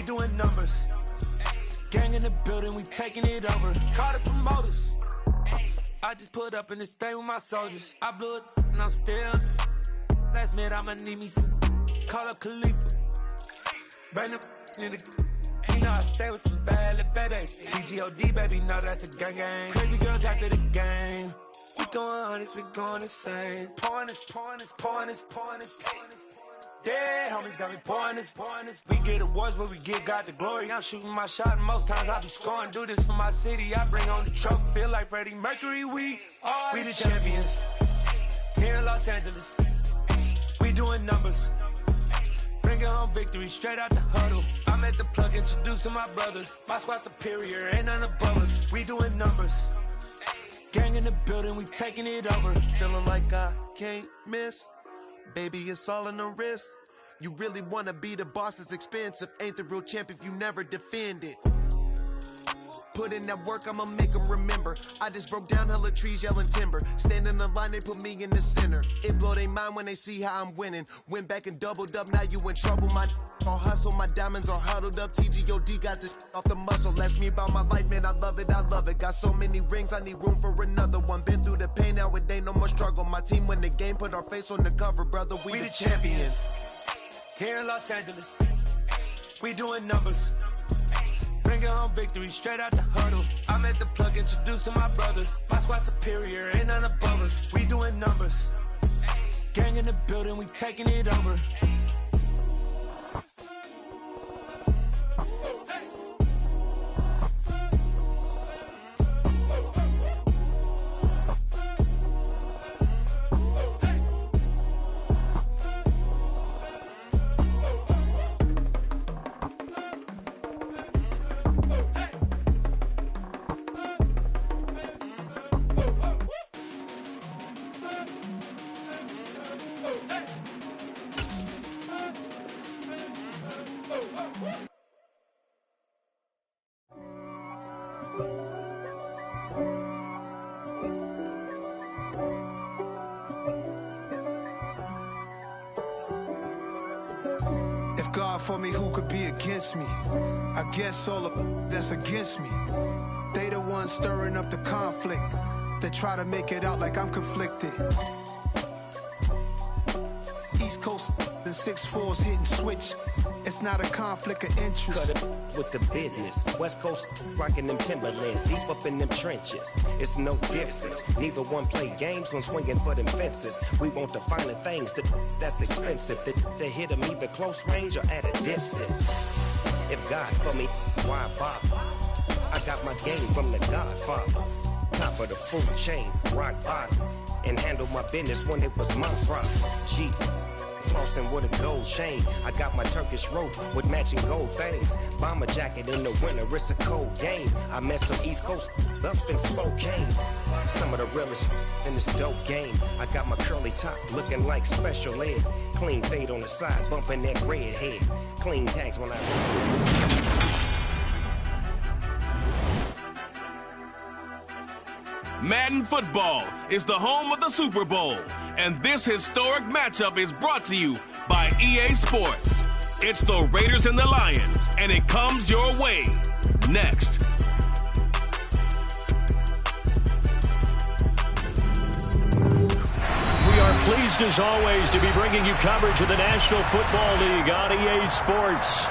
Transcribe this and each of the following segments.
We doing numbers. Gang in the building, we taking it over. Call the promoters. I just put up in this thing with my soldiers. I blew it and I'm still. Last minute I'ma need me some. Call up Khalifa. Bring the in the. You know I stay with some bad little baby. TGOD baby, know that's a gang gang. Crazy girls after the game. We going honest, we going insane. Pouring this. Yeah, homies got me pouring this. We get awards, but we give God the glory. I'm shooting my shot, and most times I be scoring. Do this for my city, I bring on the trophy. Feel like Freddie Mercury, we the champions. Here in Los Angeles, we doing numbers. Bringing home victory, straight out the huddle. I'm at the plug, introduced to my brothers. My squad superior, ain't none above us. We doing numbers. Gang in the building, we taking it over. Feeling like I can't miss. Baby, it's all in the wrist. You really wanna be the boss, it's expensive. Ain't the real champ if you never defend it. Put in that work, I'ma make them remember. I just broke down hella trees, yelling timber. Stand in the line, they put me in the center. It blow their mind when they see how I'm winning. Went back and doubled up, now you in trouble. My all hustle, my diamonds are huddled up. TGOD got this off the muscle. That's me about my life, man, I love it. Got so many rings, I need room for another one. Been through the pain, now it ain't no more struggle. My team win the game, put our face on the cover, brother, we the champions. Here in Los Angeles, we doing numbers. Bringing home victory, straight out the huddle. I'm at the plug, introduced to my brothers. My squad superior, ain't none above us. We doing numbers. Gang in the building, we taking it over. God for me, who could be against me? I guess all of that's against me. They the ones stirring up the conflict. They try to make it out like I'm conflicted. East Coast and 6'4's hitting switch. It's not a conflict of interest. Cut it with the business. West Coast rocking them Timberlands, deep up in them trenches. It's no difference. Neither one play games when swinging for them fences. We want the finer things that's expensive. They hit them either close range or at a distance. If God for me, why bother? I got my game from the Godfather. Top of the food chain, rock bottom. And handle my business when it was my problem. Jeep. Flossing with a gold chain. I got my Turkish rope with matching gold things. Bomber jacket in the winter, it's a cold game. I met some East Coast up in Spokane. Some of the realest in this dope game. I got my curly top looking like special ed. Clean fade on the side, bumping that red head. Clean tags when I... Madden Football is the home of the Super Bowl, and this historic matchup is brought to you by EA Sports. It's the Raiders and the Lions, and it comes your way next. We are pleased, as always, to be bringing you coverage of the National Football League on EA Sports.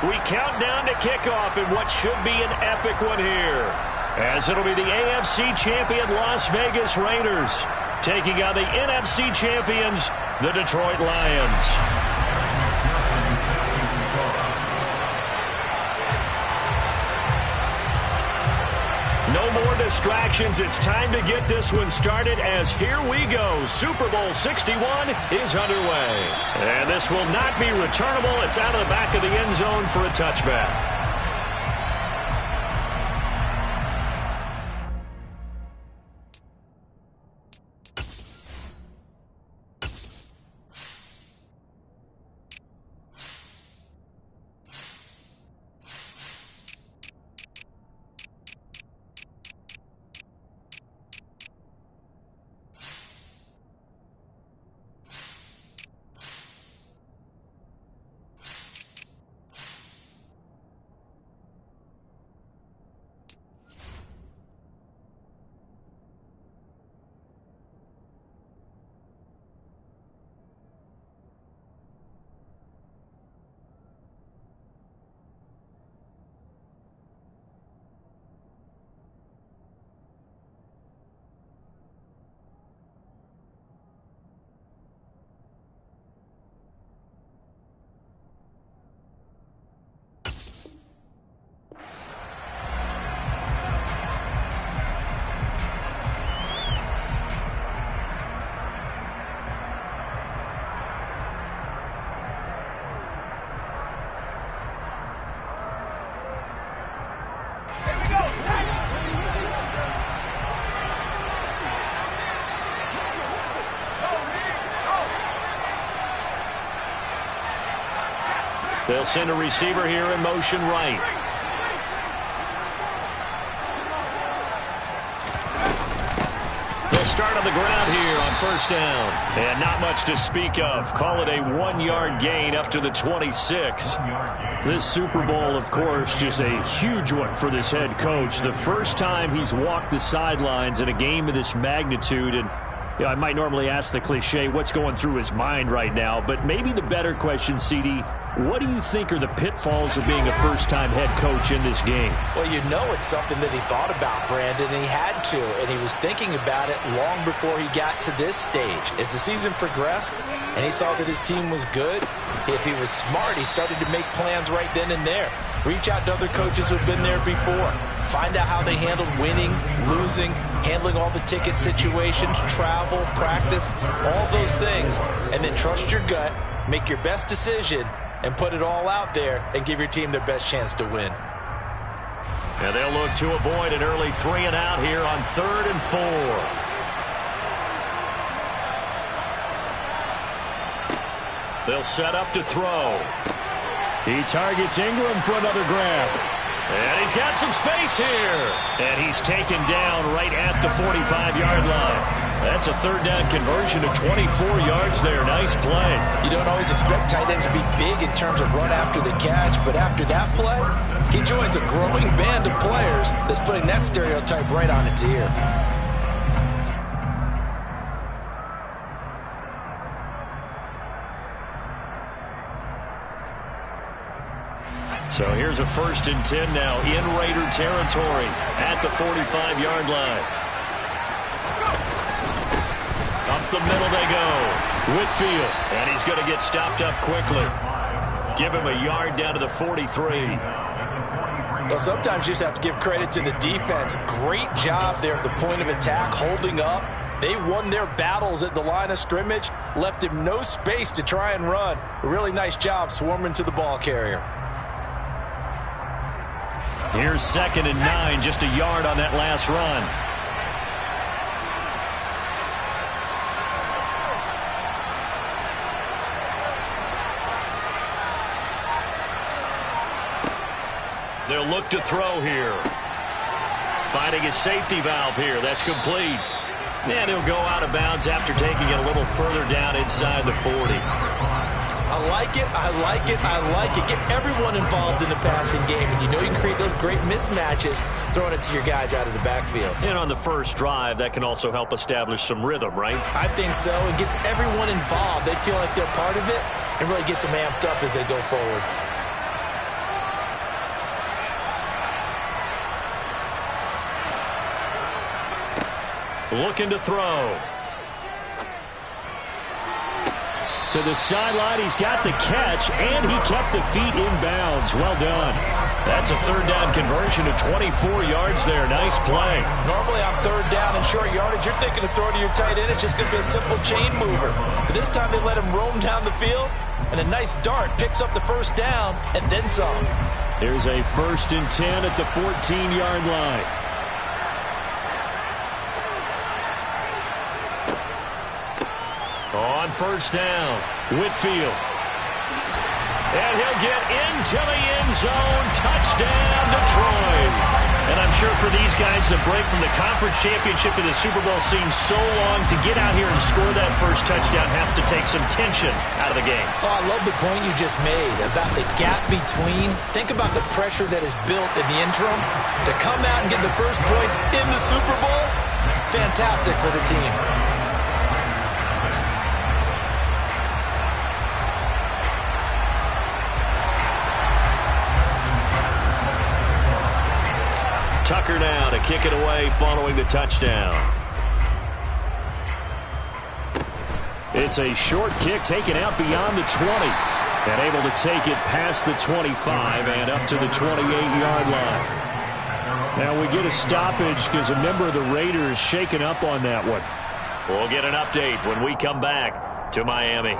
We count down to kickoff in what should be an epic one here, as it'll be the AFC champion Las Vegas Raiders taking on the NFC champions, the Detroit Lions. No more distractions. It's time to get this one started, as here we go. Super Bowl 61 is underway. And this will not be returnable. It's out of the back of the end zone for a touchback. They'll send a receiver here in motion right. They'll start on the ground here on first down. And not much to speak of. Call it a 1-yard gain up to the 26. This Super Bowl, of course, just a huge one for this head coach. The first time he's walked the sidelines in a game of this magnitude. And you know, I might normally ask the cliche, what's going through his mind right now? But maybe the better question, CD, what do you think are the pitfalls of being a first-time head coach in this game? Well, you know it's something that he thought about, Brandon, and he had to. And he was thinking about it long before he got to this stage. As the season progressed and he saw that his team was good, if he was smart, he started to make plans right then and there. Reach out to other coaches who have been there before. Find out how they handled winning, losing, handling all the ticket situations, travel, practice, all those things. And then trust your gut, make your best decision, and put it all out there and give your team their best chance to win. And they'll look to avoid an early 3-and-out here on 3rd and 4. They'll set up to throw. He targets Ingram for another grab. And he's got some space here. And he's taken down right at the 45-yard line. That's a 3rd down conversion of 24 yards there. Nice play. You don't always expect tight ends to be big in terms of run after the catch, but after that play, he joins a growing band of players that's putting that stereotype right on its ear. So here's a 1st and 10 now in Raider territory at the 45-yard line. Up the middle they go. Whitfield, and he's going to get stopped up quickly. Give him a yard down to the 43. Well, sometimes you just have to give credit to the defense. Great job there at the point of attack, holding up. They won their battles at the line of scrimmage, left him no space to try and run. A really nice job swarming to the ball carrier. Here's 2nd and 9, just a yard on that last run. They'll look to throw here. Finding his safety valve here. That's complete. And he'll go out of bounds after taking it a little further down inside the 40. I like it, I like it, I like it. Get everyone involved in the passing game, and you know you can create those great mismatches throwing it to your guys out of the backfield. And on the first drive, that can also help establish some rhythm, right? I think so. It gets everyone involved. They feel like they're part of it and really gets them amped up as they go forward. Looking to throw. To the sideline, he's got the catch, and he kept the feet in bounds. Well done. That's a 3rd down conversion of 24 yards there. Nice play. Normally on 3rd down and short yardage, you're thinking of throwing to your tight end. It's just going to be a simple chain mover. But this time they let him roam down the field, and a nice dart picks up the 1st down and then some. Here's a 1st and 10 at the 14-yard line. On 1st down, Whitfield. And he'll get into the end zone. Touchdown, Detroit. And I'm sure for these guys, the break from the conference championship to the Super Bowl seems so long. To get out here and score that first touchdown has to take some tension out of the game. Oh, I love the point you just made about the gap between. Think about the pressure that is built in the interim. To come out and get the first points in the Super Bowl, fantastic for the team. Tucker now to kick it away following the touchdown. It's a short kick taken out beyond the 20. And able to take it past the 25 and up to the 28-yard line. Now we get a stoppage because a member of the Raiders shaken up on that one. We'll get an update when we come back to Miami.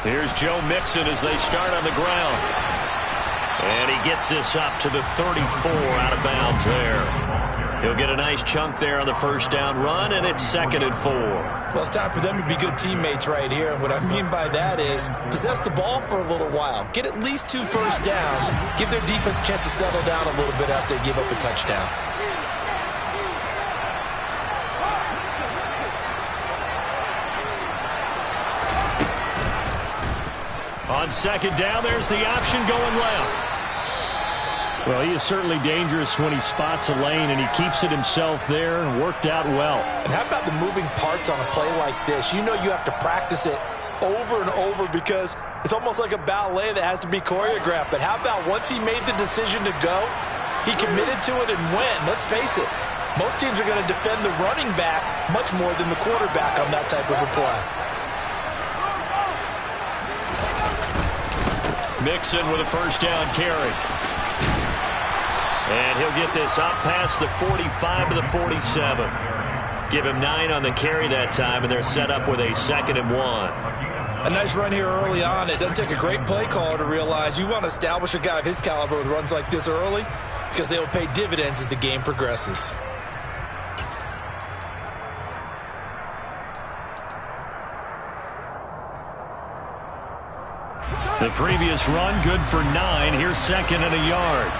Here's Joe Mixon as they start on the ground. And he gets this up to the 34 out of bounds there. He'll get a nice chunk there on the first down run, and it's 2nd and 4. Well, it's time for them to be good teammates right here. And what I mean by that is possess the ball for a little while. Get at least 2 first downs. Give their defense a chance to settle down a little bit after they give up a touchdown. On 2nd down, there's the option going left. Well, he is certainly dangerous when he spots a lane, and he keeps it himself there and worked out well. And how about the moving parts on a play like this? You know you have to practice it over and over because it's almost like a ballet that has to be choreographed. But how about once he made the decision to go, he committed to it and went. Let's face it, most teams are going to defend the running back much more than the quarterback on that type of a play. Mixon with a first down carry. And he'll get this up past the 45 to the 47. Give him 9 on the carry that time, and they're set up with a 2nd and 1. A nice run here early on. It doesn't take a great play caller to realize you want to establish a guy of his caliber with runs like this early because they will pay dividends as the game progresses. The previous run, good for 9. Here's 2nd and a yard.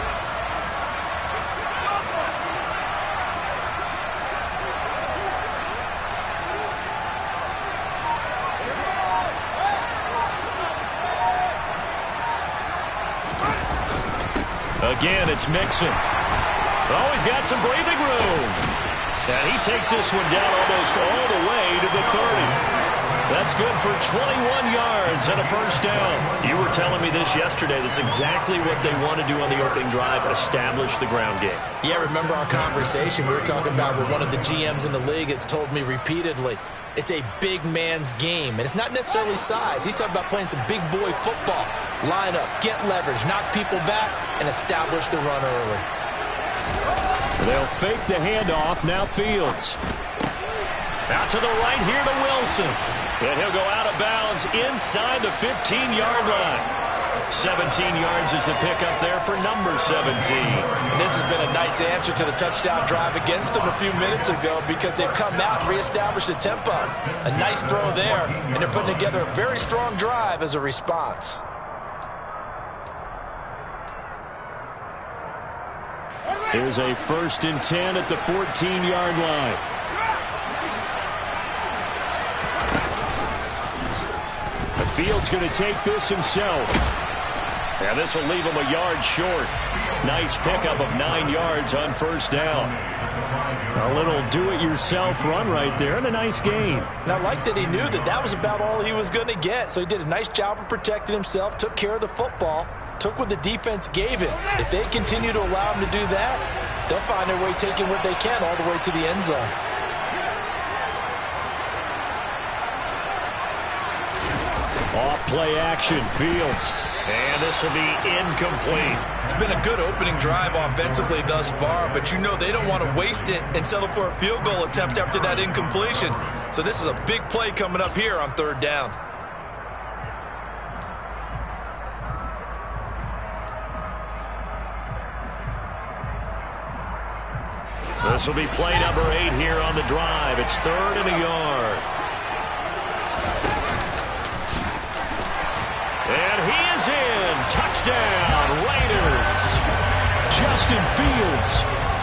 Again, it's Mixon. Oh, he's got some breathing room. And he takes this one down almost all the way to the 30. That's good for 21 yards and a first down. You were telling me this yesterday. This is exactly what they want to do on the opening drive, establish the ground game. Yeah, remember our conversation. We were talking about what one of the GMs in the league has told me repeatedly. It's a big man's game, and it's not necessarily size. He's talking about playing some big boy football. Line up, get leverage, knock people back, and establish the run early. They'll fake the handoff. Now Fields. Out to the right here to Wilson. And he'll go out of bounds inside the 15-yard line. 17 yards is the pickup there for number 17. And this has been a nice answer to the touchdown drive against them a few minutes ago because they've come out and reestablished the tempo. A nice throw there, and they're putting together a very strong drive as a response. Here's a 1st and 10 at the 14-yard line. Fields going to take this himself. And this will leave him a yard short. Nice pickup of 9 yards on first down. A little do-it-yourself run right there and a nice gain. And I like that he knew that that was about all he was going to get. So he did a nice job of protecting himself, took care of the football, took what the defense gave him. If they continue to allow him to do that, they'll find their way taking what they can all the way to the end zone. Off play action, Fields. And this will be incomplete. It's been a good opening drive offensively thus far, but you know they don't want to waste it and settle for a field goal attempt after that incompletion. So this is a big play coming up here on 3rd down. This will be play number 8 here on the drive. It's 3rd and a yard. And he is in. Touchdown, Raiders. Justin Fields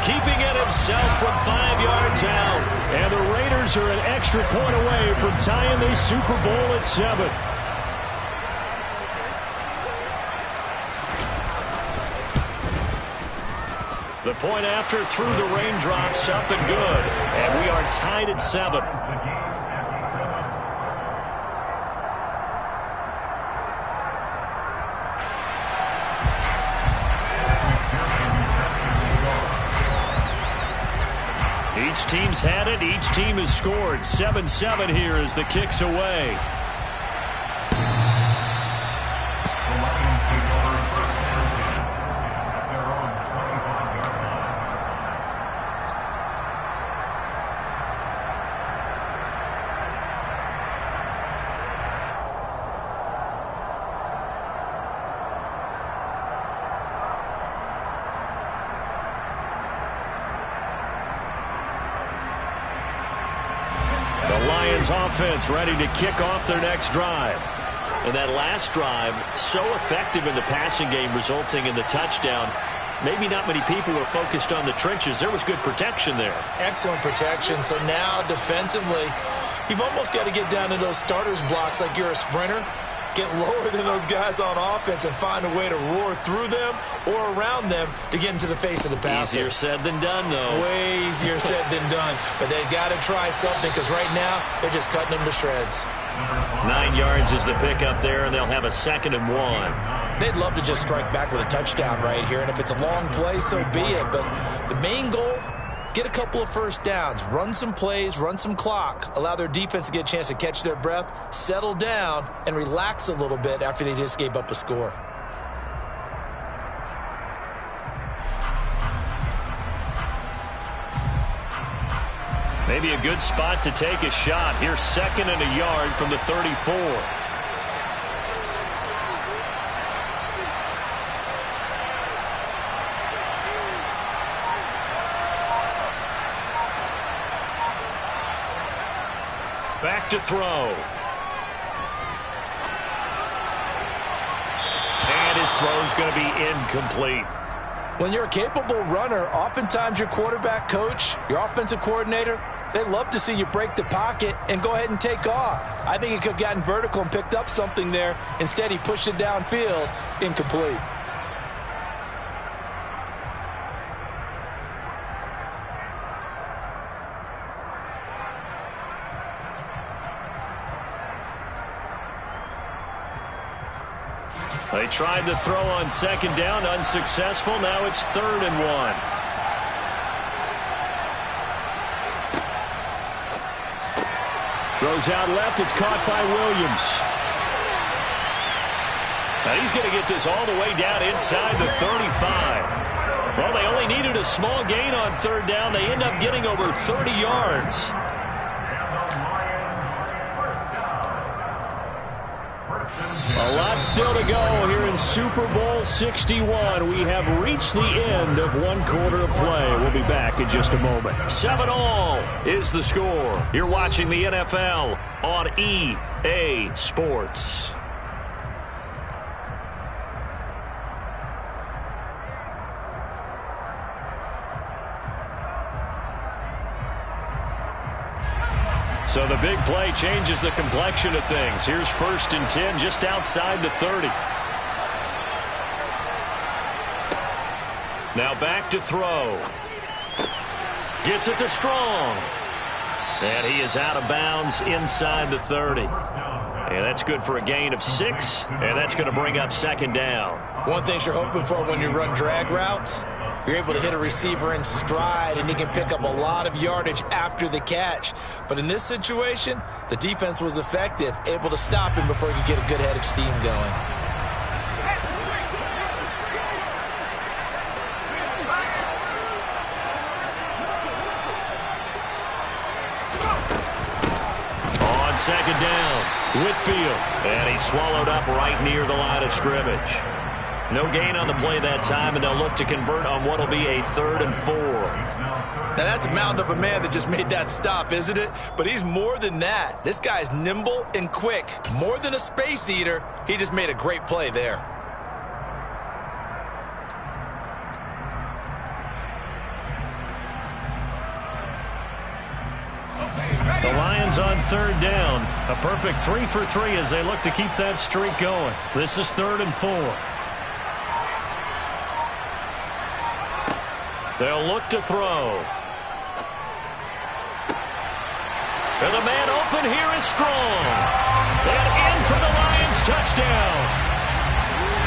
keeping it himself from 5 yards out. And the Raiders are an extra point away from tying this Super Bowl at 7. The point after through the raindrops, up and good. And we are tied at 7. Each team's had it. Each team has scored. 7-7 here as the kick's away. The Lions offense ready to kick off their next drive. And that last drive, so effective in the passing game, resulting in the touchdown. Maybe not many people were focused on the trenches. There was good protection there. Excellent protection. So now defensively, you've almost got to get down to those starters blocks like you're a sprinter. Get lower than those guys on offense and find a way to roar through them or around them to get into the face of the passer. Easier said than done, though. Way easier said than done. But they've got to try something because right now they're just cutting them to shreds. 9 yards is the pickup there, and they'll have a 2nd and 1. They'd love to just strike back with a touchdown right here, and if it's a long play, so be it. But the main goal, get a couple of first downs, run some plays, run some clock, allow their defense to get a chance to catch their breath, settle down, and relax a little bit after they just gave up a score. Maybe a good spot to take a shot. Here's 2nd and a yard from the 34. Back to throw. And his throw's going to be incomplete. When you're a capable runner, oftentimes your quarterback coach, your offensive coordinator, they love to see you break the pocket and go ahead and take off. I think he could have gotten vertical and picked up something there. Instead, he pushed it downfield, incomplete. They tried the throw on 2nd down, unsuccessful. Now it's 3rd and 1. Throws out left. It's caught by Williams. Now he's going to get this all the way down inside the 35. Well, they only needed a small gain on 3rd down. They end up getting over 30 yards. A lot still to go here in Super Bowl 61. We have reached the end of 1 quarter of play. We'll be back in just a moment. 7-all is the score. You're watching the NFL on EA Sports. So the big play changes the complexion of things. Here's 1st and 10 just outside the 30. Now back to throw. Gets it to Strong. And he is out of bounds inside the 30. And that's good for a gain of 6. And that's going to bring up 2nd down. One thing you're hoping for when you run drag routes, you're able to hit a receiver in stride, and he can pick up a lot of yardage after the catch. But in this situation, the defense was effective, able to stop him before he could get a good head of steam going. On 2nd down, Whitfield. And he's swallowed up right near the line of scrimmage. No gain on the play that time, and they'll look to convert on what will be a 3rd and 4. Now, that's a mountain of a man that just made that stop, isn't it? But he's more than that. This guy's nimble and quick. More than a space eater, he just made a great play there. The Lions on 3rd down. A perfect 3 for 3 as they look to keep that streak going. This is 3rd and 4. They'll look to throw. And the man open here is Strong. And in for the Lions touchdown.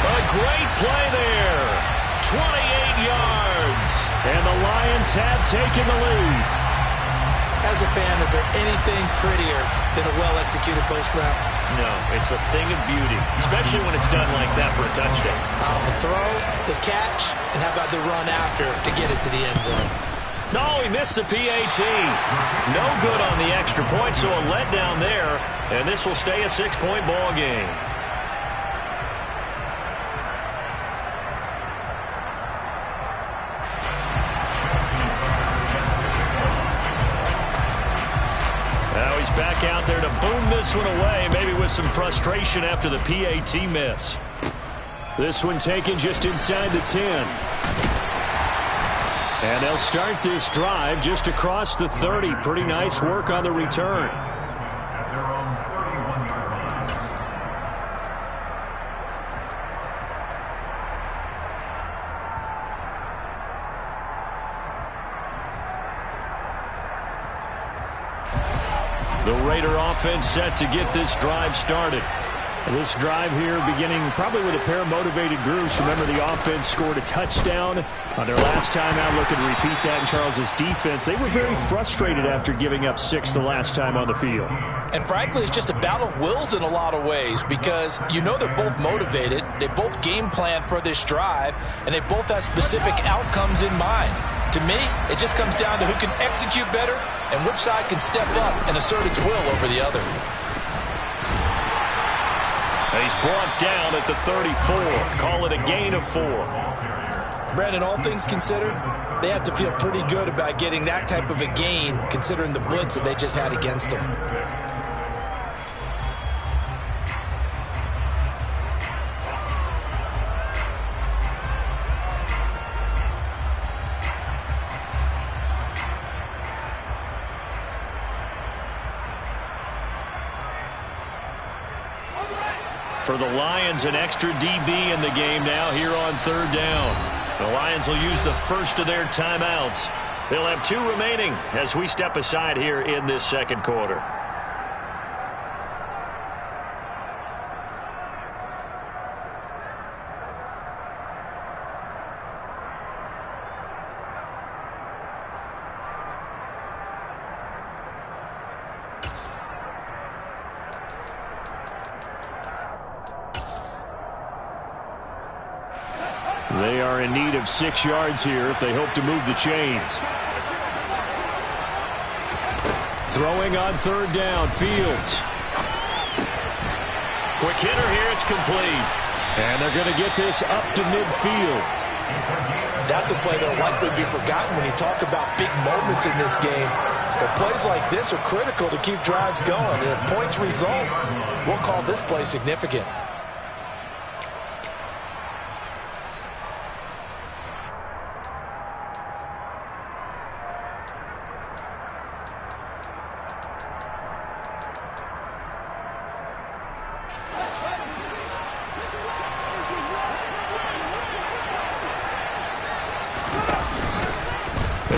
A great play there. 28 yards. And the Lions have taken the lead. As a fan, is there anything prettier than a well-executed post route? No, it's a thing of beauty, especially when it's done like that for a touchdown. The throw, the catch, and how about the run after to get it to the end zone? No, he missed the PAT. No good on the extra point, so a letdown there, and this will stay a 6-point ball game. Now he's back out there to boom this one away, maybe with some frustration after the PAT miss. This one taken just inside the 10. And they'll start this drive just across the 30. Pretty nice work on the return. The Raider offense set to get this drive started. This drive here beginning probably with a pair of motivated groups. Remember, the offense scored a touchdown on their last time out. Looking to repeat that in Charles's defense. They were very frustrated after giving up 6 the last time on the field. And frankly, it's just a battle of wills in a lot of ways because you know they're both motivated. They both game plan for this drive, and they both have specific outcomes in mind. To me, it just comes down to who can execute better and which side can step up and assert its will over the other. He's brought down at the 34. Call it a gain of 4. Brandon, all things considered, they have to feel pretty good about getting that type of a gain considering the blitz that they just had against them. For the Lions, an extra DB in the game now here on 3rd down. The Lions will use the first of their timeouts. They'll have 2 remaining as we step aside here in this second quarter. They are in need of 6 yards here if they hope to move the chains. Throwing on 3rd down, Fields. Quick hitter here, it's complete. And they're going to get this up to midfield. That's a play that'll likely be forgotten when you talk about big moments in this game. But plays like this are critical to keep drives going. And if points result, we'll call this play significant.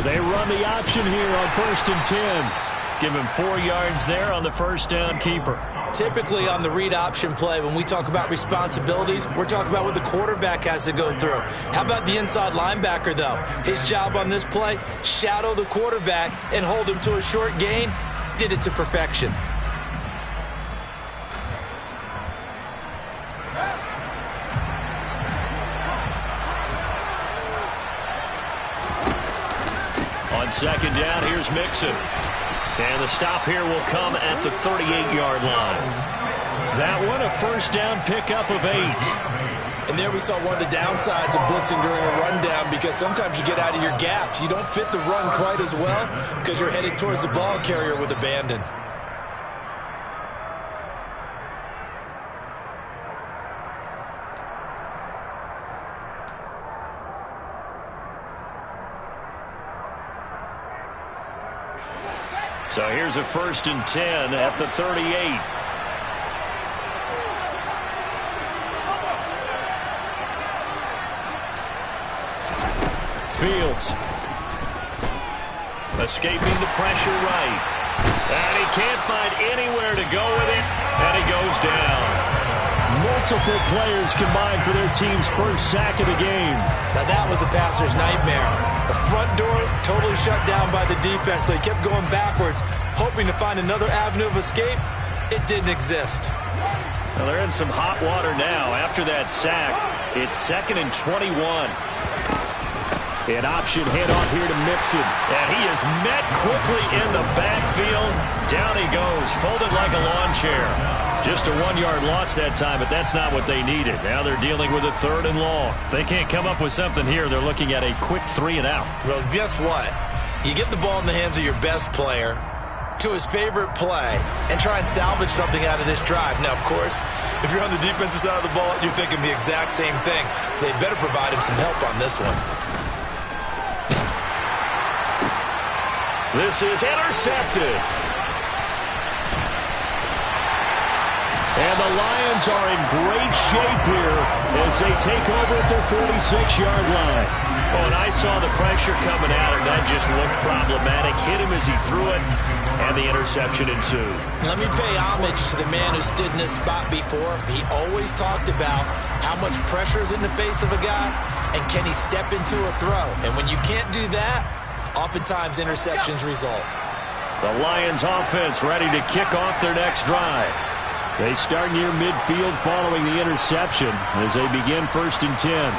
They run the option here on 1st and 10. Give him 4 yards there on the first down keeper. Typically on the read option play, when we talk about responsibilities, we're talking about what the quarterback has to go through. How about the inside linebacker, though? His job on this play, shadow the quarterback and hold him to a short gain. Did it to perfection. On 2nd down, here's Mixon. And the stop here will come at the 38-yard line. That one, a first down pickup of 8. And there we saw one of the downsides of blitzing during a rundown because sometimes you get out of your gaps. You don't fit the run quite as well because you're headed towards the ball carrier with abandon. So here's a 1st and 10 at the 38. Fields. Escaping the pressure right. And he can't find anywhere to go with it. And he goes down. Multiple players combined for their team's first sack of the game. Now that was a passer's nightmare. The front door totally shut down by the defense, so he kept going backwards, hoping to find another avenue of escape. It didn't exist. Well, they're in some hot water now. After that sack, it's 2nd and 21. An option handoff here to Mixon. And he is met quickly in the backfield. Down he goes, folded like a lawn chair. Just a 1-yard loss that time, but that's not what they needed. Now they're dealing with a 3rd and long. If they can't come up with something here, they're looking at a quick 3 and out. Well, guess what? You get the ball in the hands of your best player, to his favorite play and try and salvage something out of this drive. Now, of course, if you're on the defensive side of the ball, you're thinking the exact same thing. So they better provide him some help on this one. This is intercepted. And the Lions are in great shape here as they take over at their 46-yard line. Oh, and I saw the pressure coming at him. That just looked problematic. Hit him as he threw it, and the interception ensued. Let me pay homage to the man who stood in this spot before. He always talked about how much pressure is in the face of a guy, and can he step into a throw. And when you can't do that, oftentimes interceptions result. The Lions offense ready to kick off their next drive. They start near midfield following the interception as they begin 1st and 10.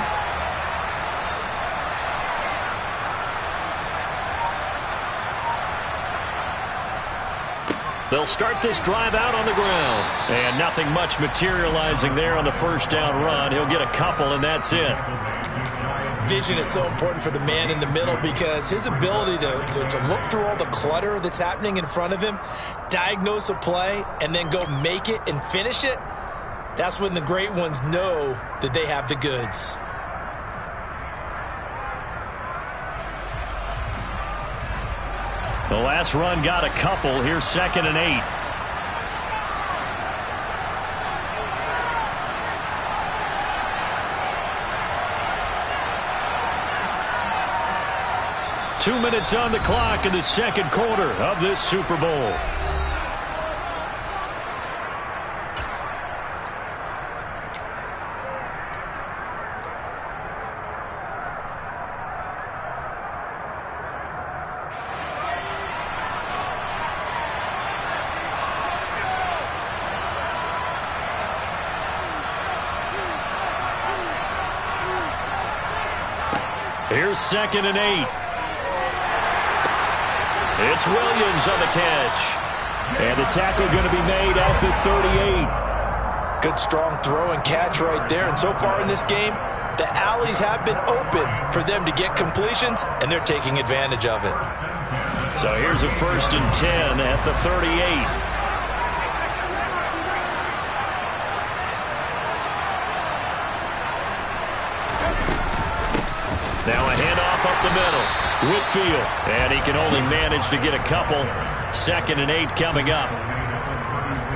They'll start this drive out on the ground. And nothing much materializing there on the first down run. He'll get a couple, and that's it. Vision is so important for the man in the middle because his ability to look through all the clutter that's happening in front of him, diagnose a play, and then go make it and finish it, that's when the great ones know that they have the goods. The last run got a couple. Here's 2nd and 8. Two minutes on the clock in the second quarter of this Super Bowl. Here's 2nd and 8. It's Williams on the catch. And the tackle going to be made at the 38. Good strong throw and catch right there. And so far in this game, the alleys have been open for them to get completions, and they're taking advantage of it. So here's a 1st and 10 at the 38. Now a handoff up the middle. Whitfield, and he can only manage to get a couple. 2nd and 8 coming up.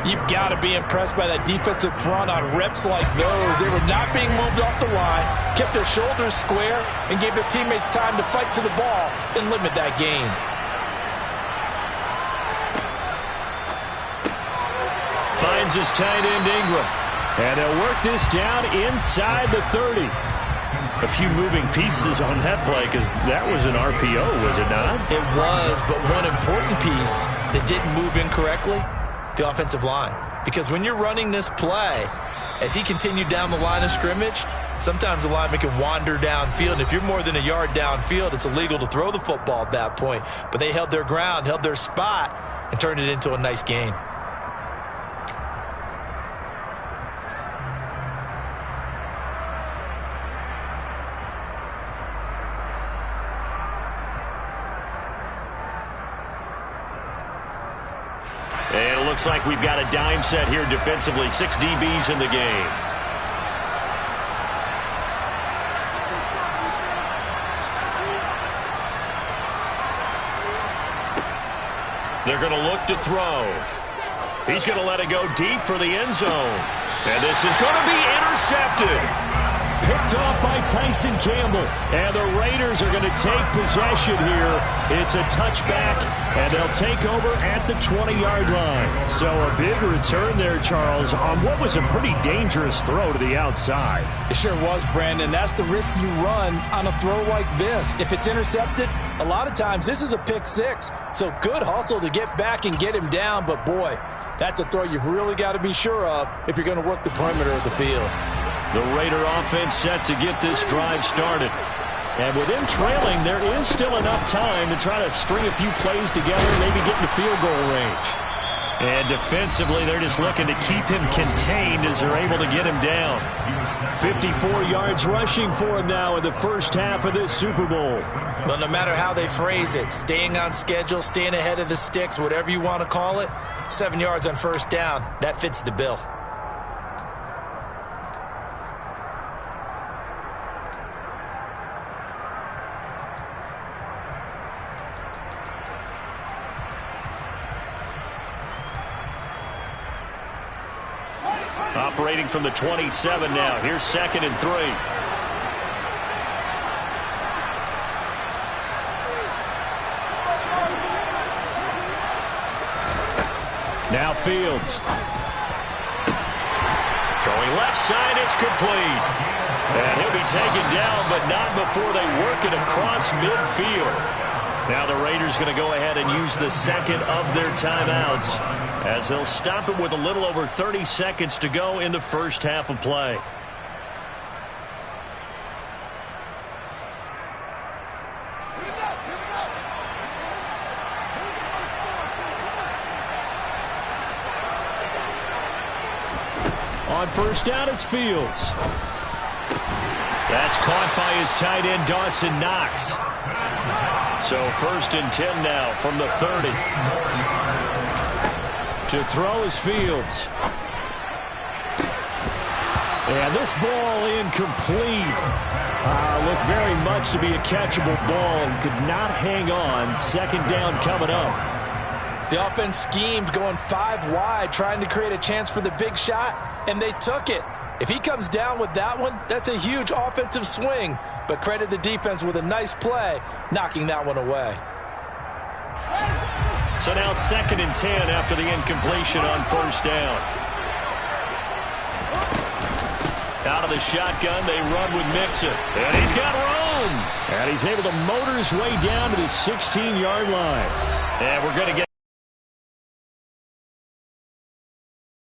You've got to be impressed by that defensive front on reps like those. They were not being moved off the line, kept their shoulders square, and gave their teammates time to fight to the ball and limit that gain. Finds his tight end Ingram. And they'll work this down inside the 30. A few moving pieces on that play because that was an RPO, was it not? It was, but one important piece that didn't move incorrectly, the offensive line. Because when you're running this play, as he continued down the line of scrimmage, sometimes the lineman can wander downfield. And if you're more than a yard downfield, it's illegal to throw the football at that point. But they held their ground, held their spot, and turned it into a nice gain. And it looks like we've got a dime set here defensively. 6 DBs in the game. They're going to look to throw. He's going to let it go deep for the end zone. And this is going to be intercepted. Picked off by Tyson Campbell. And the Raiders are going to take possession here. It's a touchback, and they'll take over at the 20-yard line. So a big return there, Charles, on what was a pretty dangerous throw to the outside. It sure was, Brandon. That's the risk you run on a throw like this. If it's intercepted, a lot of times this is a pick six. So good hustle to get back and get him down. But, boy, that's a throw you've really got to be sure of if you're going to work the perimeter of the field. The Raider offense set to get this drive started. And with them trailing, there is still enough time to try to string a few plays together and maybe get into field goal range. And defensively, they're just looking to keep him contained as they're able to get him down. 54 yards rushing for him now in the first half of this Super Bowl. Well, no matter how they phrase it, staying on schedule, staying ahead of the sticks, whatever you want to call it, 7 yards on first down, that fits the bill. Operating from the 27 now. Here's 2nd and 3. Now Fields. Throwing left side, it's complete. And he'll be taken down, but not before they work it across midfield. Now the Raiders going to go ahead and use the second of their timeouts as they'll stop it with a little over 30 seconds to go in the first half of play. On first down, it's Fields. That's caught by his tight end, Dawson Knox. So 1st and 10 now from the 30. To throw is Fields. And this ball incomplete. Looked very much to be a catchable ball. Could not hang on. 2nd down coming up. The offense schemed going 5 wide, trying to create a chance for the big shot, and they took it. If he comes down with that one, that's a huge offensive swing. But credit the defense with a nice play, knocking that one away. So now 2nd and 10 after the incompletion on first down. Out of the shotgun, they run with Mixon. And he's got room. And he's able to motor his way down to the 16-yard line. And we're going to get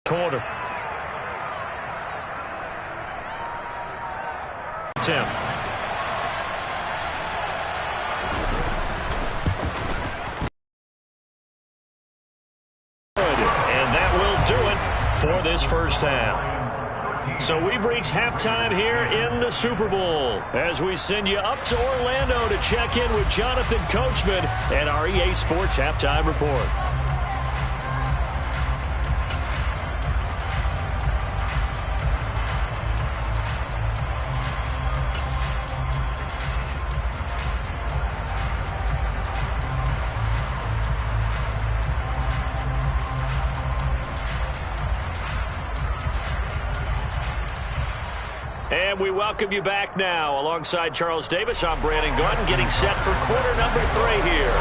quarter. Tim. And that will do it for this first half. So we've reached halftime here in the Super Bowl as we send you up to Orlando to check in with Jonathan Coachman and our EA Sports Halftime Report. And we welcome you back now. Alongside Charles Davis, I'm Brandon Gaudin, getting set for quarter number 3 here.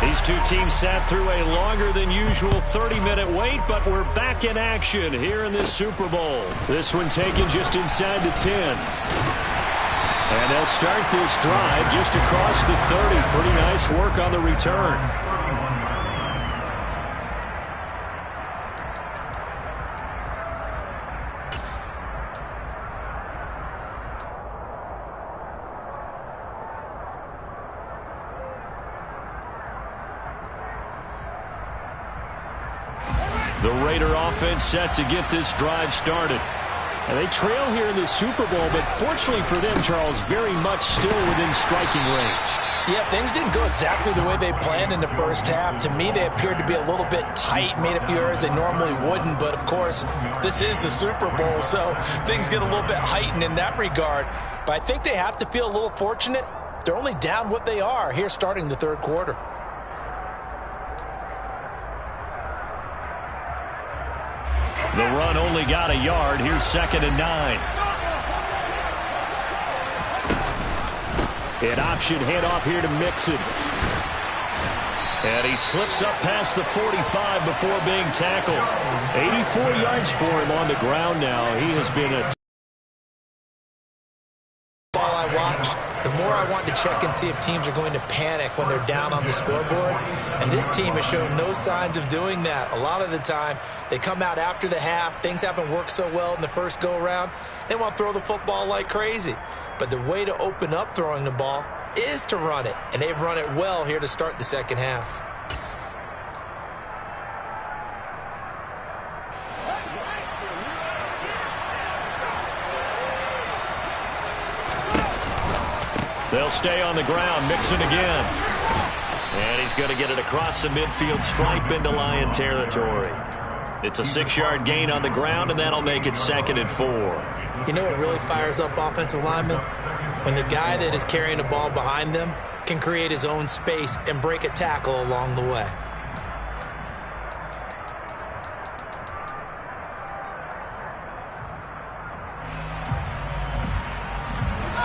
These two teams sat through a longer than usual 30-minute wait, but we're back in action here in this Super Bowl. This one taken just inside the 10. And they'll start this drive just across the 30. Pretty nice work on the return. The Raider offense set to get this drive started. And they trail here in the Super Bowl, but fortunately for them, Charles, very much still within striking range. Yeah, things didn't go exactly the way they planned in the first half. To me, they appeared to be a little bit tight, made a few errors they normally wouldn't. But, of course, this is the Super Bowl, so things get a little bit heightened in that regard. But I think they have to feel a little fortunate. They're only down what they are here starting the third quarter. The run only got a yard. Here's 2nd and 9. An option handoff here to Mixon. And he slips up past the 45 before being tackled. 84 yards for him on the ground now. He has been a... All I watch, the more I want to check and see if teams are going to panic when they're down on the scoreboard. And this team has shown no signs of doing that. A lot of the time, they come out after the half. Things haven't worked so well in the first go-around. They want to throw the football like crazy. But the way to open up throwing the ball is to run it. And they've run it well here to start the second half. They'll stay on the ground, Mixon again. And he's going to get it across the midfield stripe into Lion territory. It's a 6-yard gain on the ground, and that'll make it 2nd and 4. You know what really fires up offensive linemen? When the guy that is carrying the ball behind them can create his own space and break a tackle along the way.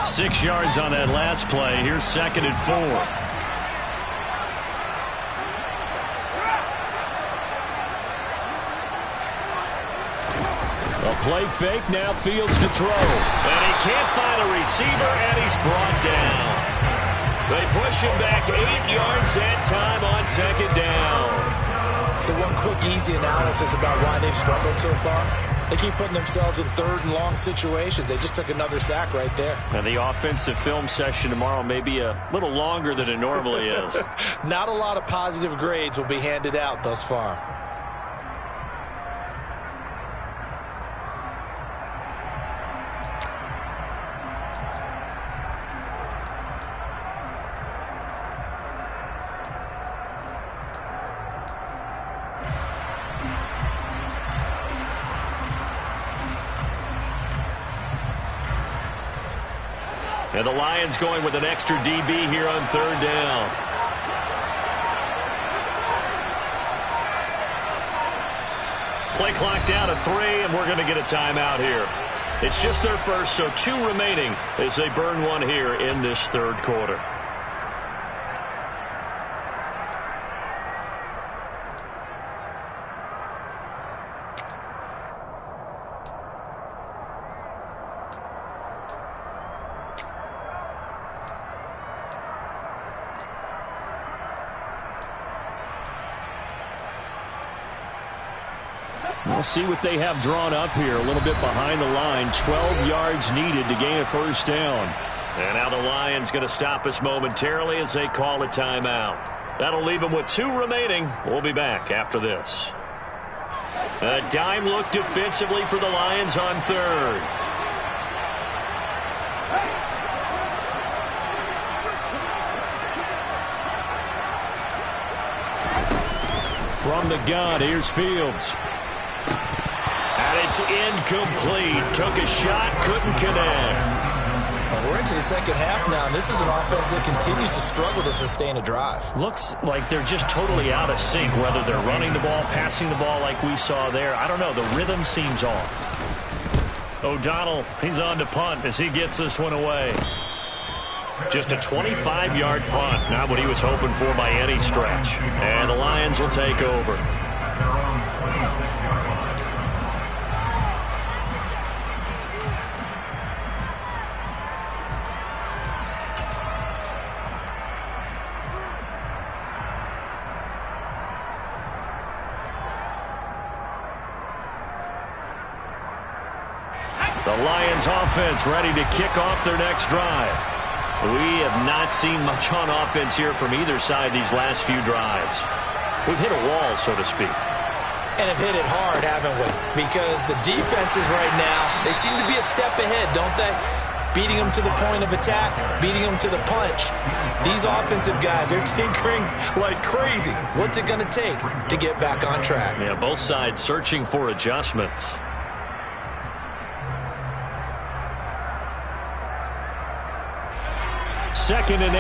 Six yards on that last play. Here's 2nd and 4. A play fake, now Fields to throw. And he can't find a receiver, and he's brought down. They push him back 8 yards that time on 2nd down. So one quick, easy analysis about why they've struggled so far. They keep putting themselves in 3rd and long situations. They just took another sack right there. And the offensive film session tomorrow may be a little longer than it normally is. Not a lot of positive grades will be handed out thus far. And the Lions going with an extra DB here on 3rd down. Play clock down to 3, and we're going to get a timeout here. It's just their first, so 2 remaining as they burn one here in this 3rd quarter. We'll see what they have drawn up here. A little bit behind the line. 12 yards needed to gain a 1st down. And now the Lions going to stop us momentarily as they call a timeout. That'll leave them with 2 remaining. We'll be back after this. A dime look defensively for the Lions on 3rd. From the gun, here's Fields. And it's incomplete. Took a shot, couldn't connect. And we're into the 2nd half now, and this is an offense that continues to struggle to sustain a drive. Looks like they're just totally out of sync, whether they're running the ball, passing the ball like we saw there. I don't know. The rhythm seems off. O'Donnell, he's on to punt as he gets this one away. Just a 25-yard punt, not what he was hoping for by any stretch. And the Lions will take over. The Lions offense ready to kick off their next drive. We have not seen much on offense here from either side these last few drives. We've hit a wall, so to speak. And have hit it hard, haven't we? Because the defenses right now, they seem to be a step ahead, don't they? Beating them to the point of attack, beating them to the punch. These offensive guys are tinkering like crazy. What's it going to take to get back on track? Yeah, both sides searching for adjustments. Second and 8.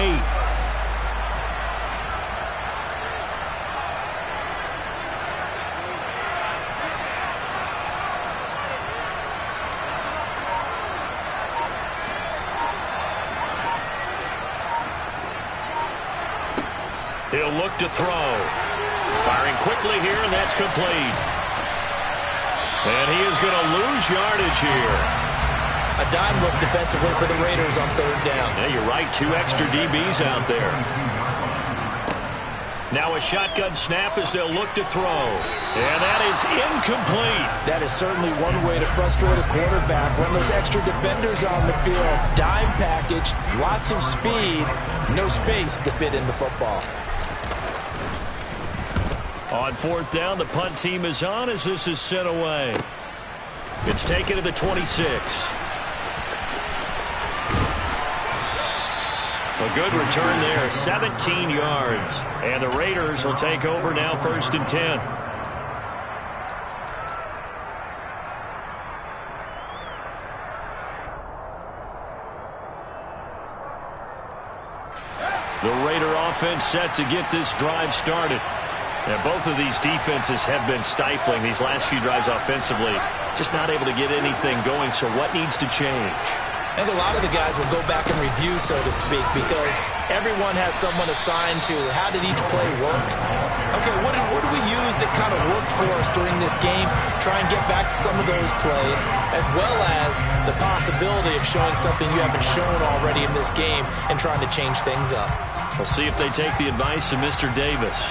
He'll look to throw. Firing quickly here, and that's complete. And he is going to lose yardage here. A dime look defensively for the Raiders on 3rd down. Yeah, you're right. 2 extra DBs out there. Now a shotgun snap as they'll look to throw. And that is incomplete. That is certainly one way to frustrate a quarterback. Run those extra defenders on the field. Dime package, lots of speed, no space to fit in the football. On 4th down, the punt team is on as this is sent away. It's taken to the 26. A good return there, 17 yards. And the Raiders will take over now, 1st and 10. The Raider offense set to get this drive started. And both of these defenses have been stifling these last few drives offensively. Just not able to get anything going, so what needs to change? I think a lot of the guys will go back and review, so to speak, because everyone has someone assigned to how did each play work. Okay, what do we use that kind of worked for us during this game? Try and get back to some of those plays, as well as the possibility of showing something you haven't shown already in this game and trying to change things up. We'll see if they take the advice of Mr. Davis.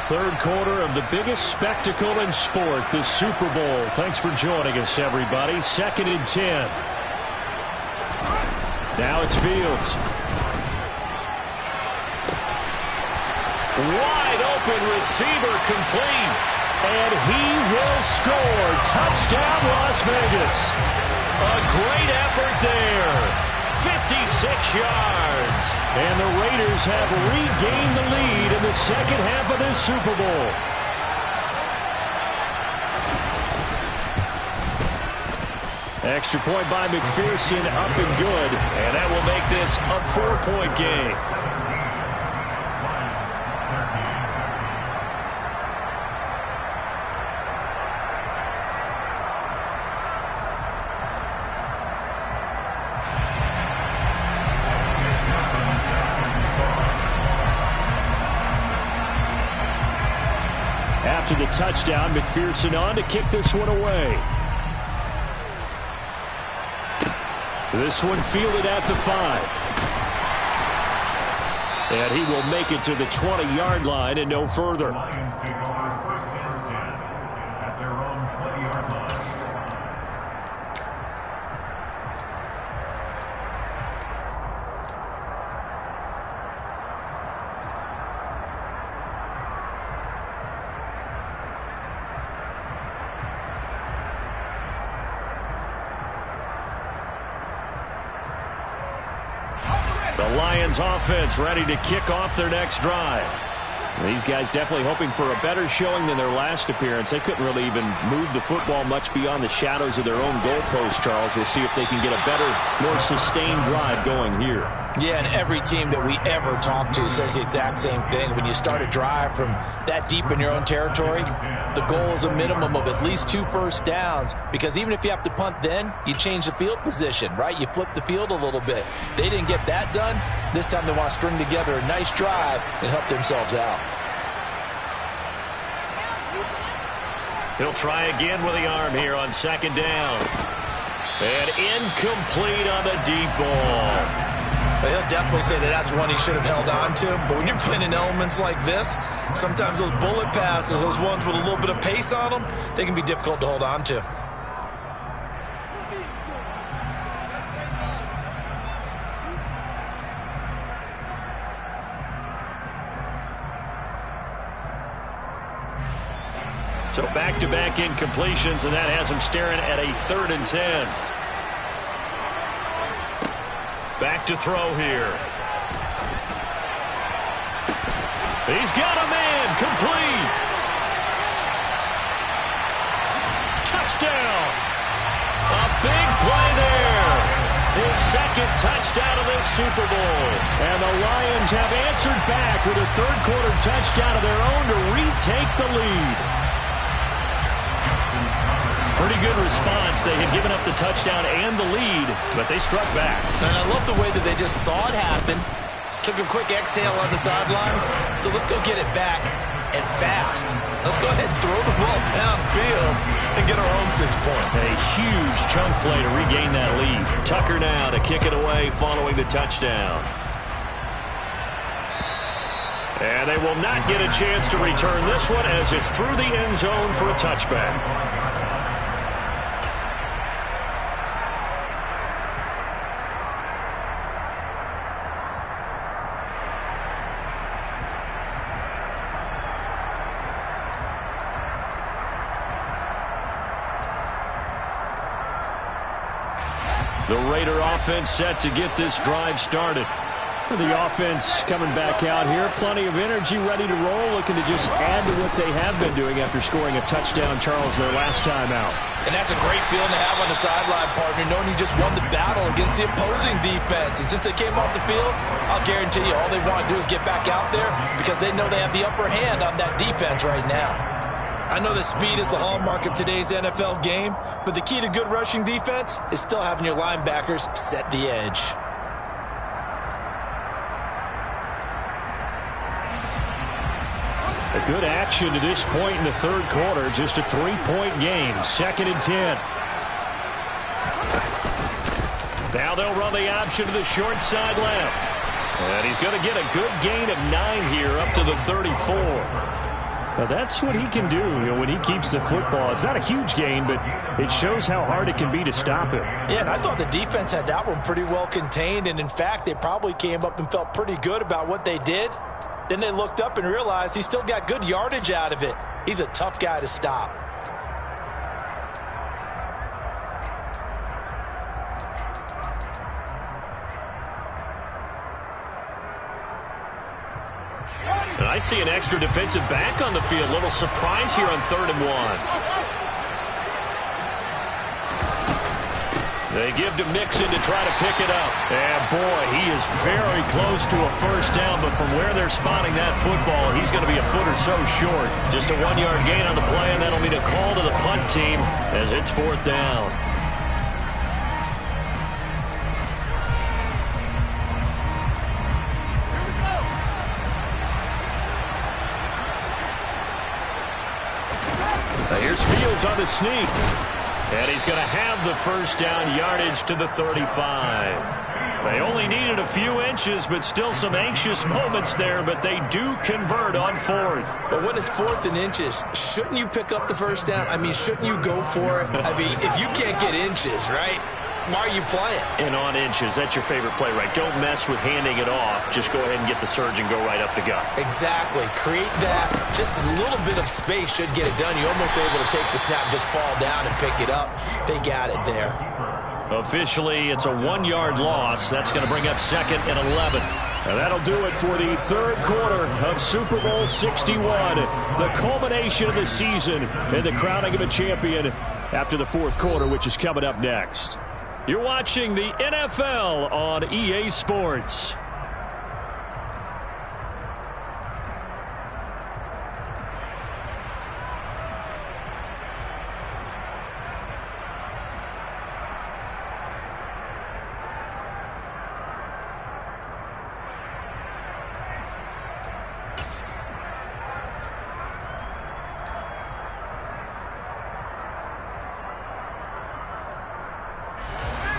Third quarter of the biggest spectacle in sport, the Super Bowl. Thanks for joining us, everybody. 2nd and 10. Now it's Fields. Wide open receiver complete. And he will score. Touchdown, Las Vegas. A great effort there. 56 yards. And the Raiders have regained the lead in the second half of this Super Bowl. Extra point by McPherson, up and good. And that will make this a 4-point game. After the touchdown, McPherson on to kick this one away. This one fielded at the 5. And he will make it to the 20-yard line and no further. Lions take over 1st and 10 at their own 20-yard line. The Lions offense ready to kick off their next drive. These guys definitely hoping for a better showing than their last appearance. They couldn't really even move the football much beyond the shadows of their own goalpost, Charles. We'll see if they can get a better, more sustained drive going here. Yeah, and every team that we ever talk to says the exact same thing. When you start a drive from that deep in your own territory, the goal is a minimum of at least 2 first downs, because even if you have to punt then, you change the field position, right? You flip the field a little bit. They didn't get that done. This time they want to string together a nice drive and help themselves out. He'll try again with the arm here on 2nd down. And incomplete on the deep ball. But he'll definitely say that that's one he should have held on to. But when you're playing in elements like this, sometimes those bullet passes, those ones with a little bit of pace on them, they can be difficult to hold on to. So back-to-back incompletions, and that has him staring at a 3rd and 10. Back to throw here. He's got a man, complete. Touchdown. A big play there. His 2nd touchdown of this Super Bowl. And the Lions have answered back with a 3rd quarter touchdown of their own to retake the lead. Pretty good response. They had given up the touchdown and the lead, but they struck back. And I love the way that they just saw it happen, took a quick exhale on the sidelines. So let's go get it back and fast. Let's go ahead and throw the ball downfield and get our own 6 points. A huge chunk play to regain that lead. Tucker now to kick it away following the touchdown. And they will not get a chance to return this one as it's through the end zone for a touchback. The Raider offense set to get this drive started. The offense coming back out here. Plenty of energy, ready to roll, looking to just add to what they have been doing after scoring a touchdown, Charles, their last time out. And that's a great feeling to have on the sideline, partner, knowing you just won the battle against the opposing defense. And since they came off the field, I'll guarantee you all they want to do is get back out there because they know they have the upper hand on that defense right now. I know that speed is the hallmark of today's NFL game, but the key to good rushing defense is still having your linebackers set the edge. A good action to this point in the third quarter. Just a 3-point game. 2nd and 10. Now they'll run the option to the short side left. And he's going to get a good gain of 9 here up to the 34. Now that's what he can do, when he keeps the football. It's not a huge gain, but it shows how hard it can be to stop him. Yeah, and I thought the defense had that one pretty well contained. And in fact, they probably came up and felt pretty good about what they did. Then they looked up and realized he still got good yardage out of it. He's a tough guy to stop. And I see an extra defensive back on the field. Little surprise here on 3rd and 1. They give to Mixon to try to pick it up. And, boy, he is very close to a first down, but from where they're spotting that football, he's going to be a foot or so short. Just a 1-yard gain on the play, and that'll mean a call to the punt team as it's 4th down. Now here's Fields on the sneak. And he's going to have the first down yardage to the 35. They only needed a few inches, but still some anxious moments there, but they do convert on 4th. But when it's 4th and inches, shouldn't you pick up the first down? I mean, shouldn't you go for it? I mean, if you can't get inches, right? Why are you playing? And on inches, that's your favorite play, right? Don't mess with handing it off. Just go ahead and get the surge and go right up the gut. Exactly. Create that. Just a little bit of space should get it done. You're almost able to take the snap, just fall down and pick it up. They got it there. Officially, it's a 1-yard loss. That's going to bring up 2nd and 11. And that'll do it for the third quarter of Super Bowl 61. The culmination of the season and the crowning of a champion after the 4th quarter, which is coming up next. You're watching the NFL on EA Sports.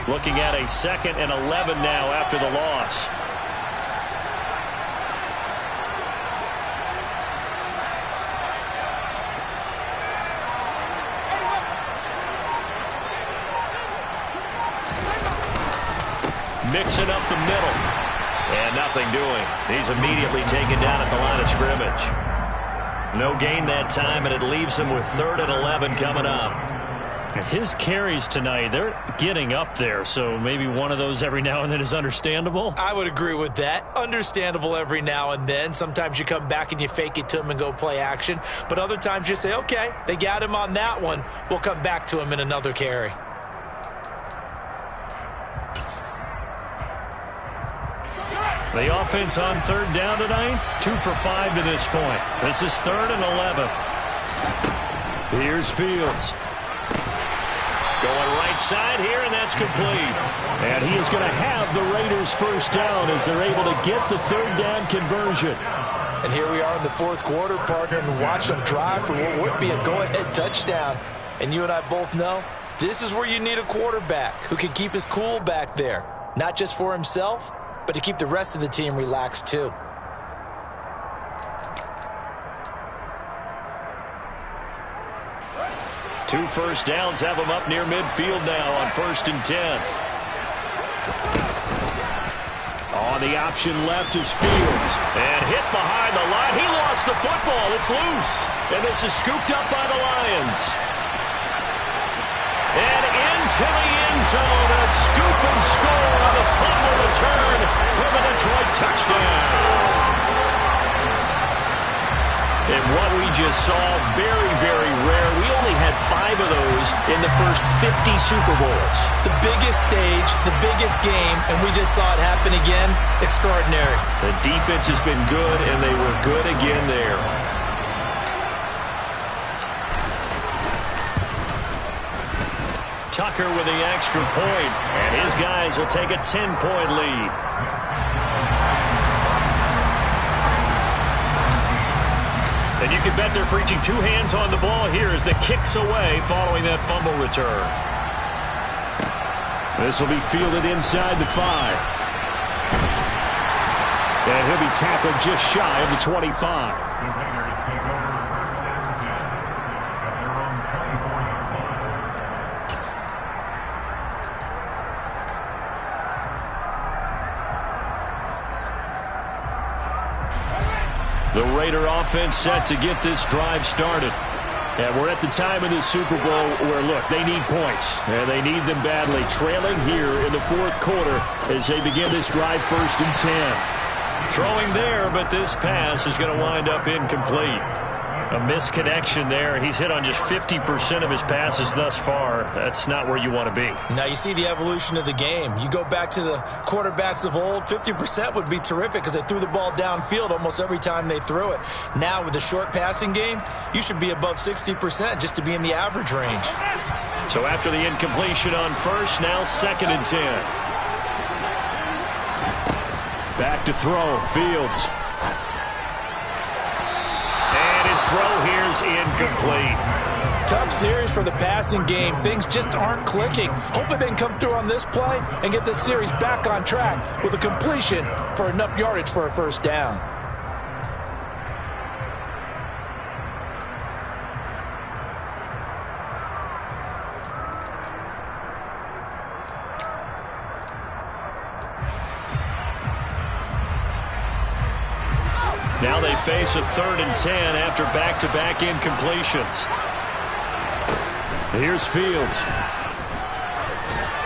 Looking at a 2nd and 11 now after the loss. Mixing up the middle. And nothing doing. He's immediately taken down at the line of scrimmage. No gain that time, and it leaves him with 3rd and 11 coming up. His carries tonight, they're getting up there, so maybe one of those every now and then is understandable. I would agree with that. Understandable every now and then. Sometimes you come back and you fake it to him and go play action. But other times you say, okay, they got him on that one. We'll come back to him in another carry. The offense on 3rd down tonight, 2 for 5 to this point. This is 3rd and 11. Here's Fields. Going right side here, and that's complete. And he is going to have the Raiders first down as they're able to get the 3rd down conversion. And here we are in the 4th quarter, partner, and watch them drive for what would be a go-ahead touchdown. And you and I both know this is where you need a quarterback who can keep his cool back there. Not just for himself, but to keep the rest of the team relaxed too. Two first downs have him up near midfield now on 1st and 10. On the option left is Fields. And hit behind the line. He lost the football. It's loose. And this is scooped up by the Lions. And into the end zone. A scoop and score on a fumble return for the Detroit touchdown. And what we just saw, very, very rare. We only had 5 of those in the first 50 Super Bowls. The biggest stage, the biggest game, and we just saw it happen again. Extraordinary. The defense has been good, and they were good again there. Tucker with the extra point, and his guys will take a 10-point lead. And you can bet they're preaching 2 hands on the ball here as the kick's away following that fumble return. This will be fielded inside the 5. And he'll be tackled just shy of the 25. The Raiders take over 1st and 10 at their own 24-yard line. The Raider offense set to get this drive started. And we're at the time of the Super Bowl where, look, they need points. And they need them badly. Trailing here in the 4th quarter as they begin this drive 1st and 10. Throwing there, but this pass is going to wind up incomplete. A misconnection there. He's hit on just 50% of his passes thus far. That's not where you want to be. Now you see the evolution of the game. You go back to the quarterbacks of old, 50% would be terrific because they threw the ball downfield almost every time they threw it. Now with the short passing game, you should be above 60% just to be in the average range. So after the incompletion on 1st, now 2nd and 10. Back to throw, Fields. His throw here's incomplete. Tough series for the passing game. Things just aren't clicking. Hopefully they can come through on this play and get this series back on track with a completion for enough yardage for a 1st down. Now they face a 3rd and 10 after back-to-back incompletions. Here's Fields.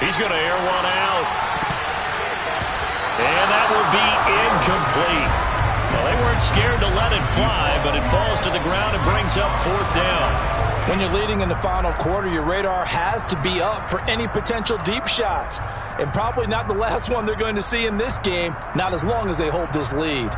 He's going to air one out. And that will be incomplete. Well, they weren't scared to let it fly, but it falls to the ground and brings up 4th down. When you're leading in the final quarter, your radar has to be up for any potential deep shots. And probably not the last one they're going to see in this game, not as long as they hold this lead.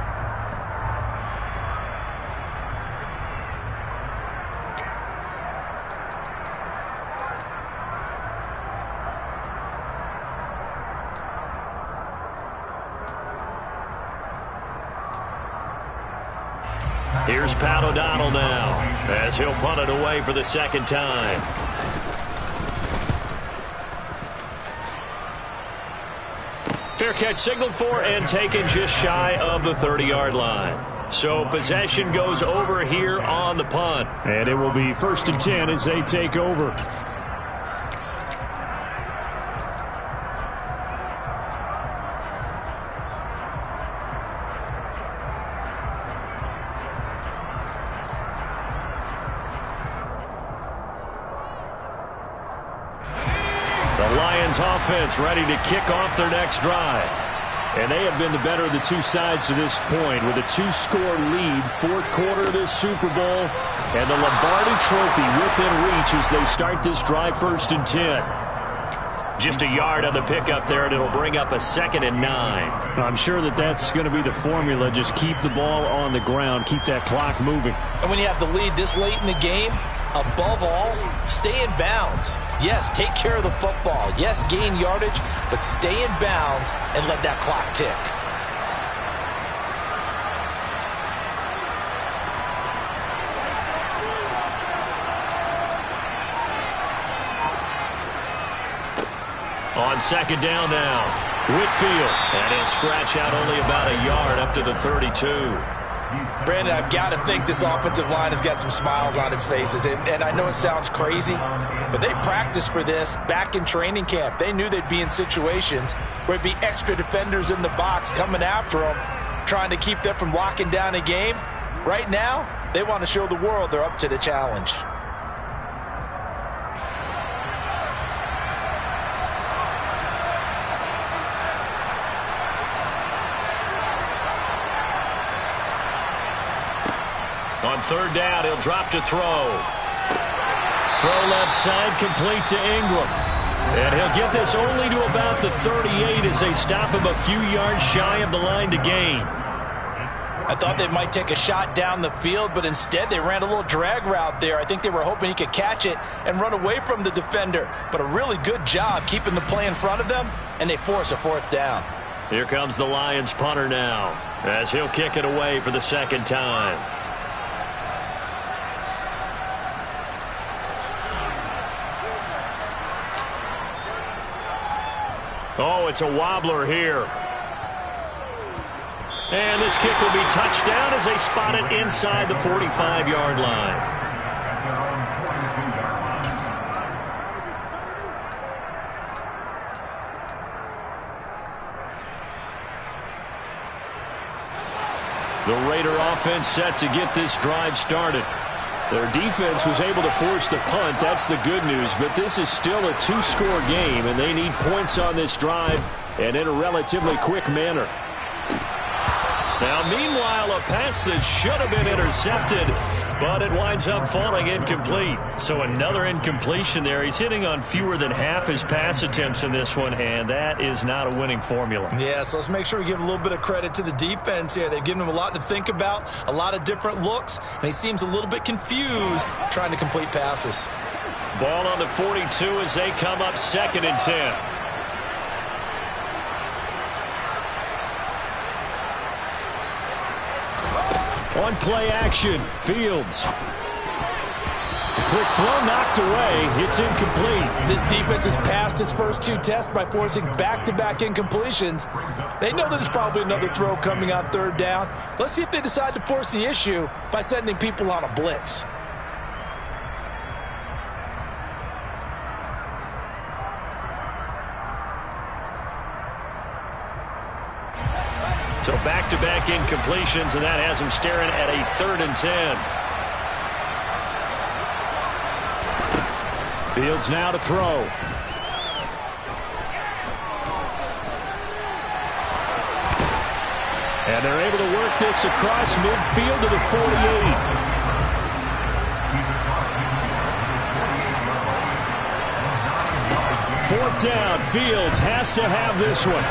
Here's Pat O'Donnell now as he'll punt it away for the 2nd time. Fair catch signaled for and taken just shy of the 30-yard line. So possession goes over here on the punt. And it will be 1st and 10 as they take over. Offense ready to kick off their next drive. And they have been the better of the 2 sides to this point with a 2-score lead, 4th quarter of this Super Bowl, and the Lombardi Trophy within reach as they start this drive 1st and 10. Just a yard on the pickup there, and it'll bring up a 2nd and 9. I'm sure that that's going to be the formula. Just keep the ball on the ground, keep that clock moving. And when you have the lead this late in the game, above all, stay in bounds. Yes, take care of the football. Yes, gain yardage, but stay in bounds and let that clock tick. On 2nd down now, Whitfield. And he'll scratch out only about a yard up to the 32. Brandon, I've got to think this offensive line has got some smiles on its faces. And I know it sounds crazy, but they practiced for this back in training camp. They knew they'd be in situations where it'd be extra defenders in the box coming after them, trying to keep them from locking down a game. Right now, they want to show the world they're up to the challenge. On third down, he'll drop to throw. Throw left side, complete to Ingram. And he'll get this only to about the 38 as they stop him a few yards shy of the line to gain. I thought they might take a shot down the field, but instead they ran a little drag route there. I think they were hoping he could catch it and run away from the defender. But a really good job keeping the play in front of them, and they force a fourth down. Here comes the Lions punter now, as he'll kick it away for the second time. Oh, it's a wobbler here. And this kick will be touchdown as they spot it inside the 45-yard line. The Raider offense set to get this drive started. Their defense was able to force the punt. That's the good news. But this is still a two-score game, and they need points on this drive and in a relatively quick manner. Now, meanwhile, a pass that should have been intercepted, but it winds up falling incomplete. So another incompletion there. He's hitting on fewer than half his pass attempts in this one, and that is not a winning formula. Yeah, so let's make sure we give a little bit of credit to the defense here. They've given him a lot to think about, a lot of different looks, and he seems a little bit confused trying to complete passes. Ball on the 42 as they come up 2nd and 10. On play action, Fields. Quick throw knocked away. It's incomplete. This defense has passed its first two tests by forcing back-to-back incompletions. They know there's probably another throw coming on third down. Let's see if they decide to force the issue by sending people on a blitz. So back-to-back incompletions, and that has him staring at a 3rd and 10. Fields now to throw. And they're able to work this across midfield to the 48. Fourth down, Fields has to have this one.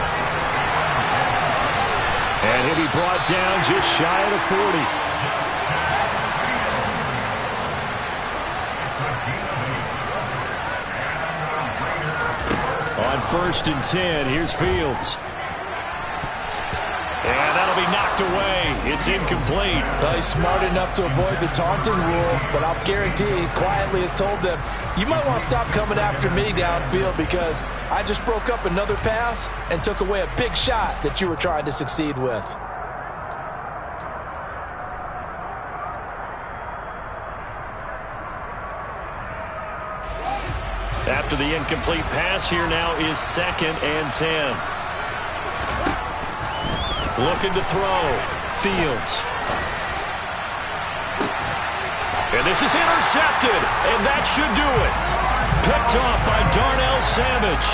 And he'll be brought down just shy of the 40. On 1st and 10, here's Fields. And that'll be knocked away. It's incomplete. Well, he's smart enough to avoid the taunting rule, but I'll guarantee he quietly has told them, you might want to stop coming after me downfield because I just broke up another pass and took away a big shot that you were trying to succeed with. After the incomplete pass, here now is 2nd and 10. Looking to throw. Fields. And this is intercepted, and that should do it. Picked off by Darnell Savage.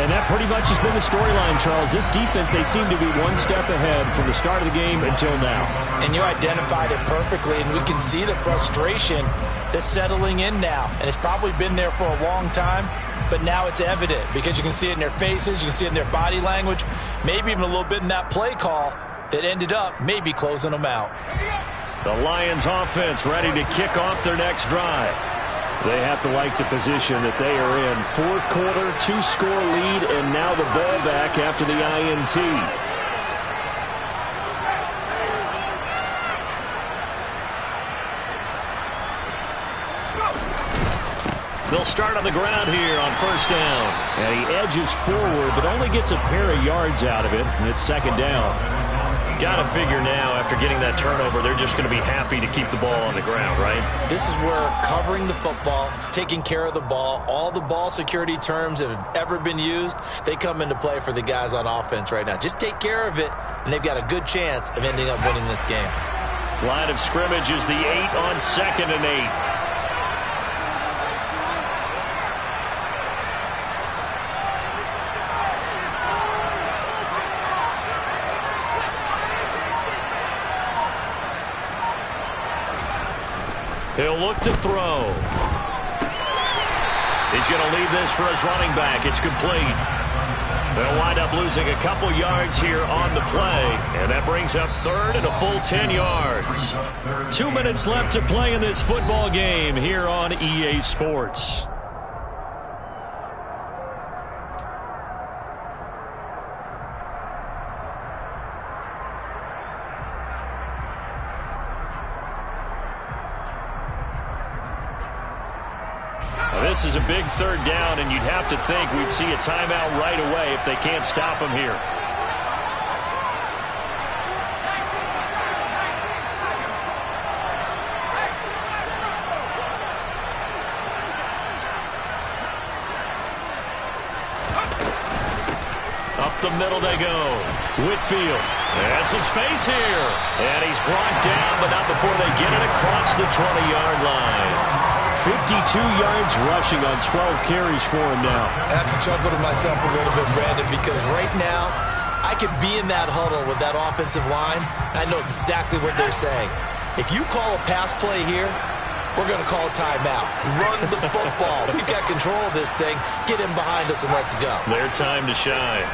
And that pretty much has been the storyline, Charles. This defense, they seem to be one step ahead from the start of the game until now. And you identified it perfectly, and we can see the frustration that's settling in now. And it's probably been there for a long time, but now it's evident because you can see it in their faces, you can see it in their body language, maybe even a little bit in that play call that ended up maybe closing them out. The Lions offense ready to kick off their next drive. They have to like the position that they are in. 4th quarter, 2-score lead, and now the ball back after the INT. They'll start on the ground here on 1st down. And he edges forward, but only gets a pair of yards out of it, and it's 2nd down. Got to figure now, after getting that turnover, they're just going to be happy to keep the ball on the ground, right? This is where covering the football, taking care of the ball, all the ball security terms that have ever been used, they come into play for the guys on offense right now. Just take care of it, and they've got a good chance of ending up winning this game. Line of scrimmage is the 8 on 2nd and 8. He'll look to throw. He's going to leave this for his running back. It's complete. They'll wind up losing a couple yards here on the play, and that brings up third and a full 10 yards. 2 minutes left to play in this football game here on EA Sports. This is a big third down, and you'd have to think we'd see a timeout right away if they can't stop him here. Up the middle they go. Whitfield has some space here. And he's brought down, but not before they get it across the 20-yard line. 52 yards rushing on 12 carries for him now. I have to chuckle to myself a little bit, Brandon, because right now I could be in that huddle with that offensive line, and I know exactly what they're saying. If you call a pass play here, we're going to call a timeout. Run the football. We've got control of this thing. Get him behind us and let's go. Their time to shine.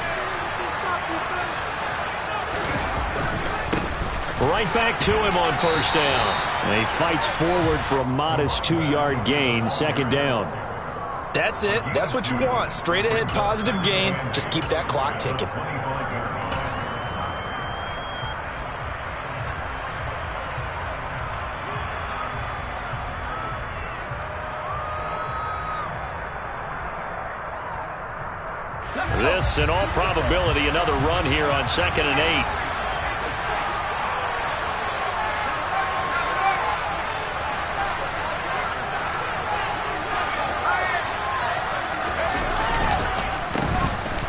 Right back to him on first down. And he fights forward for a modest 2-yard gain, second down. That's it. That's what you want. Straight ahead positive gain. Just keep that clock ticking. This, in all probability, another run here on 2nd and 8.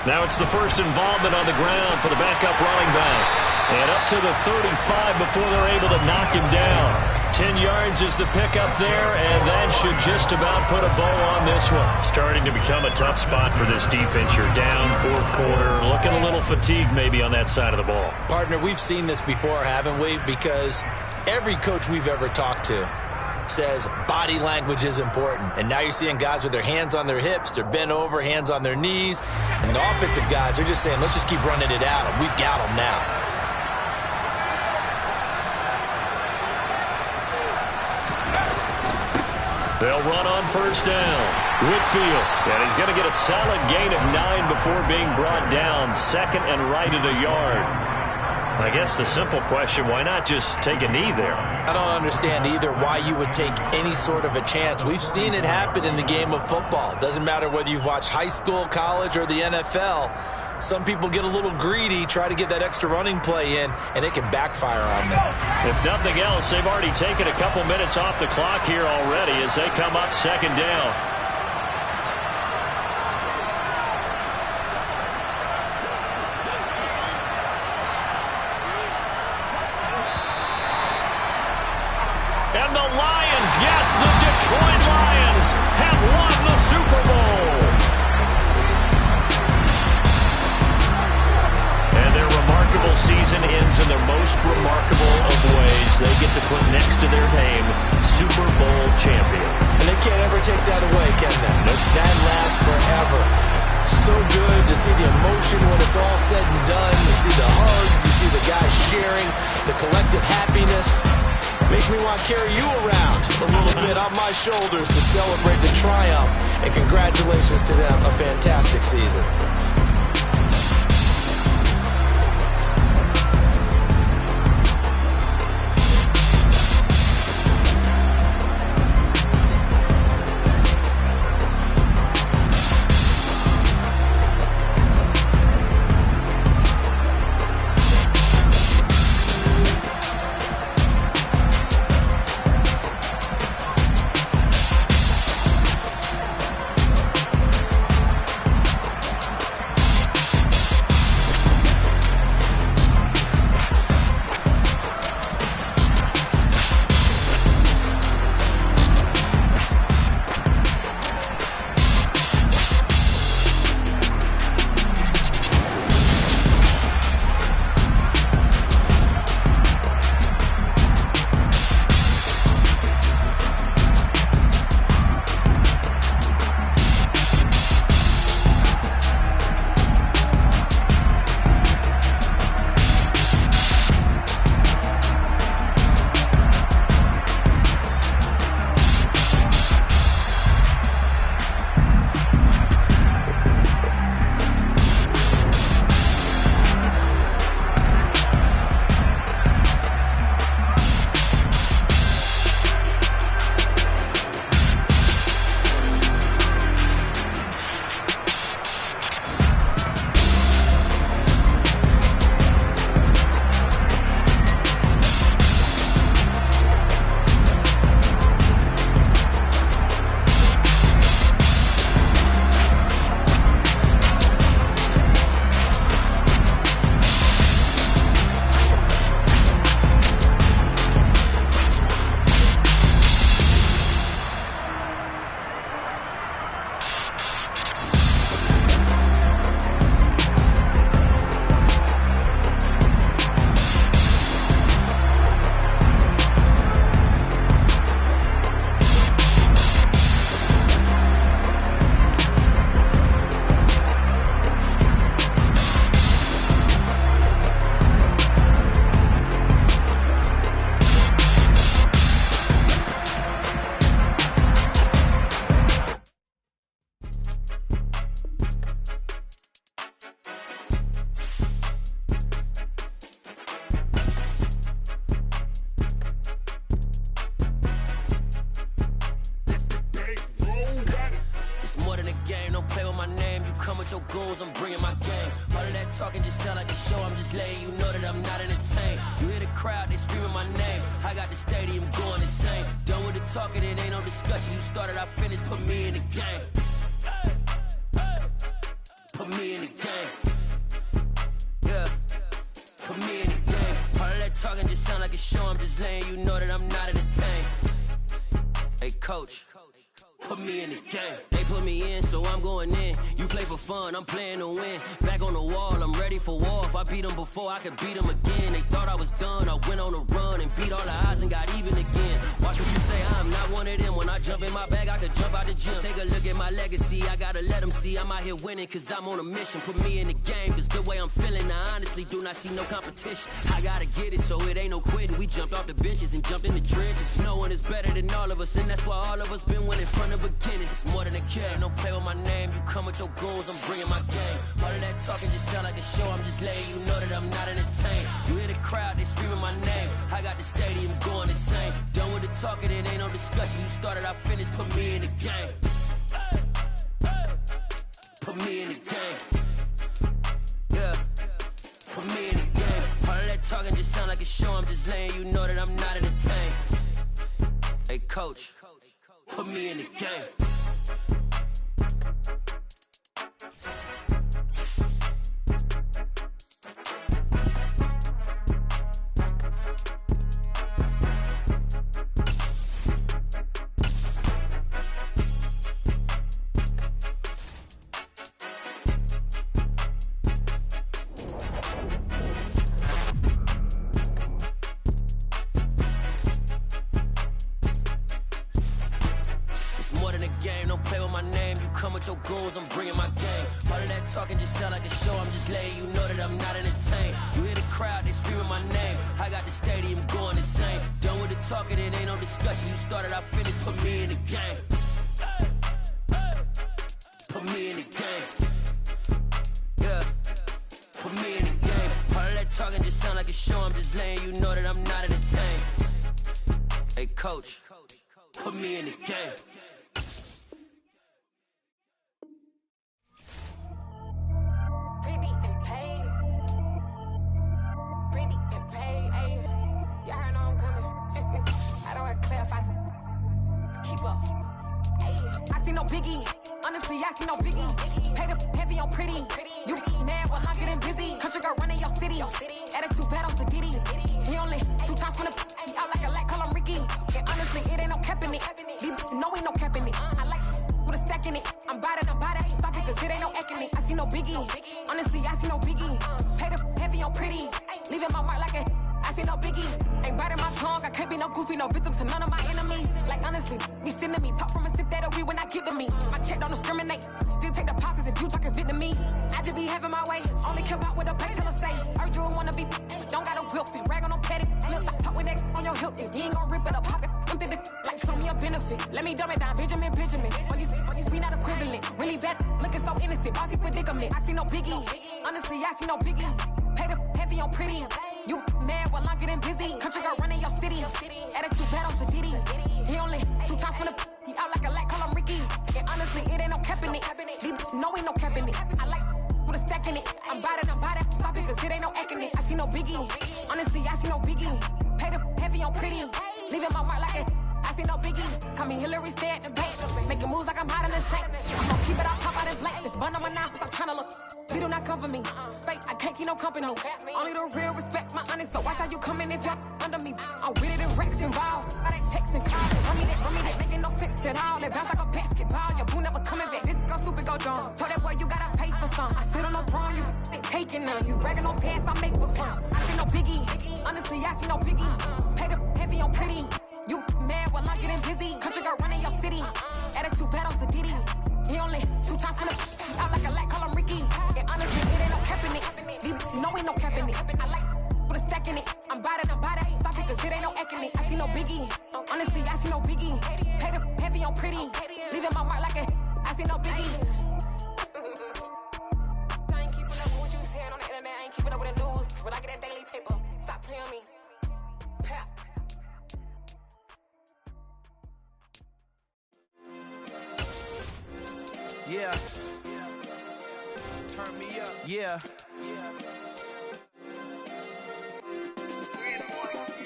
Now it's the first involvement on the ground for the backup running back. And up to the 35 before they're able to knock him down. 10 yards is the pickup there, and that should just about put a bow on this one. Starting to become a tough spot for this defense. You're down fourth quarter, looking a little fatigued maybe on that side of the ball. Partner, we've seen this before, haven't we? Because every coach we've ever talked to says body language is important. And now you're seeing guys with their hands on their hips, they're bent over, hands on their knees. And the offensive guys are just saying, let's just keep running it out, and we've got them now. They'll run on first down. Whitfield, and he's going to get a solid gain of 9 before being brought down. Second and right at a yard. I guess the simple question, why not just take a knee there? I don't understand either why you would take any sort of a chance. We've seen it happen in the game of football. Doesn't matter whether you've watched high school, college, or the NFL. Some people get a little greedy, try to get that extra running play in, and it can backfire on them. If nothing else, they've already taken a couple minutes off the clock here already as they come up second down. And the Lions, yes, the Detroit Lions have won the Super Bowl. And their remarkable season ends in their most remarkable of ways. They get to put next to their name, Super Bowl champion. And they can't ever take that away, can they? Nope. That lasts forever. So good to see the emotion when it's all said and done. You see the hugs, you see the guys sharing, the collective happiness. Makes me want to carry you around a little bit on my shoulders to celebrate the triumph. And congratulations to them, a fantastic season. It's more than a game, don't play with my name. You come with your goons, I'm bringing my game. All of that talking just sound like a show, I'm just letting you know that I'm not entertained. You hear the crowd, they screaming my name. I got the stadium going insane. Done with the talking, it ain't no discussion. You started, I finished, put me in the game. Put me in the game. Yeah, put me in the game. All of that talking just sound like a show, I'm just letting you know that I'm not entertained. Hey coach, put me in the game. They put me in, so I'm going in. You play for fun, I'm playing to win. Back on the wall, I'm ready for war. If I beat them before, I could beat them again. They thought I was done, I went on a run and beat all the odds and got even again. Watch what you say, I'm not one of them. When I jump in my bag, I could jump out the gym. Take a look at my legacy, I gotta let them see I'm out here winning, cause I'm on a mission. Put me in the game, cause the way I'm feeling, I honestly do not see no competition. I gotta get it, so it ain't no quitting. We jumped off the benches and jumped in the trenches. No one is better than all of us, and that's why all of us been winning from the beginning. It's more than a game, don't play with my name. You come with your goons, I'm bringing my game. All of that talking just sound like a show, I'm just letting you know that I'm not entertained. You hear the crowd, they screaming my name. I got the stadium going insane. Done with the talking, it ain't no discussion. You started, I finished, put me in the game. Put me in the game. Yeah, put me in the game. All of that talking just sound like a show, I'm just letting you know that I'm not entertained. Hey coach, put me in the game. Your goals, I'm bringing my game. All of that talking just sound like a show, I'm just letting you know that I'm not entertained. You hear the crowd, they screaming my name. I got the stadium going insane. Done with the talking, it ain't no discussion. You started, I finished, put me in the game. Put me in the game. Yeah, put me in the game. All of that talking just sound like a show, I'm just letting you know that I'm not entertained. Hey coach, put me in the game. Biggie, honestly, I see no biggie. Pay the heavy on pretty. You mad while I'm getting busy. Country girl running your city. Attitude bad on Sadiddy. He only 2 times from the he out like a light, call him Ricky. And honestly, it ain't no cap in it. These know ain't no cap in it. I like with a stack in it. I'm by that, ain't stop it, cause it ain't no acting it. I see no biggie. Honestly, I see no biggie. Pay the heavy on pretty. Leaving my mark like a I see no biggie. Ain't biting my tongue, I can't be no goofy, no victim to none of my enemies. Like honestly, be sending me talk from a sit that'll be when I get to me. My check don't discriminate, still take deposits if you talking Vietnamese. I just be having my way, only care about what the pay tell us say. Urge you wanna be, don't got a whip, be rag on no petty. Lips like talk with that on your hip, if you ain't gon' rip it up, pop it. I'm thinking like show me a benefit. Let me dumb it down, Benjamin. All these be not equivalent. Really bad, looking so innocent, bossy predicament. I see no biggie, honestly I see no biggie. Pay the heavy on pretty. You mad while I'm getting busy. Country girl running your city. Attitude bad on Sadiddy. He only 2 times from the he out like a light, call him Ricky. And honestly, it ain't no cap in it. These know ain't no cap in it. I like with a stack in it. I'm by that, stop it, cause it ain't no acting it. I see no biggie. Honestly, I see no biggie. Pay the heavy on pretty. Leaving my mark like a I see no biggie. Call me Hillary, stay at the bank. Making moves like I'm hot in the shank. I'm gon' keep it out, pop out and black. This bun on my knife, I'm tryna look. They do not cover me. Fake, I can't keep no company. Only the real respect my honest. So watch how you coming if you're under me. I'm with it and Rex involved. I they texting calls. Run me that. Making no sense at all. It bounce like a basketball. Your boo never coming back. This go stupid, go dumb. Told that boy you gotta pay for some. I sit on no throne, you they taking none. You bragging on pants, I make for fun. I see no biggie. Honestly, I see no biggie. Pay the heavy on pretty. You mad while I'm getting busy. Country girl running your city. Attitude bad on Sadiddy. He only 2 times from the out like a light, call him Ricky. And honestly, it ain't no cap in it. These know ain't no cap in it. I like with a stack in it. I'm by that, ain't stop it, cause it ain't no acting it. I see no biggie. Honestly, I see no biggie. Pay the heavy on pretty. Leaving my mark like a I see no biggie. I ain't keeping up with what you saying on the internet. I ain't keeping up with the news. When I get that daily paper, stop playing me. Pap. Yeah. Turn me up. Yeah.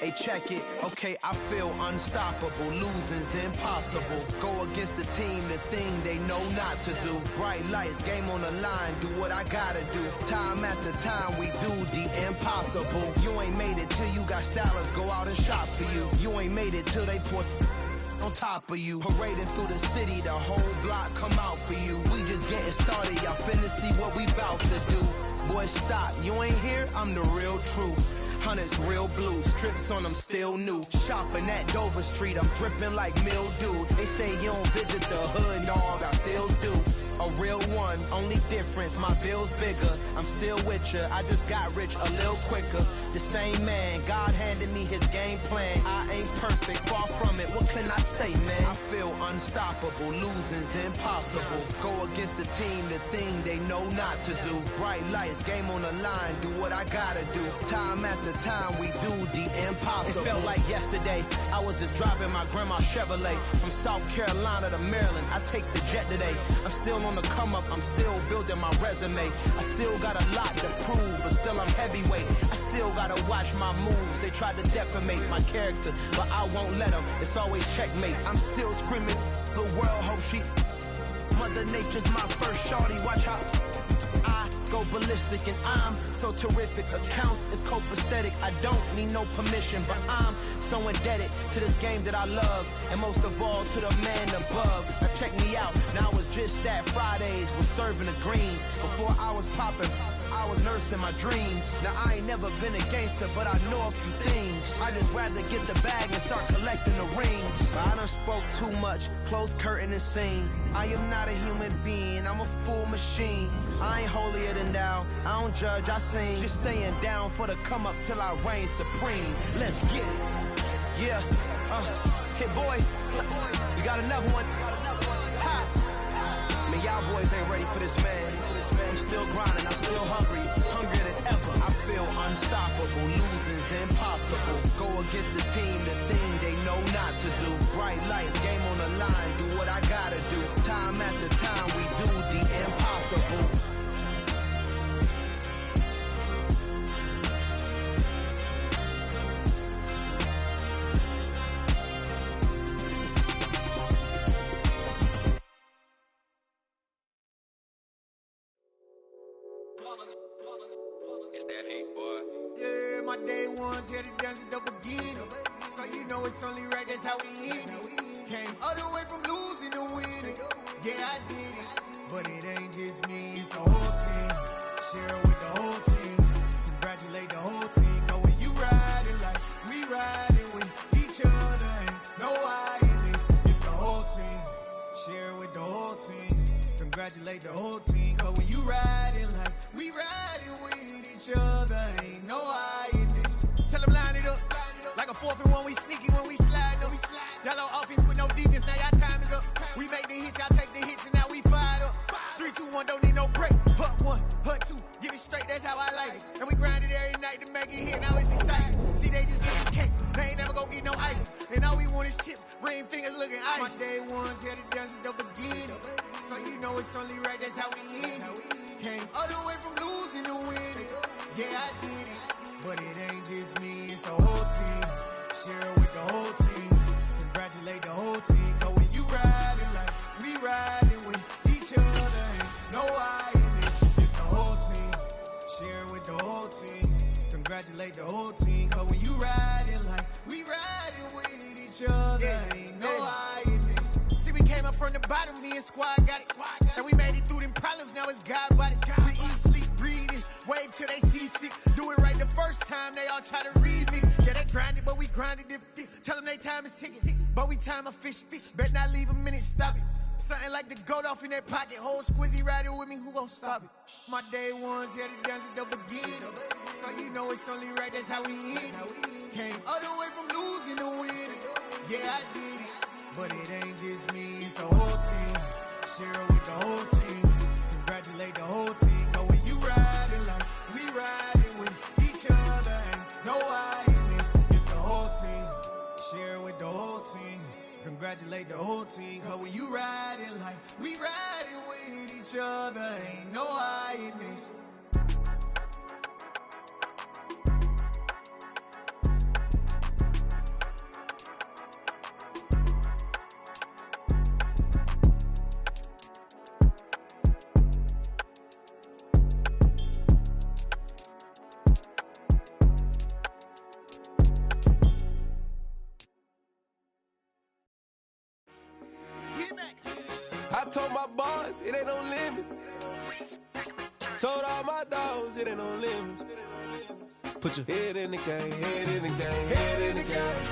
Hey, check it. Okay, I feel unstoppable. Losing's impossible. Go against the team, the thing they know not to do. Bright lights, game on the line. Do what I gotta do. Time after time, we do the impossible. You ain't made it till you got stylists go out and shop for you. You ain't made it till they put on top of you. Parading through the city, the whole block come out for you. We just getting started, y'all finna see what we bout to do. Boy, stop, you ain't here, I'm the real truth. Hunters, real blue, strips on them still new. Shopping at Dover Street, I'm dripping like mildew. They say you don't visit the hood, dog, I still do. A real one, only difference, my bill's bigger. I'm still with ya, I just got rich a little quicker. The same man, God handed me his game plan. I ain't perfect, far from it, what can I say, man? I feel unstoppable, losing's impossible. Go against the team, the thing they know not to do. Bright lights, game on the line, do what I gotta do. Time after time, we do the impossible. It felt like yesterday, I was just driving my grandma's Chevrolet. From South Carolina to Maryland, I take the jet today. I'm still on the come up, I'm still building my resume. I still got a lot to prove, but still I'm heavyweight. I still gotta watch my moves. They tried to defamate my character, but I won't let them. It's always checkmate. I'm still screaming, the world hope she. Mother Nature's my first shorty, watch how I go ballistic and I'm so terrific. Accounts is copacetic, I don't need no permission, but I'm so indebted to this game that I love, and most of all to the man above. Now check me out, now it's just that Fridays was serving the greens. Before I was popping, I was nursing my dreams. Now I ain't never been a gangster, but I know a few things. I just rather get the bag and start collecting the rings. But I done spoke too much, close curtain and scene. I am not a human being, I'm a full machine. I ain't holier than thou, I don't judge, I sing. Just staying down for the come up till I reign supreme. Let's get it. Yeah, hit boy, we got another one. Ha. Man, y'all boys ain't ready for this, man. I'm still grinding, I'm still hungry, hungrier than ever. I feel unstoppable, losing's impossible. Go against the team, the thing they know not to do. Bright lights, game on the line, do what I gotta do. Time after time, we do the impossible. It's that hate, boy. Yeah, my day ones here to dance at the beginning. So you know it's only right, that's how we end it. Came all the way from losing to winning. Yeah, I did it. But it ain't just me, it's the whole team. Share it with the whole team. Congratulate the whole team. Cause when you riding like we riding with each other, ain't no I in this. It's the whole team. Share it with the whole team. Congratulate the whole team. Cause when you riding like we riding with each other, ain't no I in this. Tell them line it up. Like a 4th and 1, we sneaky when we slide them. Yellow offense with no defense, now y'all time is up. We make the hits, y'all take the hits, and now we fired up. 3, 2, 1, don't need no break. Hut 1, hut 2, give it straight, that's how I like it. And we grind it every night to make it hit, now it's exciting. See, they just getting cake, they ain't never gonna get no ice. And all we want is chips, ring fingers looking ice. My day ones here to dance at the beginning. So you know it's only right, that's how we end it. Came all the way from losing to winning. Yeah, I did it. But it ain't just me, it's the whole team. Share it with the whole team. Congratulate the whole team. Cause when you riding like we riding with each other, ain't no I in this. It's the whole team. Share it with the whole team. Congratulate the whole team. Cause when you riding like we riding with each other, ain't no I in this. See, we came up from the bottom, me and squad got it. And we made it through them problems, now it's God body. We eat, sleep, breathe this, wave till they see sick. Do it right the first time, they all try to remix. Yeah, they grinded, but we grinded different. Tell them they time is ticking, but we time a fish. Bet not leave a minute, stop it. Something like the goat off in their pocket. Whole squizzy riding with me, who gon' stop it? My day ones here to dance at the beginning. So you know it's only right, that's how we end it. Came all the way from losing to winning. Yeah, I did it. But it ain't just me, it's the whole team. Share it with the whole team. Congratulate the whole team. Cause when you riding like we riding with each other, ain't no I in this. It's the whole team. Share it with the whole team. Congratulate the whole team. Cause when you riding like we riding with each other, ain't no hiding this. I told my boss, it ain't no limits. Told all my dogs, it ain't no limits. Put your head in the game, head in the game, head in the game.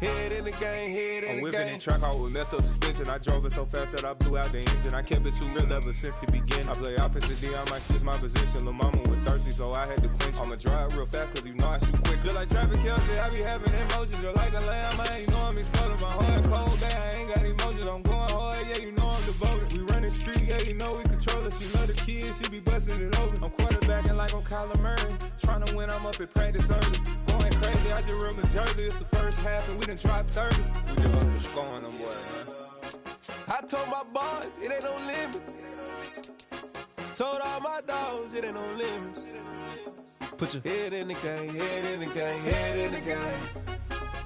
Head in the game, head in the game. I'm whipping in track, I was messed up suspension. I drove it so fast that I blew out the engine. I kept it too real ever since the beginning. I play offensive D, I might switch my position. Lil' mama was thirsty, so I had to quench. I'ma drive real fast, cause you know I shoot quick. Just like Travis Kelce, I be having emotions. Just like a lamb, I ain't know I'm exploding. My heart cold, bad, I ain't got emotions. I'm going hard, yeah, you know I'm devoted. We running streets, yeah, you know we control it. She love the kids, she be busting it over. I'm quarterbacking like I'm Kyler Murray. Trying to win, I'm up at practice early. Going crazy, I just real the jersey. It's the first half and we done dropped 30. We just up to scoring them, boy, man. I told my boss, it ain't no limits. Told all my dogs, it ain't no limits. Put your head in the game, head in the game, head in the game.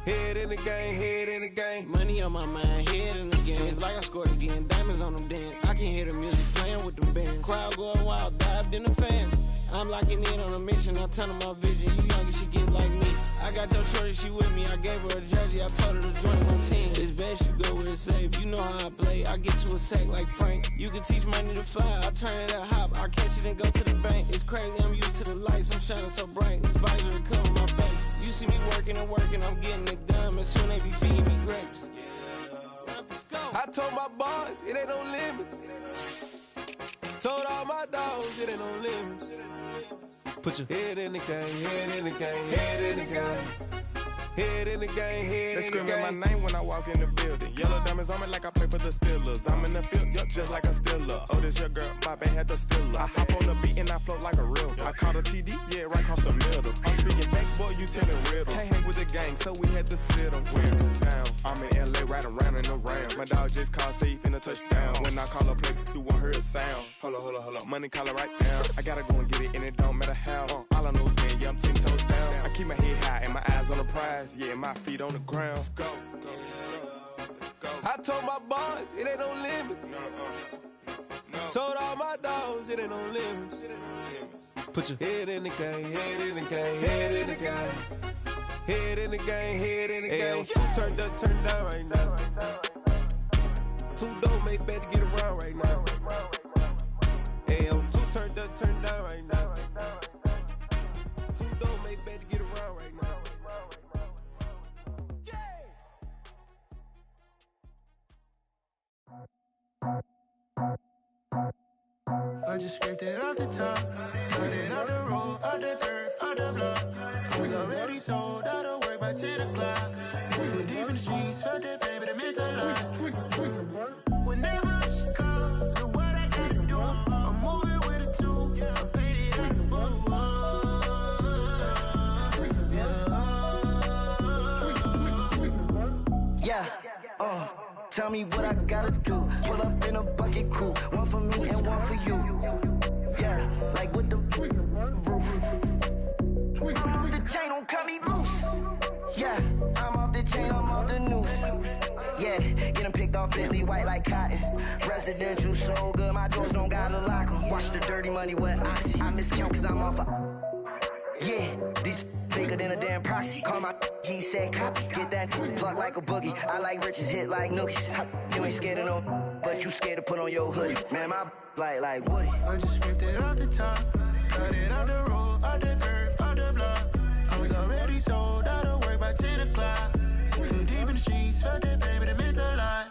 Head in the game, head in the game. Money on my mind, head in the game. It's like I scored again, diamonds on them dance. I can hear the music playing with them bands. Crowd going wild, dived in the fans. I'm locking in on a mission, I tell them my vision. You young and she get like me. I got your shorty, she with me. I gave her a jersey, I told her to join my team. It's best you go where it's safe. You know how I play. I get to a sack like Frank. You can teach money to fly. I turn it a hop. I catch it and go to the bank. It's crazy, I'm used to the lights. I'm shining so bright. This visor cover my face. You see me working and working. I'm getting it done. And soon they be feeding me grapes. Let's go. I told my boss, it ain't no limits. Told all my dogs, it ain't no limits. Put your head in the game, head in the game, head in the game. Head in the game, head in the game. They screaming my name when I walk in the building. Yellow diamonds on me like I play for the Steelers. I'm in the field, yup, just like a Steeler. Oh, this your girl, my band had the Steeler. I hop on the beat and I float like a river. I caught a TD, yeah, right across the middle. I'm speaking thanks, boy, you telling riddles. Can't hang with the gang, so we had to sit them down. I'm in LA, riding around and around. My dog just called safe in a touchdown. When I call a play, you won't hear a sound. Hold up, money collar right down. I gotta go and get it, and it don't matter how. All I know is, man, yeah, I'm 10 toes down. I keep my head high and my eyes on the prize. Yeah, my feet on the ground. Let's go. Let's go. I told my boss, it ain't no limits. Told all my dogs, it ain't no limits. Put your head in the game, head in the game, head in the game. Head in the game, head in the game. Two turned up, turned down right now. Two dope make better get around right now. Hey, I'm two turned up, turned down right now. Two dope make better get around right now. I just scraped it off the top, cut it out the road, out the dirt, out the block. I was already sold, out of work by 10 o'clock. Too deep in the streets, felt that baby, that meant a lot. Whenever she calls, do what I gotta do. I'm moving with a two, I paid it out the full. Yeah, tell me what I gotta do. Pull up in a bucket crew, one for me and one for you. Yeah, like with the roof. I'm off the chain, don't cut me loose. Yeah, I'm off the chain, I'm off the noose. Yeah, getting picked off Bentley white like cotton. Residential so good, my doors don't gotta lock 'em. Watch the dirty money with oxy. I miscount cause I'm off yeah, these bigger than a damn proxy. Call my he said copy. Get that plug like a boogie. I like riches, hit like nookies. You ain't scared of no, but you scared to put on your hoodie. Man, my like Woody. I just scraped it off the top, cut it out the road, out the dirt, out the block. I was already sold, out of work by 10 o'clock. Too deep in the streets, felt that baby, that meant a lot.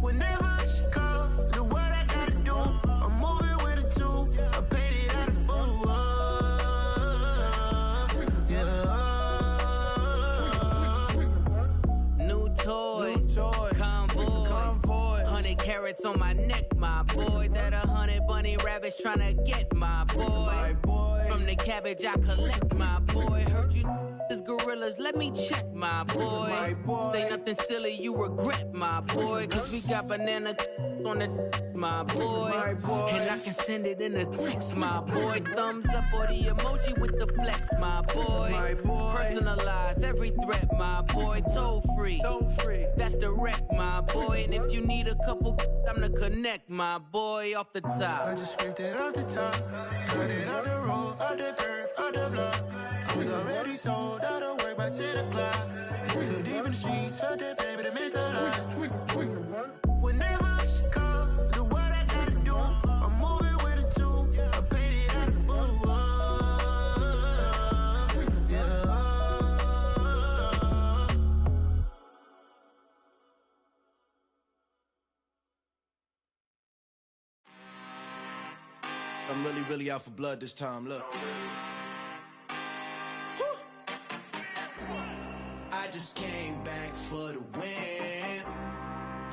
Whenever she calls, do what I gotta do. I'm moving with a two, I paid it out of full. Convoy, 100 carats on my neck, my boy. That 100 bunny rabbits tryna get my boy. From the cabbage I collect, my boy. Heard you is gorillas, let me check, my boy. Say nothing silly, you regret, my boy. Cause we got banana on the my boy. And I can send it in a text, my boy. Thumbs up or the emoji with the flex, my boy. Personalize every threat, my boy. Toll free. That's direct, my boy. And if you need a couple, I'm the connect, my boy, off the top. I just scraped it off the top, cut it on the road, on the curve, on the block. I was already sold, I don't work by 10 o'clock. Too deep in the streets, felt that baby to make a lot. Whenever she calls, do what I gotta do. I'm moving with a two, I paid it out of full. Yeah. I'm really out for blood this time, look. I just came back for the win.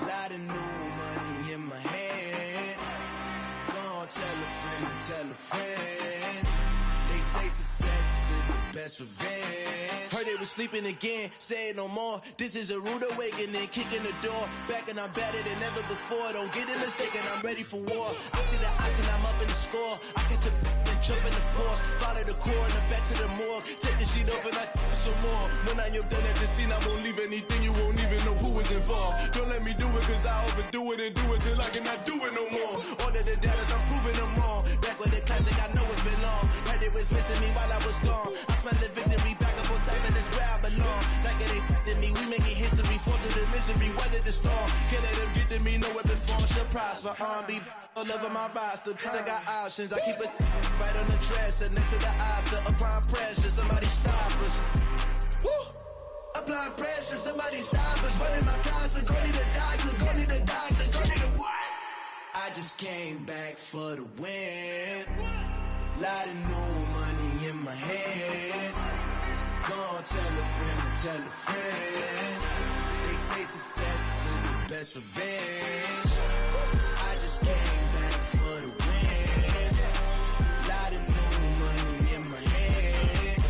Lot of new money in my hand. Gonna tell a friend to tell a friend. They say success is the best revenge. Heard they was sleeping again, say it no more. This is a rude awakening, kicking the door. Back and I'm better than ever before. Don't get it mistaken, I'm ready for war. I see the option, I'm up in the score. I get to and jump in the course. Follow the core and then back to the morgue. Take the sheet off and I some more. When I am done at the scene, I won't leave anything. You won't even know who is involved. Don't let me do it cause I overdo it and do it till I cannot do it no more. All of the doubters, I'm proving them wrong. Back with the classic, I know it's been long. Heard it was missing me while I was gone. I smell the victory, back up on time and it's where I belong. Like it ain't to me, we making history. Fall through the misery, weather the storm. Can't let them get to me, no weapon form shall prosper. R&B all over my roster, I got options. I keep it right on the dresser, next to the Oscar. Applying pressure, somebody stop us. Woo! Applying pressure, somebody stop us. Running my concert, go need a doctor, go need a doctor, go need a what? I just came back for the win. Lot of new money in my hand. Gonna tell a friend to tell a friend. They say success is the best revenge. I just came back for the win. Lot of new money in my hand.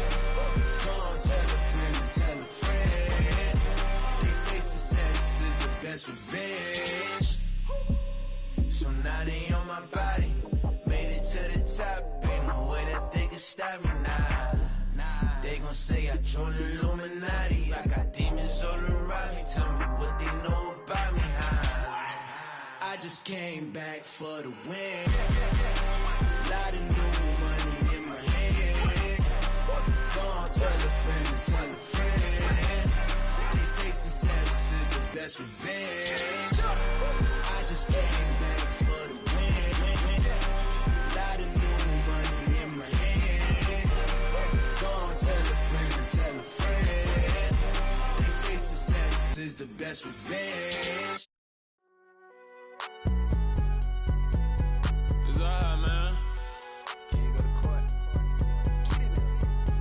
Gonna tell a friend to tell a friend. They say success is the best revenge. So now they on my body. Made it to the top. Ain't no way that they can stop me now. They gon' say I joined the Illuminati. I got demons all around me. Tell me what they know about me, huh? I just came back for the win. Lot of new money in my hand. Gonna tell a friend to tell a friend. They say success is the best revenge. I just came back for the win. Lot of new money in my hand. Gonna tell a friend to tell a friend. They say success is the best revenge. It's alright, man. Can you go to court?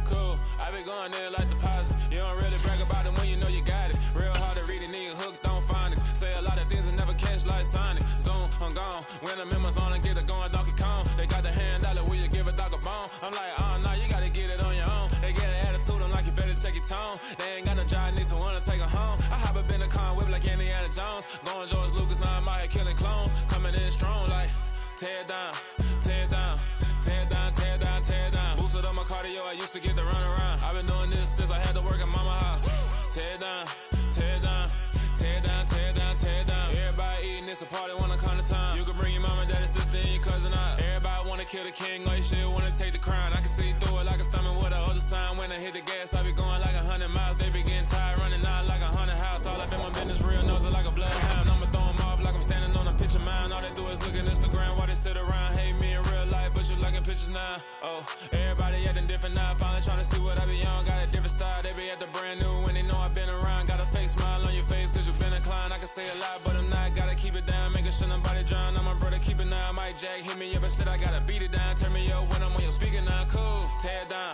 Cool. I been going there like deposit. You don't really brag about it when you know you got it. Real hard to read it, nigga hooked on phonics. Say a lot of things and never catch like Sonic. Zone, I'm gone. When I'm in my zone and get it going Donkey Kong. They got the hand dollar, will you give a dog a bone? I'm like, oh, no, you gotta get it on your own. They get an attitude, I'm like, you better check your tone. They ain't got no job, need someone to take her home. I hop up in a car, whip like Indiana Jones. Going George Lucas, now I'm out here killing clones. Coming in strong like, tear down, tear down, tear down, tear down, tear down. Boosted up my cardio, I used to get the run around. I've been doing this since I had to work at mama house. Tear down, tear down, tear down, tear down, tear down. Everybody eating, it's a party, wanna come to time. You can bring your mama, daddy, sister, and your cousin out. Everybody wanna kill the king, or you shit wanna take the crown. I can see through it like a stomach with a other sign. When I hit the gas, I be going like 100 miles. They be getting tired, running out like 100 house. All up in my business, real nose like a bloodhound. I'ma throw them off like I'm standing on a picture mound. All they do is look at Instagram while they sit around. Hate me in real life, but you liking pictures now. Oh, everybody acting different now. Finally trying to see what I be on. Got a different style, they be at the brand new when they know I've been around. Got a fake smile on your face cause you been inclined. I can say a lot, but I'm not. Gotta keep it down, making sure nobody drown. I'm my brother, keep it now. Mike Jack hit me up and said I gotta beat it down. Turn me up when I'm on your speaker now. Cool, tear down,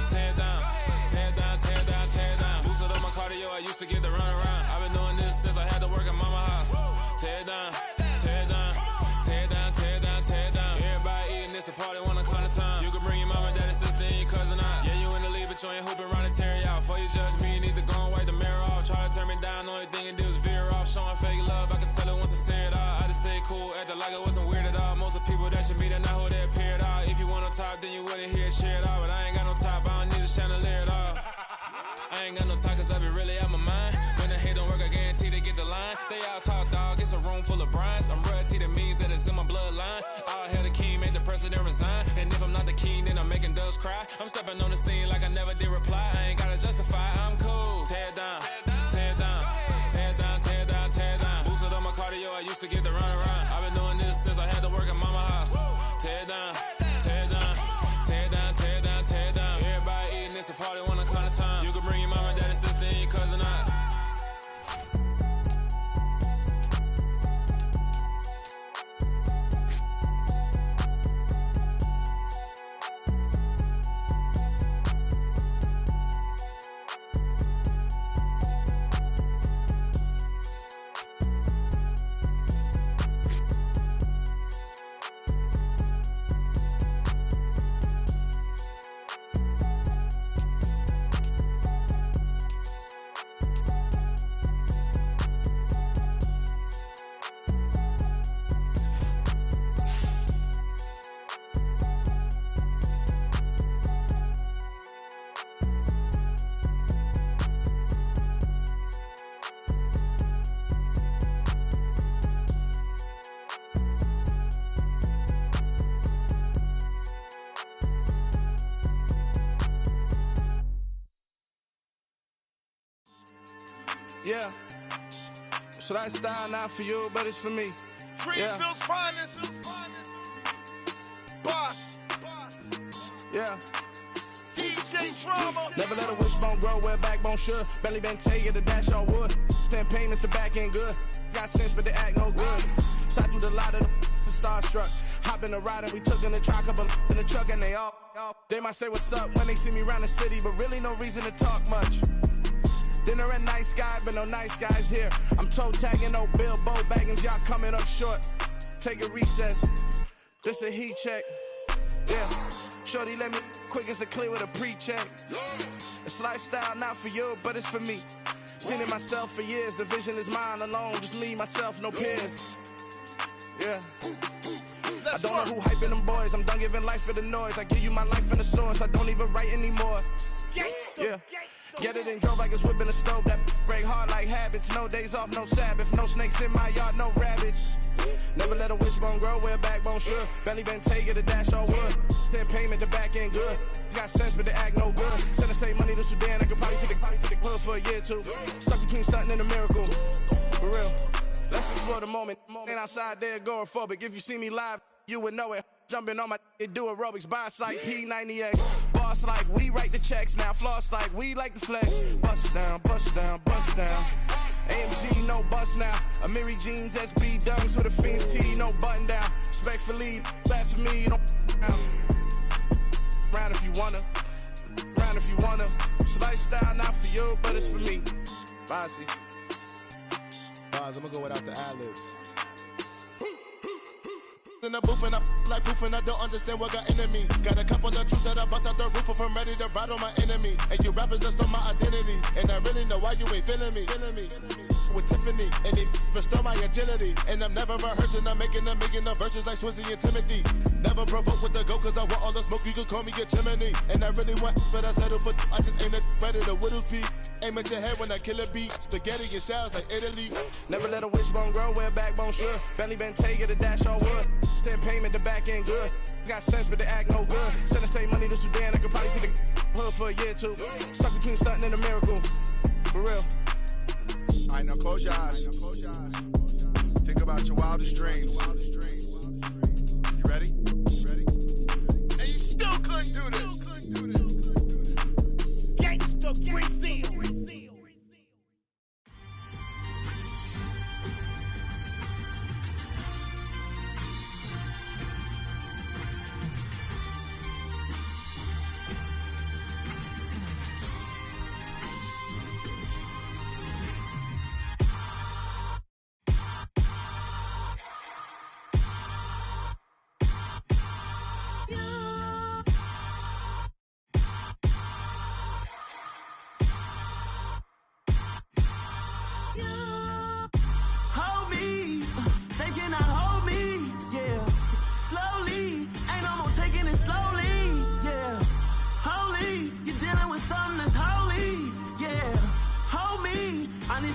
tear down, tear down, tear down, tear down. Boosted up my cardio, I used to get the run around. I've been doing this since I had to work at mama house. Tear down, tear down, tear down, tear down, tear down. Everybody eating, it's a party, wanna climb the time. You can bring your mama, daddy, sister, and your cousin out. Yeah, you in the league, but you ain't hooping, running Terry out. like it wasn't weird at all. Most of the people that you meet are not who they appear at all. If you want on top, then you wouldn't hear a cheer at all. But I ain't got no top, I don't need a chandelier at all. I ain't got no talk, cause I be really out my mind. When the hate don't work, I guarantee they get the line. They all talk, dog, it's a room full of brines. I'm royalty, that means that it's in my bloodline. All hail the king, made the president resign. And if I'm not the king, then I'm making doves cry. I'm stepping on the scene like I never did reply. I ain't gotta justify, I'm cool. Tear down, tear down, tear down, tear down, tear down. Boosted on my cardio, I used to get the run around. I've been doing this since I had to work at mama house. Tear down, tear down, tear down, tear down, tear down. Everybody eating, it's a party, one kind of time. You can bring your mama, daddy, sister, and your cousin out. Yeah, so that style not for you, but it's for me. Greenville's finest. Boss. Yeah. DJ Drama. Never let a wishbone grow where backbone should. Belly been taking the dash all wood. Stand pain is the back end good. Got sense, but they act no good. Shot through the lot of the starstruck. Hop in the ride and we took in the truck, couple in the truck, and they all. They might say what's up when they see me around the city, but really no reason to talk much. Dinner at Nice Guy, but no nice guys here. I'm toe tagging, no Bilbo Baggins, y'all coming up short. Take a recess, this a heat check. Yeah, shorty let me quick as a clear with a pre-check. It's lifestyle not for you, but it's for me. Seen it myself for years, the vision is mine alone. Just me, myself, no peers. Yeah. I don't know who hyping them boys, I'm done giving life for the noise. I give you my life in the source, I don't even write anymore. Yeah. Get it and drove like it's whipping a stove. That break hard like habits. No days off, no Sabbath. No snakes in my yard, no rabbits. Never let a wishbone grow where backbone should. Belly been taking the dash all wood. Then payment, the back end good. Got sense, but they act no good. Send the same money to Sudan. I could probably take the hood for a year or two. Stuck between stunting and a miracle. For real. Let's explore the moment. Ain't outside there agoraphobic. If you see me live, you would know it. Jumping on my do aerobics, boss like P90X. Boss like we write the checks now. Floss like we like the flex. Bust down, bust down, bust down. AMG, no bust now. Amiri jeans, SB dunks with a Fiends T, no button down. Respectfully, that's for me, you don't round if you wanna. Round if you wanna. It's lifestyle not for you, but it's for me. Bossy. Boz, I'm gonna go without the ad-libs. In the booth and I like proof and I don't understand what got into me. Got a couple of truths that I bust out the roof if I'm ready to ride on my enemy. And you rappers just stole my identity, and I really know why you ain't feeling me. With Tiffany, and they restore my agility. And I'm never rehearsing, I'm making a million of verses like Swizzy and Timothy. Never provoke with the go, cause I want all the smoke, you can call me a chimney. And I really want, but I settle for, I just ain't ready to whittles peak. Aim at your head when I kill a beat. Spaghetti and shells like Italy. Never let a wishbone grow where backbone should. Belly been taking the dash all wood. Then payment, the back end good. Got sense, but they act no good. Send the same money to Sudan, I could probably take the hood for a year or two. Stuck between stunting and a miracle. For real. Alright, now close your eyes. Think about your wildest dreams. You ready? And you still couldn't do this. Gangsta Brazil. Hold me, they cannot hold me.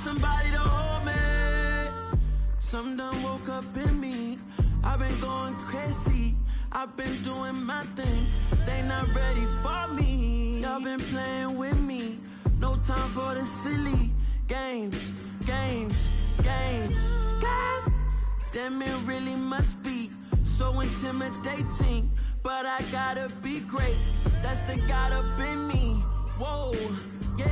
somebody to hold me. Something done woke up in me. I've been going crazy. I've been doing my thing. They not ready for me. Y'all been playing with me. No time for the silly games. Damn, it really must be so intimidating. But I gotta be great. That's the God up in me. Whoa, yeah.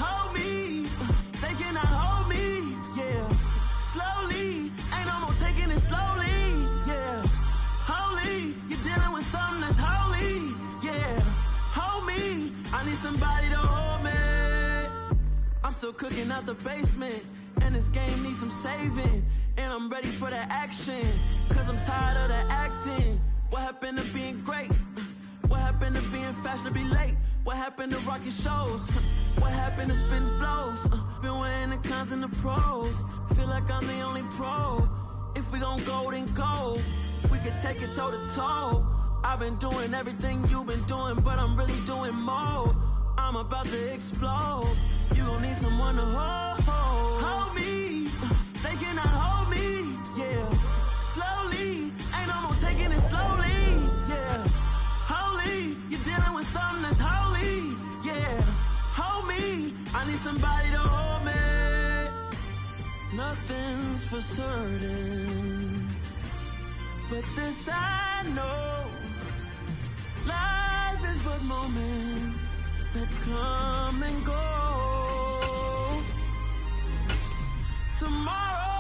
Hold me, they cannot hold me, yeah. Slowly, ain't no more taking it slowly, yeah. Holy, you're dealing with something that's holy, yeah. Hold me, I need somebody to hold me. I'm still cooking out the basement, and this game needs some saving. And I'm ready for the action, cause I'm tired of the acting. What happened to being great? What happened to being fashionably late? What happened to rocking shows? What happened to spin flows? Been weighing the cons and the pros. Feel like I'm the only pro. If we gon' go, then go. We could take it toe to toe. I've been doing everything you've been doing, but I'm really doing more. I'm about to explode. You gon' need someone to hold me. They cannot hold me, yeah. Slowly, ain't no more taking it slowly, yeah. Holy, you're dealing with something that's holy, yeah. Hold me, I need somebody to hold me. Nothing's for certain, but this I know. Life is but moments that come and go. Tomorrow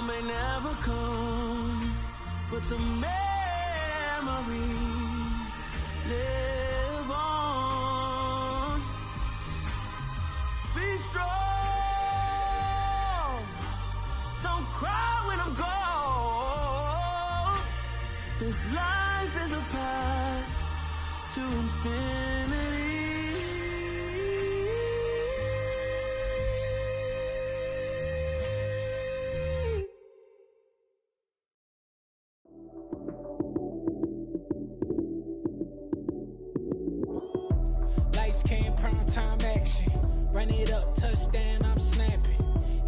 may never come, but the memories live on. Be strong, don't cry when I'm gone. This life is a path to infinity. Lights came, prime time action. Run it up, touchdown, I'm snapping.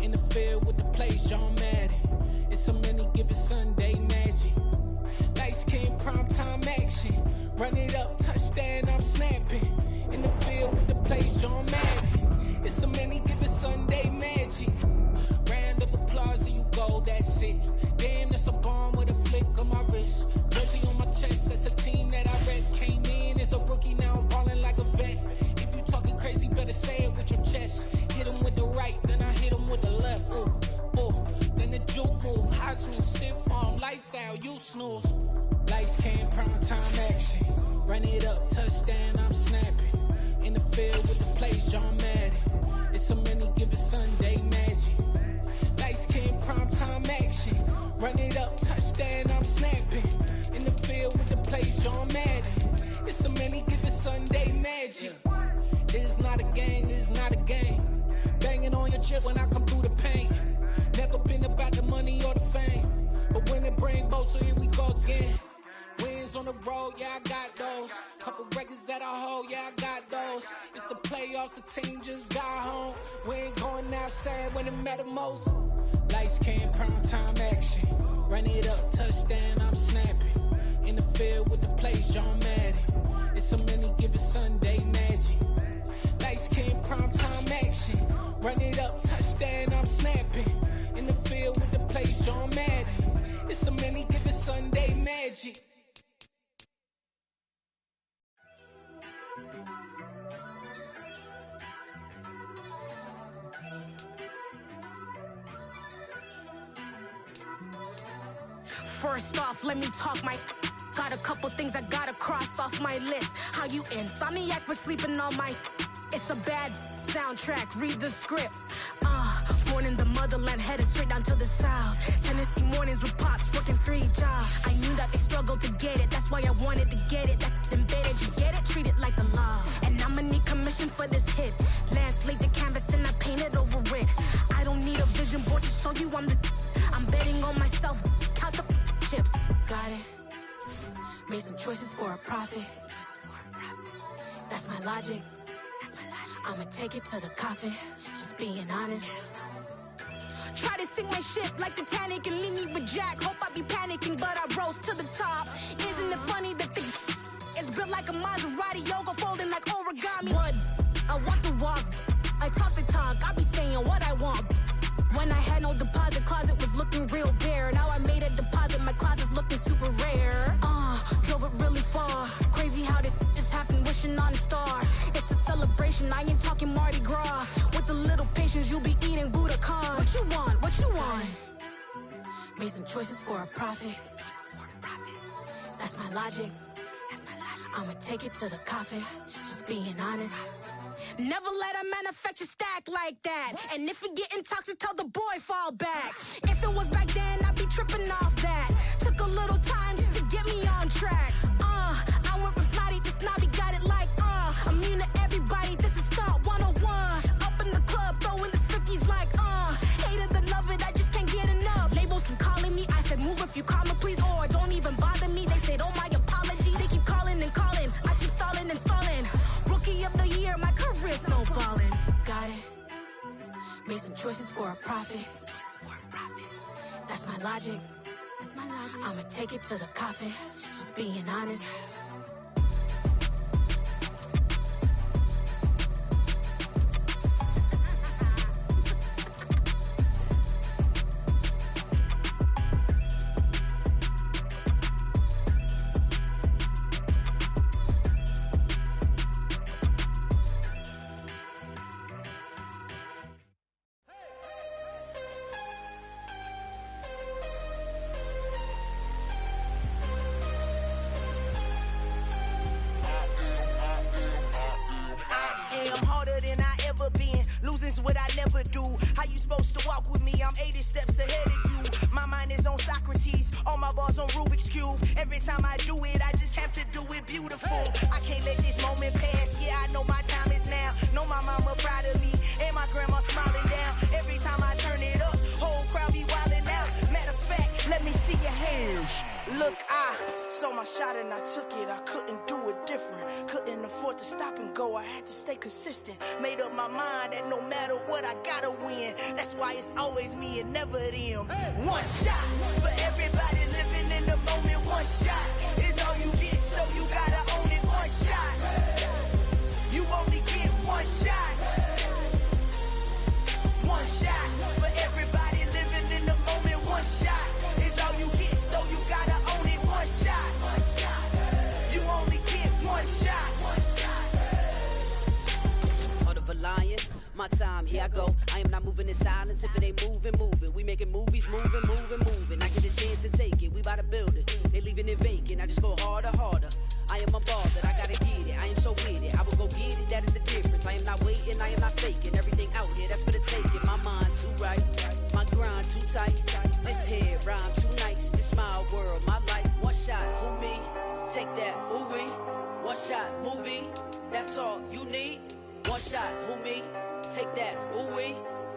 In the field with the plays, John Madden. It's a many given Sunday magic. Lights came, prime time action. Run it up, touchdown, I'm snapping. In the field with the plays, John Madden. It's a many given Sunday magic. Round of applause and you go, that's it. Damn, that's a bomb with a flick on my wrist. Jersey on my chest, that's a team that I rep. Came in as a rookie, now I'm ballin' like a vet. If you talking crazy, better say it with your chest. Hit him with the right, then I hit him with the left. Ooh, ooh, then the juke move. Heisman, stiff arm, lights out, you snooze. Lights came, prime time action. Run it up, touchdown, I'm snapping. In the field with the plays, John Madden. It's a many given Sunday magic. Lights came, prime time action. Run it up, touchdown, I'm snapping. In the field with the plays, John Madden. It's a many given Sunday magic. This is not a game, this is not a game. Banging on your chest when I come through the pain. Never been about the money or the fame, but when it bring both, so here we go again. Wins on the road, yeah, I got those. Couple records that I hold, yeah, I got those. It's the playoffs, the team just got home. We ain't going outside when it matter most. Lights came, prime time action. Run it up, touchdown, I'm snapping. In the field with the plays, John Madden. It's a many given Sunday magic. Lights came, prime time action. Run it up, touchdown, I'm snapping. In the field with the plays, John Madden. It's a many given Sunday magic. First off, let me talk my. Got a couple things I gotta cross off my list. How you insomniac for sleeping on my. It's a bad soundtrack, read the script. Born in the motherland, headed straight down to the south. Tennessee mornings with pops, working 3 jobs. I knew that they struggled to get it, that's why I wanted to get it. That embedded, you get it, treat it like the law. And I'ma need commission for this hit. Lance laid the canvas and I painted over it. don't need a vision board to show you I'm betting on myself. Count the chips. God Made some choices for a profit. That's my logic. I'ma take it to the coffin. Just being honest. Try to sink my ship like Titanic and leave me with Jack. Hope I be panicking, but I rose to the top. Isn't it funny that the is built like a Maserati, yoga folding like origami? What? I walk the walk, I talk the talk. I be saying what I want. When I had no deposit, closet was looking real bare. Now I made a deposit, my closet's looking super rare. Drove it really far. Crazy how did this happen, wishing on a star. It's a celebration, I ain't talking Mardi Gras. With a little patience, you'll be eating Budokan. What you want? What you want? Made some choices for a profit. That's my logic. I'ma take it to the coffin. Just being honest. Never let a manufacture stack like that. And if it getting toxic, tell the boy fall back. If it was back then, I'd be tripping off that. Took a little time just to get me on track. I went from snotty to snobby, got it like immune to everybody, this is stunt 101. Up in the club, throwing this 50s like hate it, love it, I just can't get enough. Labels keep calling me, I said move if you call me please, or don't even bother me. They said oh my apology, they keep calling and calling. I keep stalling and stalling. Rookie of the year, my career snowballing. Got it. Made some choices for a profit. That's my logic. I'ma take it to the coffin. Just being honest. What I never do. How you supposed to walk with me? I'm 80 steps ahead of you. My mind is on Socrates, all my bars on Rubik's Cube. Every time I do it, I just have to do it beautiful. I can't let this moment pass. Yeah, I know my time is now. Know my mama proud of me, and my grandma smiling down. Every time I turn it up, whole crowd be wildin' out. Matter of fact, let me see your hands. Look, I saw my shot and I took it. I couldn't do it different. Couldn't afford to stop and go. I had to stay consistent. Made up my mind that no matter what, I gotta win. That's why it's always me and never them. One shot for everybody living in the moment. One shot is all you get, so you gotta own it. One shot. You only get one shot. One shot for everybody living in the moment. One shot is all you get, so you gotta own it. One shot. You only get one shot. Heart of a lion, my time, here I go. I am not moving in silence. If it ain't moving, moving. We making movies, moving, moving, moving. I get a chance to take it. We bout to build it. They leaving it vacant. I just go harder, harder. I am a ball that I gotta get it. I am so with it. I will go get it. That is the difference. I am not waiting. I am not faking. Everything out here, that's for the taking. My mind too right. My grind too tight. This head rhyme too nice. This my world, my life. One shot, who me? Take that, ooh wee. One shot, movie. That's all you need. One shot, who me? Take that, ooh wee.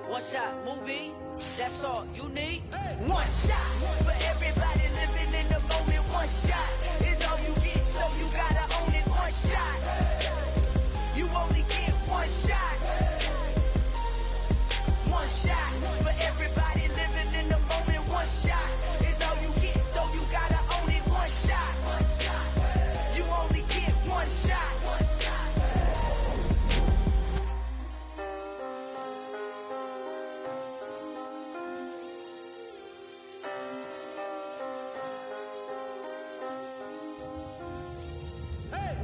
One shot, movie. That's all you need. One shot for everybody living in the moment. One shot is all you get, so you gotta own it. One shot. You only get one shot. One shot for everybody living in the moment. One shot is all you get, so you gotta own it. One shot. You only get one shot.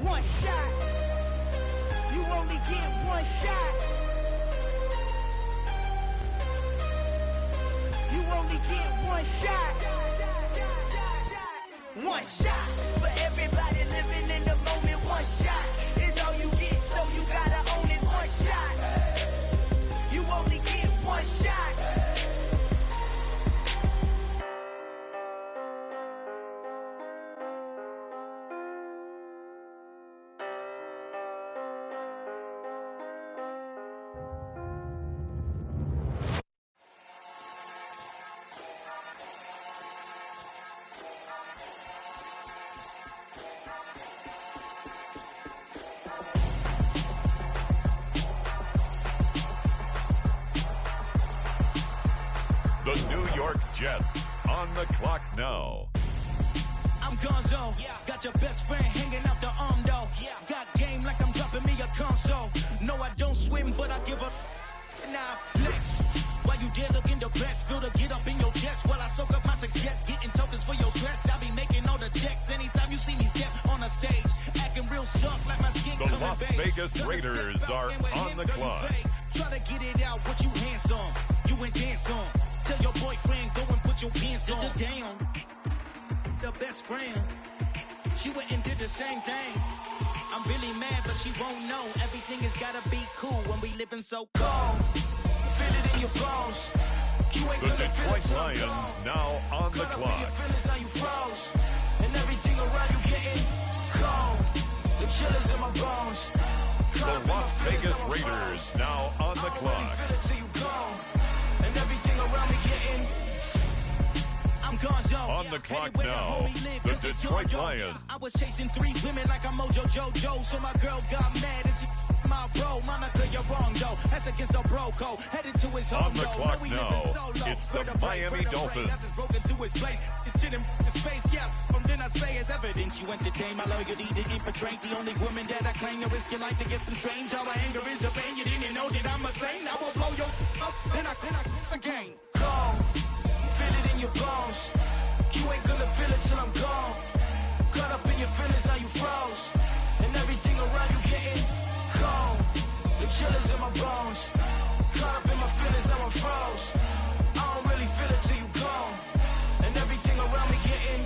One shot. You only get one shot. You only get one shot. One shot for everybody living in the moment. One shot is all you get, so you gotta own it. One shot. You only get one shot. Jets on the clock now. I'm Gonzo, got your best friend hanging out the arm though. Got game like I'm dropping me a console. No, I don't swim, but I give a nah flex. While you there looking the best, feel to get up in your chest while I soak up my success, getting tokens for your stress. I be making all the checks anytime you see me step on a stage, acting real suck like my skin The coming Las Vegas Raiders are on the clock. Try to get it out, what you hands on, you and dance on. Tell your boyfriend, go and put your pants on. Down, the best friend, she went and did the same thing. I'm really mad, but she won't know. Everything has gotta be cool when we living so cold. Feel it in your bones. The Detroit Lions now on the clock. Now you froze, and everything around you getting cold. The chillers in my bones. The Las Vegas Raiders now on the clock. Feel it till you gone, and everything around me getting. I'm Gonzo. On the clock now, the Detroit Lions. I was chasing 3 women like I'm Mojo Jojo, so my girl got mad and she my bro. Monica, you're wrong though. That's against a bro code. Headed to his home. On the clock now, it's the Miami Dolphins. Broken to his place. It's in his face, yeah. From then I say it's evidence you entertain my loyalty to infiltrate. The only woman that I claim to risk your life to get some strange. All my anger is a pain. You didn't know that I'm a saint. I will blow your up. Then I again. Go. Feel it in your bones. You ain't gonna feel it till I'm gone. Caught up in your feelings, now you froze. And everything around you getting cold. The chillers in my bones. Caught up in my feelings, now I'm froze. I don't really feel it till you gone. And everything around me getting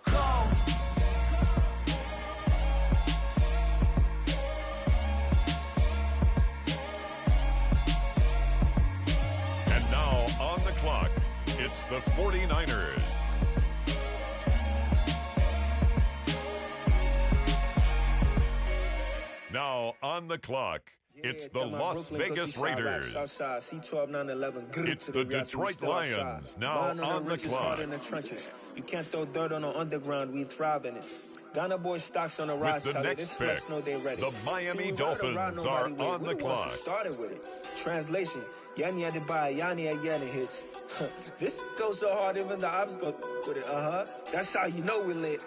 cold. On the clock, it's the 49ers. Now on the clock, it's the Las Vegas Raiders. It's the Detroit Lions. Now on the clock. You can't throw dirt on the underground, we thrive in it. Ghana boys stocks on the rise, With the next pick, the Miami Dolphins are on the clock. Started with it. Translation, Yanni had to buy Yanni at Yanni hits. This goes so hard, even the ops go with it. That's how you know we lit.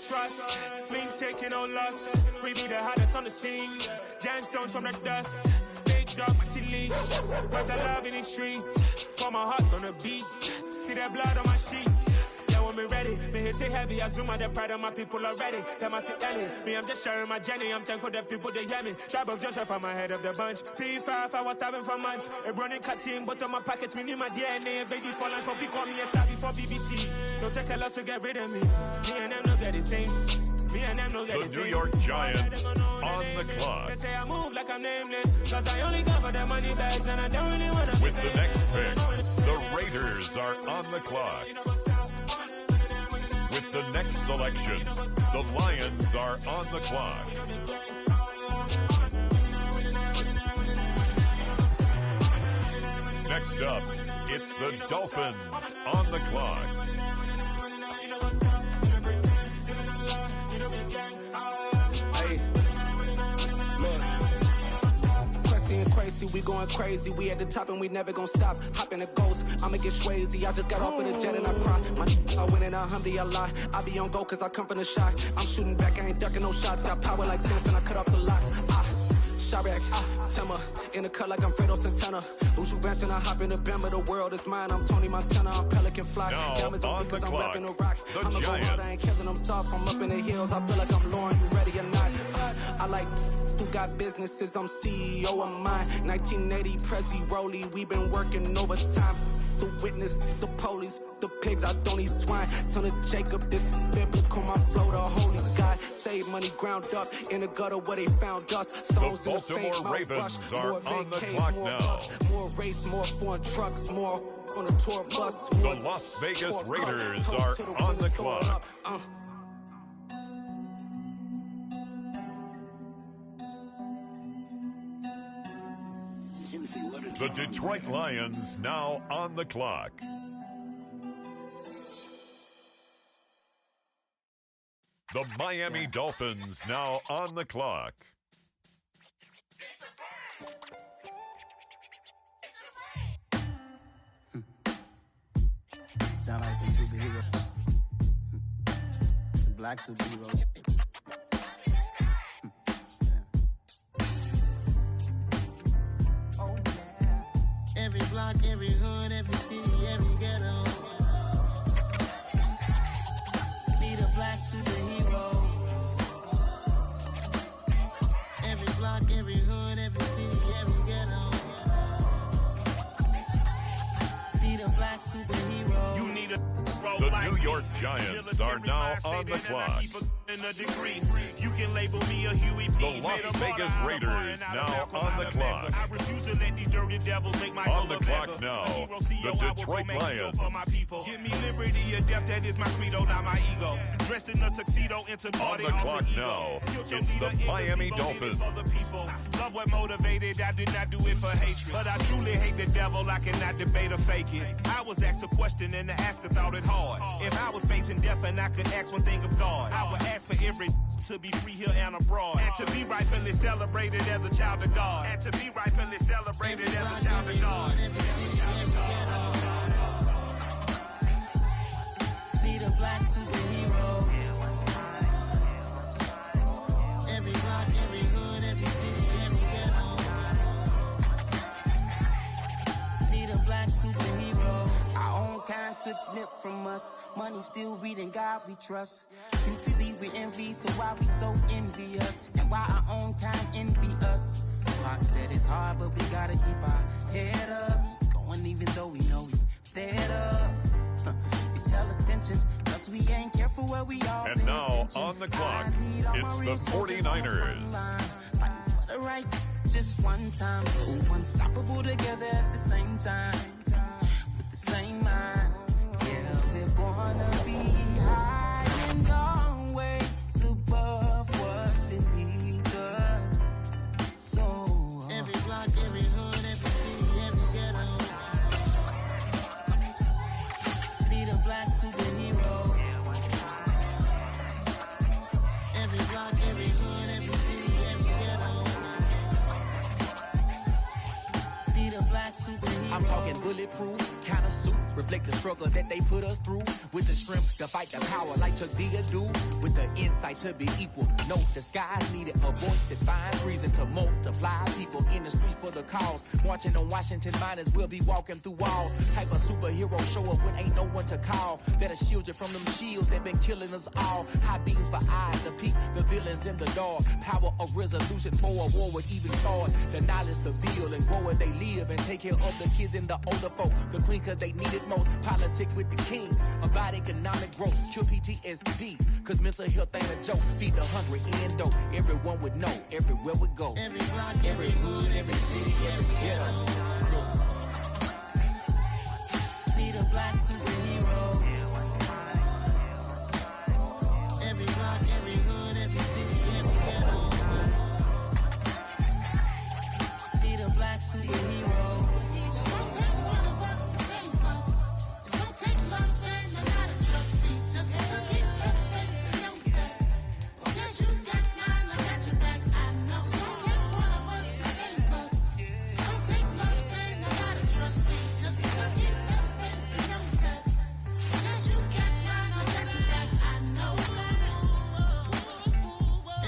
Trust, been taking no loss. We be the hottest on the scene. Gemstones from the dust. Big dog, Maxi Leash. Where's the love in the streets? Pour my heart on the beat. See that blood on my sheets. Yeah, when we ready, me hit it heavy. I zoom out the pride of my people already. Them I see Ellie. Me, I'm just sharing my journey. I'm thankful the people they hear me. Tribe of Joseph, I'm ahead of the bunch. P5, I was starving for months. A running cut team, but on my pockets, me need my DNA. Baby for lunch, but call me a star before BBC. Don't take a lot to get rid of me. Me and them know that the same. Me and them know that the New York Giants on the clock. They say I move like I'm nameless, cause I only cover the money bags and I don't really wanna. With the next pick, the Raiders are on the clock. With the next selection, the Lions are on the clock. Next up, it's the Dolphins on the clock. Hey, look. Crazy, we going crazy. We at the top and we never gonna stop. Hop in a ghost, I'ma get swayzy. I just got off of the jet and I cry. I win in a Humvee, I lie. I be on go cause I come from the shot. I'm shooting back, I ain't ducking no shots. Got power like Samson, I cut off the locks. Sharek, Tema, in the cut like I'm Fredo Santana. Uju Banton, I hop in the Bama, the world is mine. I'm Tony Montana, I'm Pelican Fly. Diamonds on because I'm rapping a rock. I'm a go hard, I ain't killing them soft. I'm up in the hills, I feel like I'm Lauren, you ready or not? I like who got businesses, I'm CEO of mine. 1980 Prezi Rolly, we been working overtime. The witness, the police, the pigs, I don't eat swine. Son of Jacob, this biblical, my flow, the holy God. Save money ground up in the gutter where they found us. Stones the in the fake Baltimore Mount Rush. Ravens are More on the vacays, clock more now. bucks, more race, more foreign trucks, more on a tour bus. The More Las Vegas more Raiders cups, are toast to the on the winners, throw it clock. up, The Detroit Lions now on the clock. The Miami Dolphins now on the clock. Sound like some superheroes. Some black superheroes. Every block, every hood, every city, every ghetto. Need a black superhero. Every block, every hood, every city, every ghetto. Need a black superhero. You need a The New York Giants are now on the clock. You can label me a Huey P. The Las Vegas Raiders now on the clock. I refuse to let these dirty devils make my On the clock now, the Detroit Lions. Give me liberty or death, that is my credo, not my ego. Dressed in a tuxedo, into On party the clock now, it's the Miami Dolphins. Love what motivated, I did not do it for hatred. But I truly hate the devil, I cannot debate or fake it. I was asked a question and the asker thought it hard. If I was facing death and I could ask one thing of God, I would ask for every to be free here and abroad. And to be rightfully celebrated as a child of God. And to be rightfully celebrated as a child of God. Need a black superhero. Every block, every hood, every city, every ghetto. Need a black superhero. Our own kind took nip from us. Money still reading God we trust. Truthfully we envy, so why we so envious? And why our own kind envy us? Pac said it's hard, but we gotta keep our head up. Keep going even though we know we fed up. It's hell attention, cause we ain't careful where we are. And now on the clock, it's the 49ers. Fighting for the right just one time. So unstoppable together at the same time. With the same mind. Yeah, we're gonna be high and always above what's beneath us. So every block, every hood, every city, every ghetto. Need a black superhero. Every block, every hood, every city, every ghetto. Need a black superhero. I'm talking bulletproof kind of suit, reflect the struggle that they put us through. With the strength to fight the power like Chuck D do. With the insight to be equal. No, the sky needed a voice that finds reason to multiply. People in the streets for the cause. Marching on Washington, might as well be walking through walls. Type of superhero show up when ain't no one to call. That'll shield you from them shields that been killing us all. High beams for eyes to peek the villains in the dark. Power of resolution for a war would even start. The knowledge to build and grow where they live and take care of the kids and the older folk. The queen cause they need it most. Politic with the kings. About economic growth. Cure PTSD. Cause mental health ain't a joke. Feed the hungry and dope. Everyone would know. Everywhere we go. Every block, every hood, every city, every ghetto. Need a black superhero. Every block, every hood, every city, every ghetto. Need a black superhero. It's gonna take one of us to save us. It's gonna take love and a lot of trust. We just got to get that faith and know that. Well, yes, you got mine, I got your back. I know. It's gonna take one of us to save us. It's gonna take love and a lot of trust. We just got to get that faith and know that. Well, yes, you got mine, I got your back. I know.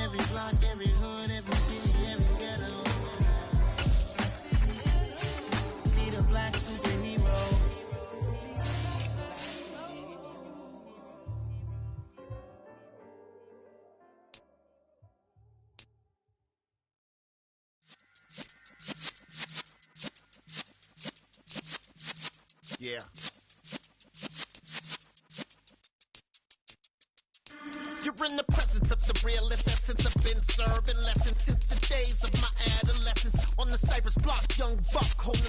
Every block, every hood, every city, every ghetto. Need a black superhero. Yeah. You in the presence of the realest essence. I've been serving lessons since the days of my adolescence. On the Cypress block, young buck holding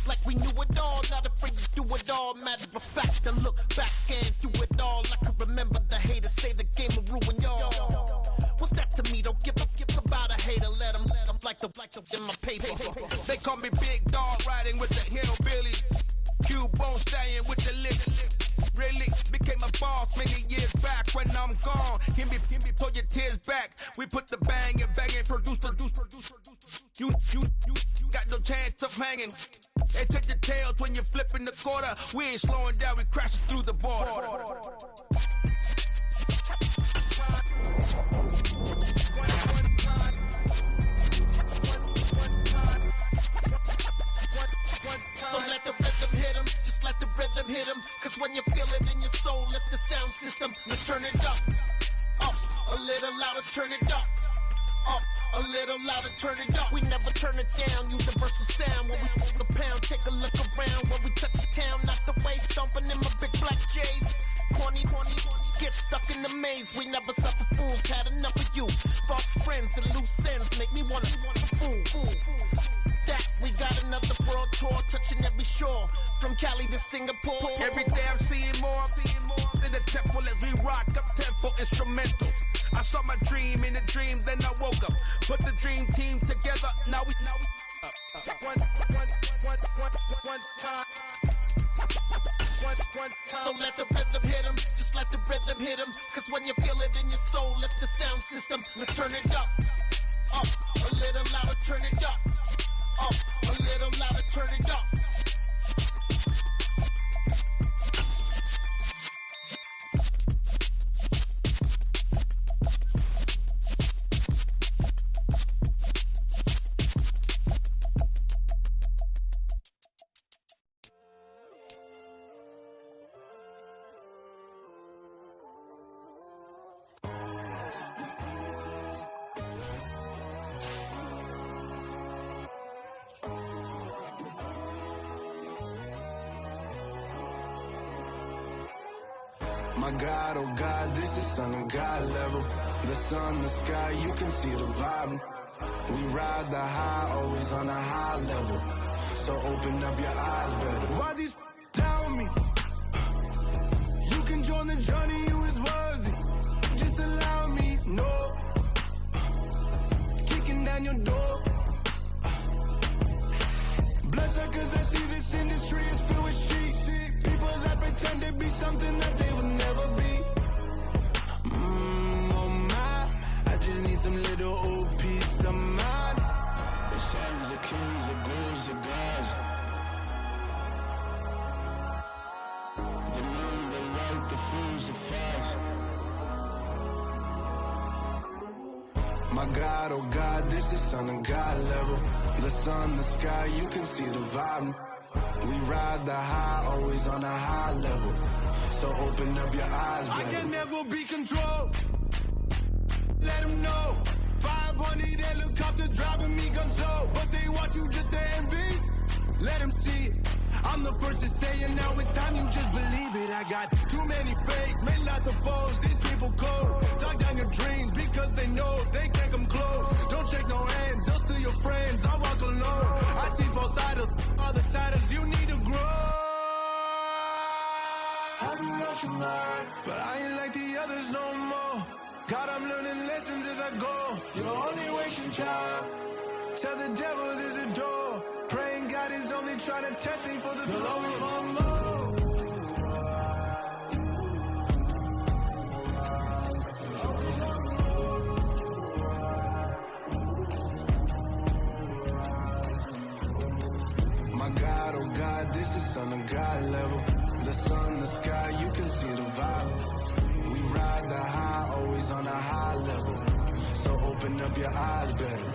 like we knew it all, not afraid to do it all. Matter of fact, to look back and do it all. I can remember the haters say the game will ruin y'all. What's that to me? Don't give about a hater. Let them like the in my paper. They call me Big Dog, riding with the hillbillies. Cubone staying with the lips. Really became a boss many years back. When I'm gone, can be pull your tears back. We put the bang and produce. You got no chance of hanging. They take your tails when you're flipping the quarter. We ain't slowing down, we crashing through the border. So let the rhythm hit 'em, just let the rhythm hit 'em. Cause when you feel it in your soul, lift the sound system and turn it up. Up, a little louder, turn it up. Up, a little louder, turn it up. We never turn it down, universal sound. When we move the pound, take a look around. When we touch the town, knock the way, stomping in my big black J's. Corny, get stuck in the maze. We never suffer fools, had enough of you. False friends and loose ends make me wanna fool. That we got another world tour, touching every shore, from Cali to Singapore. Every day I'm seeing more in the temple as we rock up tempo instrumentals. I saw my dream in a dream, then I woke up. Put the dream team together, now we one time. So let the rhythm hit 'em, just let the rhythm hit 'em. Cause when you feel it in your soul, lift the sound system and turn it up. Up, a little louder, turn it up. Up, a little louder, turn it up. My God, oh God, this is Son of God level. The sun, the sky, you can see the vibe. We ride the high, always on a high level. So open up your eyes better. Why these down me? You can join the journey, you is worthy. Just allow me, no. Kicking down your door. Bloodsuckers, I see this industry is filled with sheep. People that pretend to be something that they will never be. Oh my, I just need some little old peace of mind. The sons of kings, the ghouls, the gods. The moon, the light, the fools, the facts. My God, oh God, this is Son of God level. The sun, the sky, you can see the vibe. We ride the high, always on a high level. So open up your eyes, baby. I can never be controlled. Let them know. 500 helicopters driving me gonzo. But they want you just to envy. Let them see it. I'm the first to say it, now it's time you just believe it. I got too many fakes, made lots of foes. These people cold. Talk down your dreams because they know they can't come close. Don't shake no hands, they'll steal your friends. I walk alone. I see false idols, other siders, you need to grow. Have you lost your mind? But I ain't like the others no more. God, I'm learning lessons as I go. You're only wasting time. Tell the devil there's a door. Praying God is only trying to test me for the You'll always glory. want more. My God, oh God, this is Son of God level. The sun, the sky, you can see the vibe. We ride the high, always on a high level. So open up your eyes better.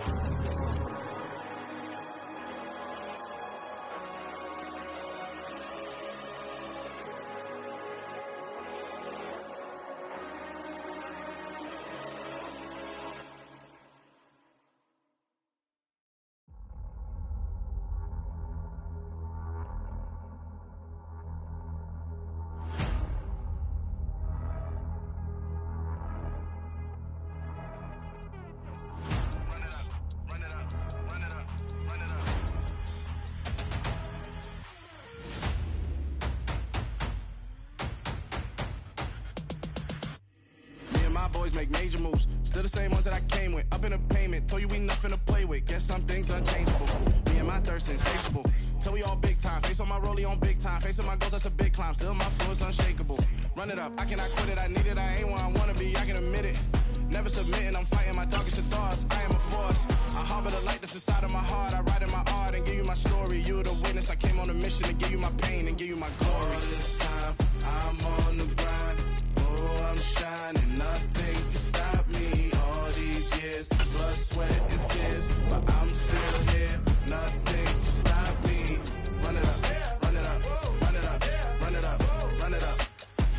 boys make major moves. Still the same ones that I came with. Up in a payment, told you we nothing to play with. Guess some things unchangeable. Me and my thirst insatiable. Till we all big time. Face on my rollie on big time. Facing my goals, that's a big climb. Still my flow is unshakable. Run it up, I cannot quit it. I need it, I ain't where I wanna be, I can admit it. Never submitting, I'm fighting my darkest of thoughts. I am a force. I harbor the light that's inside of my heart. I write in my art and give you my story. You the witness. I came on a mission to give you my pain and give you my glory. All this time, I'm on the grind. Oh, I'm shining. Nothing can stop me. All these years, blood, sweat, and tears, but I'm still here. Nothing can stop me. Run it up, run it up, run it up, run it up, run it up.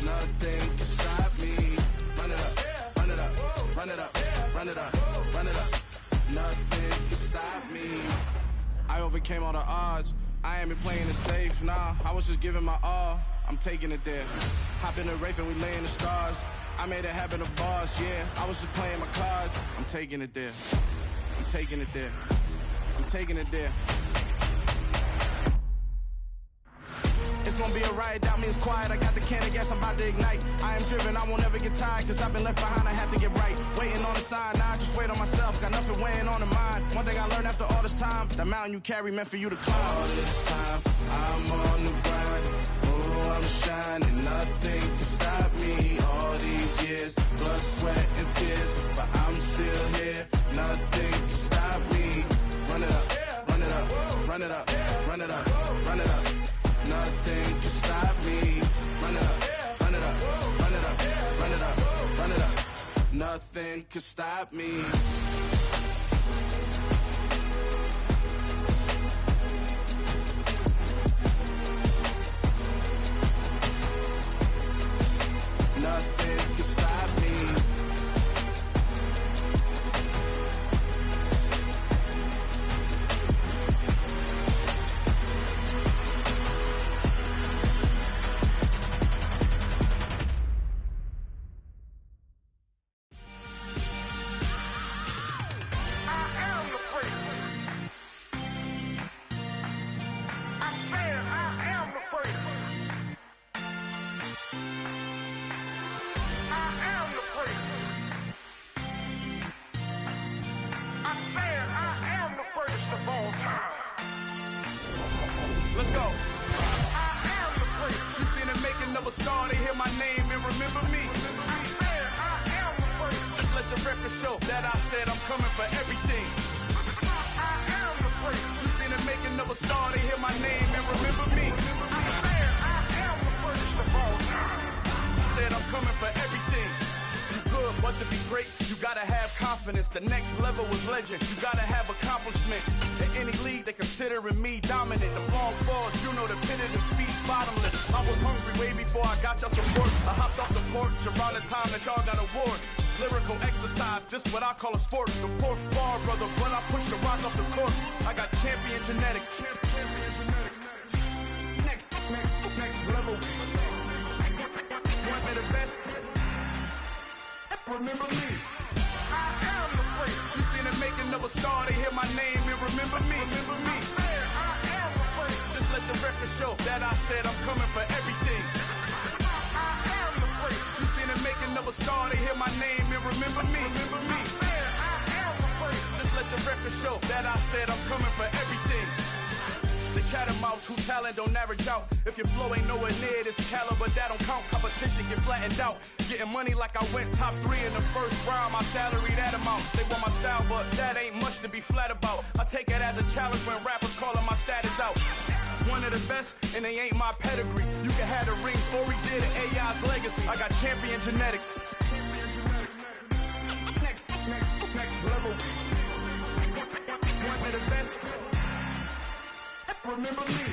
Nothing can stop me. Run it up, run it up, run it up, run it up, run it up. Nothing can stop me. I overcame all the odds. I ain't been playing it safe, nah. I was just giving my all. I'm taking it there. Hop in the Wraith and we lay in the stars. I made it happen to boss, yeah. I was just playing my cards. I'm taking it there. I'm taking it there. I'm taking it there. It's gonna be a riot, doubt me it's quiet. I got the can of gas, I'm about to ignite. I am driven, I won't ever get tired, cause I've been left behind, I have to get right. Waiting on the sign, now I just wait on myself. Got nothing weighing on the mind. One thing I learned after all this time, the mountain you carry meant for you to climb. All this time, I'm on the grind. Oh, I'm shining, nothing can stop me. All these years, blood, sweat, and tears, but I'm still here. Nothing can stop me. Run it up, run it up, run it up, run it up, run it up. Nothing can stop me. Run it up, run it up, run it up, run it up, run it up. Nothing can stop me. Nothing can stop me. Let's go. You seen the making of a star, they hear my name and remember me. Just let the record show that I said I'm coming for everything. You seen the making of a star, they hear my name and remember me. I said I'm coming for everything. Good, but to be great, you gotta have confidence. The next level was legend. You gotta have accomplishments. In any league, they considering me dominant. The long falls, you know the pit of defeat, bottomless. I was hungry way before I got your support. I hopped off the porch around the time that y'all got awards. Lyrical exercise, this what I call a sport. The fourth bar, brother, when I push the rock off the court. I got champion genetics. Next level. One of the best. Remember me. I am the place. You seen the making of a star, they hear my name and remember me. Remember me. I am the place. Just let the record show that I said I'm coming for everything. I am the place. You seen the making of a star, they hear my name and remember me. Remember me. I am the place. Just let the record show that I said I'm coming for everything. The chattermouths who talent don't average out. If your flow ain't nowhere near this caliber, that don't count. Competition get flattened out. Getting money like I went top 3 in the first round. My salary that amount. They want my style, but that ain't much to be flat about. I take it as a challenge when rappers calling my status out. One of the best, and they ain't my pedigree. You can have the rings, or we did AI's legacy. I got champion genetics. Next level. One of the best. Remember me.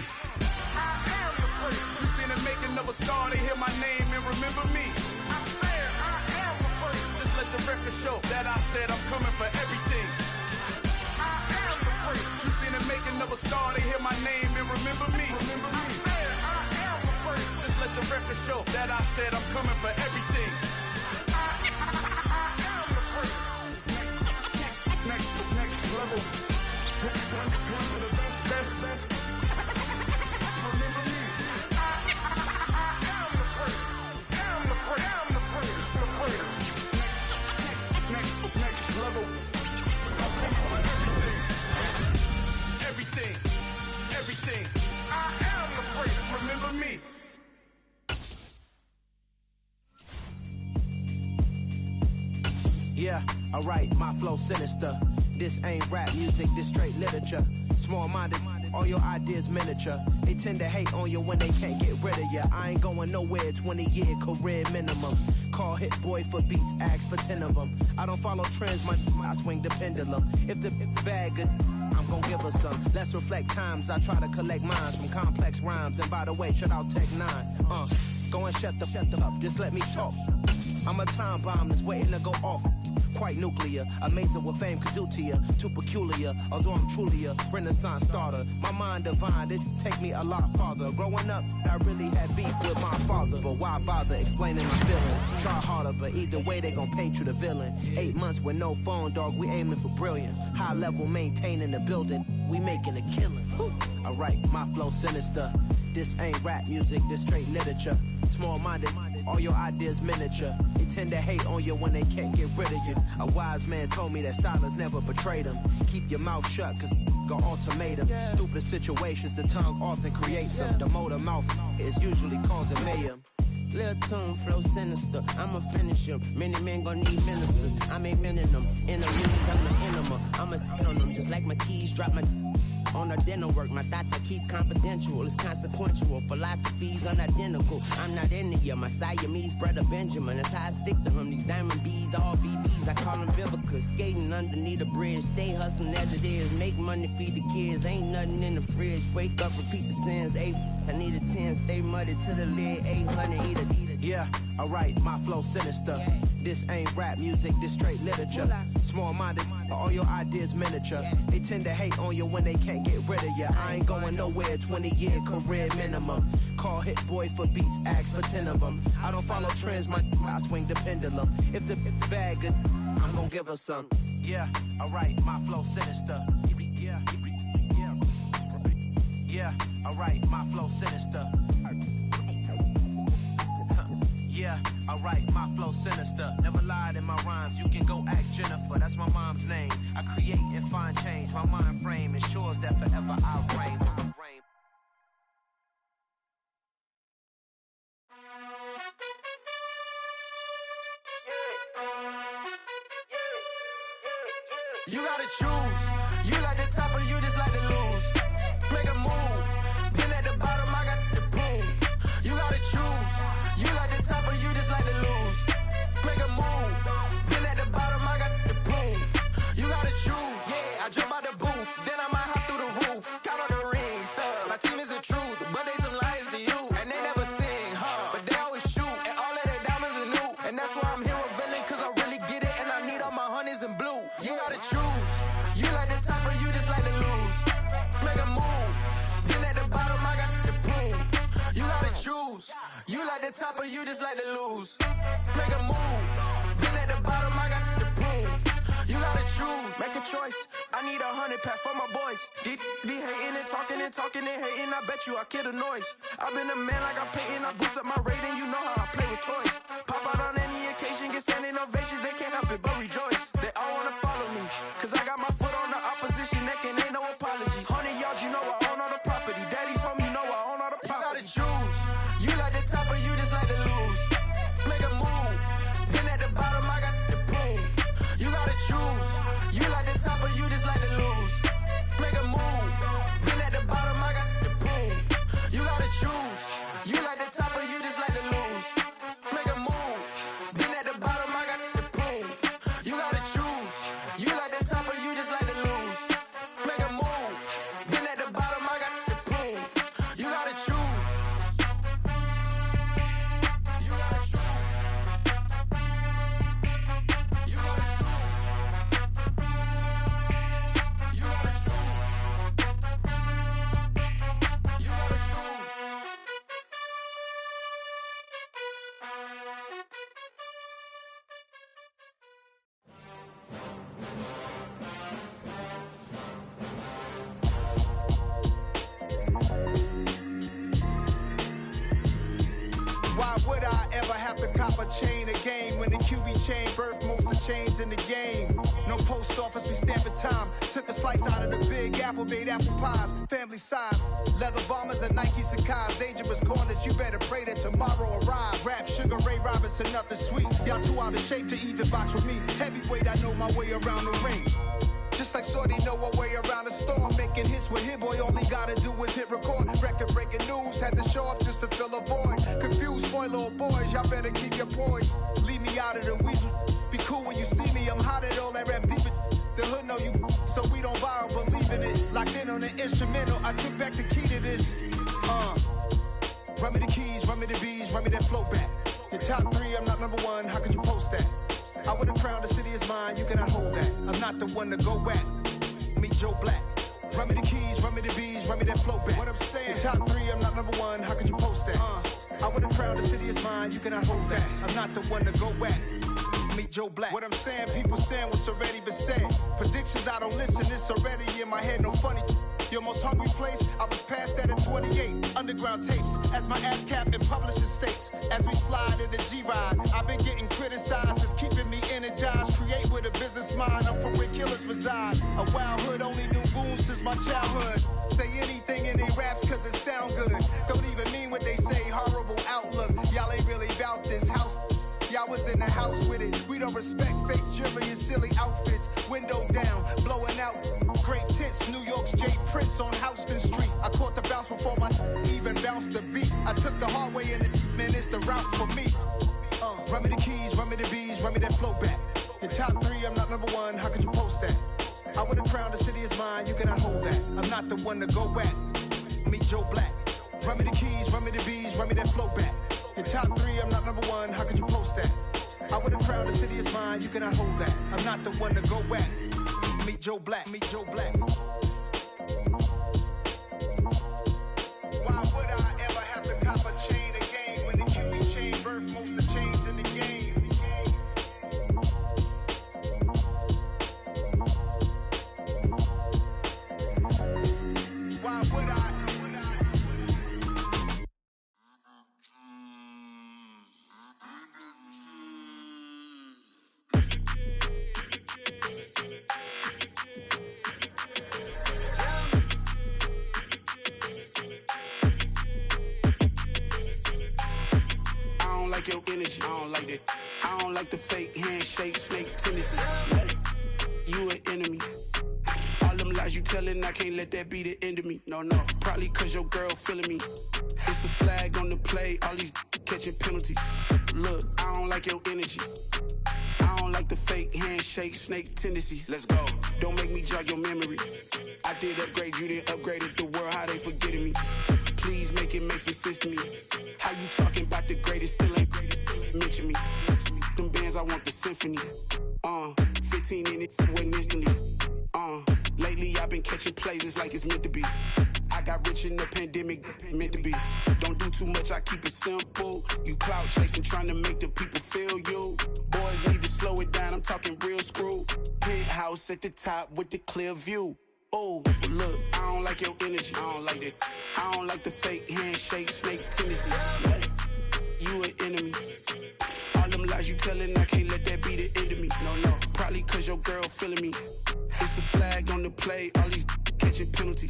I am the place. You seen the making of a star, they hear my name and remember me. I am the place. Just let the record show that I said I'm coming for everything. I am the place. You seen the making of a star, they hear my name and remember me. Remember me. I am the place. Just let the record show that I said I'm coming for everything. I am the place. Next level. One of the best. with me. Yeah, alright, my flow sinister. This ain't rap music, this straight literature. Small-minded, all your ideas miniature. They tend to hate on you when they can't get rid of you. I ain't going nowhere, 20-year career minimum. Call Hit Boy for beats, ask for 10 of them. I don't follow trends, I swing the pendulum. If the bag good, I'm gon' give her some. Let's reflect times, I try to collect minds from complex rhymes. And by the way, shout out Tech 9. Go and shut the up, just let me talk. I'm a time bomb that's waiting to go off. Quite nuclear, amazing what fame could do to you. Too peculiar, although I'm truly a renaissance starter. My mind divine, it take me a lot farther. Growing up, I really had beef with my father. But why bother explaining my feelings? Try harder, but either way they gon' paint you the villain. 8 months with no phone, dog, we aiming for brilliance. High level maintaining the building, we making a killing. Alright, my flow sinister. This ain't rap music, this straight literature. Small-minded, all your ideas miniature. They tend to hate on you when they can't get rid of you. A wise man told me that silence never betrayed him. Keep your mouth shut, cause got ultimatums. Stupid situations, the tongue often creates them. The motor mouth is usually causing mayhem. Lil' tune, flow sinister, I'ma finish him. Many men gon' need ministers, I'm a men in them. Enemies, I'm the enema, I'ma hit on them. Just like my keys, drop my on the dental work. My thoughts I keep confidential, it's consequential. Philosophies unidentical, I'm not into you. My Siamese brother Benjamin, that's how I stick to him. These diamond bees, all BBs, I call them Vivica. Skating underneath a bridge, stay hustling as it is. Make money, feed the kids, ain't nothing in the fridge. Wake up, repeat the sins, I need a 10, stay muddy to the lid, 800, eat a. Yeah, alright, my flow sinister. This ain't rap music, this straight literature. Small-minded, all your ideas miniature. They tend to hate on you when they can't get rid of you. I ain't going nowhere, 20-year career minimum. Call Hit Boy for beats, ask for 10 of them. I don't follow trends, I swing the pendulum. If the bag good, I'm gon' give her some. Yeah, alright, my flow sinister. Yeah, alright, my flow sinister. Yeah, alright, my flow sinister. Never lied in my rhymes, you can go ask Jennifer. That's my mom's name. I create and find change. My mind frame ensures that forever I reign. You gotta choose. You like the top or you just like to lose. Make a move. Been at the bottom, I got the proof. You gotta choose. You like the top or you just like to lose. Make a move. Been at the bottom, I got the proof. You gotta choose. Yeah, I jump out the booth, then I might hop through the roof. Count on the rings, stuff. My team is the truth, but they some liars to you. And they never sing, but they always shoot. And all of their diamonds are new. And that's why I'm here with villain, cause I really get it. And I need all my honeys in blue. You gotta choose. You like the top or you just like to lose. Make a move. Been at the bottom, I got the proof. You gotta choose. You like the top or you just like to lose. Make a move. Been at the bottom, I got the proof. You gotta choose. Make a choice. I need 100 pack for my boys. Be hating and talking and hating. I bet you I kill the noise. I've been a man like I'm Peyton. I boost up my rating. You know how I play with toys. Pop out on any occasion, get standing ovations. They can't help it but rejoice. They all wanna follow me, cause I got my foot on the opposition neck and ain't no apologies. 100 yards, you know I own all the property. Daddy's home, you know I own all the property. You gotta choose. You like the top or you just like to lose. Make a move. Been at the bottom, I got the proof. You gotta choose. You like the top or you just like to lose. Make a move. Been at the bottom, I got the proof. You gotta choose. You like the top or you just like to lose. Make a move. Been at the bottom, I got the proof. You gotta choose. You like the top or you just like to lose. Make a move. Been at the bottom, I got the proof. You gotta choose. You gotta choose. You gotta choose. You gotta choose. You gotta choose. Why would I ever ever have to cop a chain again. When the QB chain birthed most of chains in the game. No post office, we stamping time. Took a slice out of the big apple, made apple pies. Family size, leather bombers and Nike Sacai's. Dangerous corners, you better pray that tomorrow arrives. Rap, Sugar Ray Robinson, nothing sweet. Y'all too out of shape to even box with me. Heavyweight, I know my way around the ring. Just like Shorty know her way around the storm. Making hits with Hit Boy, all he gotta do is hit record. Record breaking news, had to show up just to fill a void. Confused boy, little boys, y'all better keep your poise. Leave me out of the weasel. Be cool when you see me, I'm hot at all that rap deep. The hood know you, so we don't borrow, believe in it. Locked in on the instrumental, I took back the key to this. Run me the keys, run me the bees, run me that flow back. Your top 3, I'm not number 1, how could you post that? I would've crowned the city is mine, you cannot hold that. I'm not the one to go back. Meet Joe Black. Run me the keys, run me the bees, run me that flow back. What I'm saying, your top 3, I'm not number 1, how could you post that? I would've crowned the city is mine, you cannot hold that. I'm not the one to go back. Meet Joe Black. What I'm saying, people saying what's already been said. Predictions, I don't listen, it's already in my head, no funny. Your most hungry place, I was past that at 28. Underground tapes, as my ass cap in publishing states. As we slide in the G-Ride, I've been getting criticized, it's keeping me energized. Create with a business mind, I'm from where killers reside. A wild hood, only knew goons since my childhood. Say anything in they raps cause it sound good. Don't even mean what they say, horrible outlook. Y'all ain't really about this house. Y'all was in the house with it. We don't respect fake jewelry and silly outfits. Window down, blowing out great tents. New York's Jay Prince on Houston Street. I caught the bounce before my even bounced the beat. I took the hard way in it, man, it's the route for me. Run me the keys, run me the bees, run me that flow back. Your top 3, I'm not number 1, how could you post that? I would've crowned the city is mine, you cannot hold that. I'm not the one to go back. Meet Joe Black. Run me the keys, run me the bees, run me that flow back. Your top 3, I'm not number 1, how could you post that? I would've crowned the city is mine, you cannot hold that. I'm not the one to go back. Meet Joe Black, meet Joe Black. Why would I ever have to cop a chain again when the QB chain birthed most of chains in the game? Why would I? Your energy, I don't like that. I don't like the fake handshake, snake tendency. You an enemy. All them lies you telling, I can't let that be the end of me. No, probably cause your girl feeling me. It's a flag on the play, all these catching penalties. Look, I don't like your energy. I don't like the fake handshake, snake tendency. Let's go. Don't make me jog your memory. I did upgrade, you didn't upgrade it. The world, how they forgetting me. Please make it make some sense to me. How you talking about the greatest, still ain't greatest, mention me. Them bands, I want the symphony. 15 in it, wasn't instantly. Lately I've been catching plays, it's like it's meant to be. I got rich in the pandemic, meant to be. Don't do too much, I keep it simple. You clout chasing, trying to make the people feel you. Boys need to slow it down, I'm talking real screw. Penthouse at the top with the clear view. Oh, look, I don't like your energy, I don't like that. I don't like the fake handshake, snake tendency. You an enemy. All them lies you telling, I can't let that be the end of me. No, probably cause your girl feeling me. It's a flag on the play, all these catching penalties.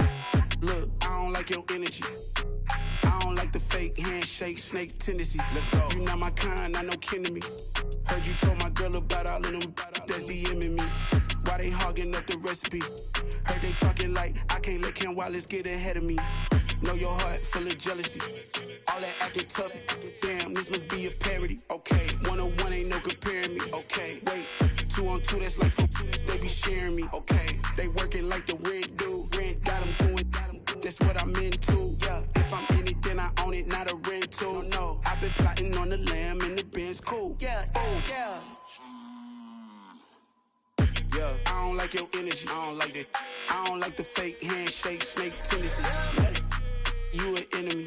Look, I don't like your energy. I don't like the fake handshake, snake tendency. Let's go. You not my kind, I know kin to me. Heard you told my girl about all of them that's DMing me. Why they hogging up the recipe? Heard they talking like I can't let Ken Wallace get ahead of me. Know your heart full of jealousy. All that acting tough. Damn, this must be a parody. Okay, 1-on-1 ain't no comparing me. Okay, wait, 2-on-2 that's like 4-2. They be sharing me. Okay, they working like the rent do. Rent got them doing. That's what I'm into. Yeah, if I'm in it, then I own it, not a rental. No, I've been plotting on the lamb and the Benz cool. Yeah, oh yeah. Yeah, I don't like your energy, I don't like that. I don't like the fake handshake, snake tendency. You an enemy.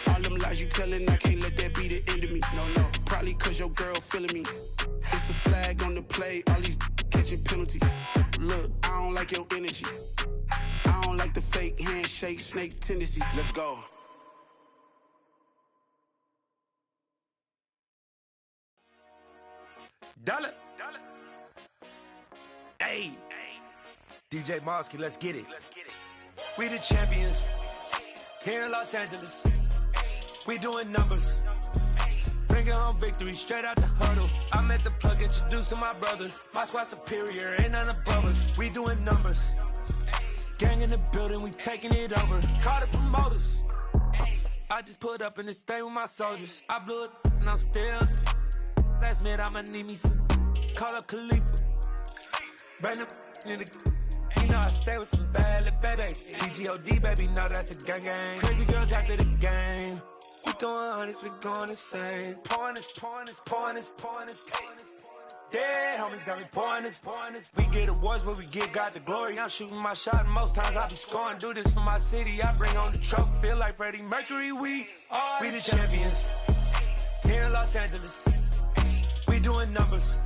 All them lies you telling, I can't let that be the end of me. No, probably cause your girl feeling me. It's a flag on the play, all these catching penalties. Look, I don't like your energy. I don't like the fake handshake, snake tendency. Let's go. Dollar. Hey, DJ Mosky, let's get it. We the champions here in Los Angeles. We doing numbers. Bringing home victory straight out the huddle. I'm at the plug, introduced to my brother. My squad superior, ain't none above us. We doing numbers. Gang in the building, we taking it over. Call the promoters. I just put up in this thing with my soldiers. I blew it and I'm still. Last minute, I'ma need me some. Call up Khalifa. Bring the in the. You know I stay with some bad little baby. TGOD, baby, no, that's a gang gang. Crazy girls after the game. We throwing hundreds, we going insane. Pouring this. Dead homies got me pouring this. We get awards, but we give God the glory. I'm shooting my shot, and most times I be scoring. Do this for my city, I bring on the trophy. Feel like Freddie Mercury, we the champions. Here in Los Angeles, we doing numbers.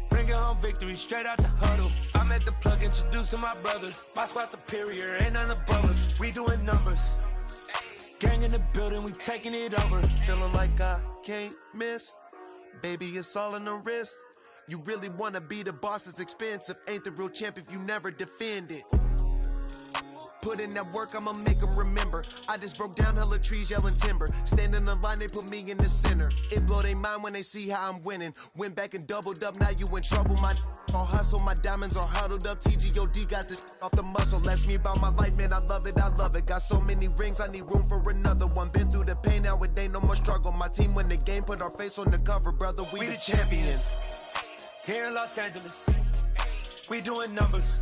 Bringing home victory straight out the huddle. I'm at the plug, introduced to my brother. My squad superior, ain't none above us. We doing numbers. Gang in the building, we taking it over. Feeling like I can't miss. Baby, it's all in the wrist. You really wanna be the boss, it's expensive. Ain't the real champ if you never defend it. Put in that work, I'ma make them remember. I just broke down hella trees, yelling timber. Stand in the line, they put me in the center. It blow their mind when they see how I'm winning. Went back and doubled up, now you in trouble. My all hustle, my diamonds are huddled up. TGOD got this off the muscle. Ask me about my life, man, I love it. Got so many rings, I need room for another one. Been through the pain, now it ain't no more struggle. My team win the game, put our face on the cover, brother. We the champions. Here in Los Angeles, we doing numbers.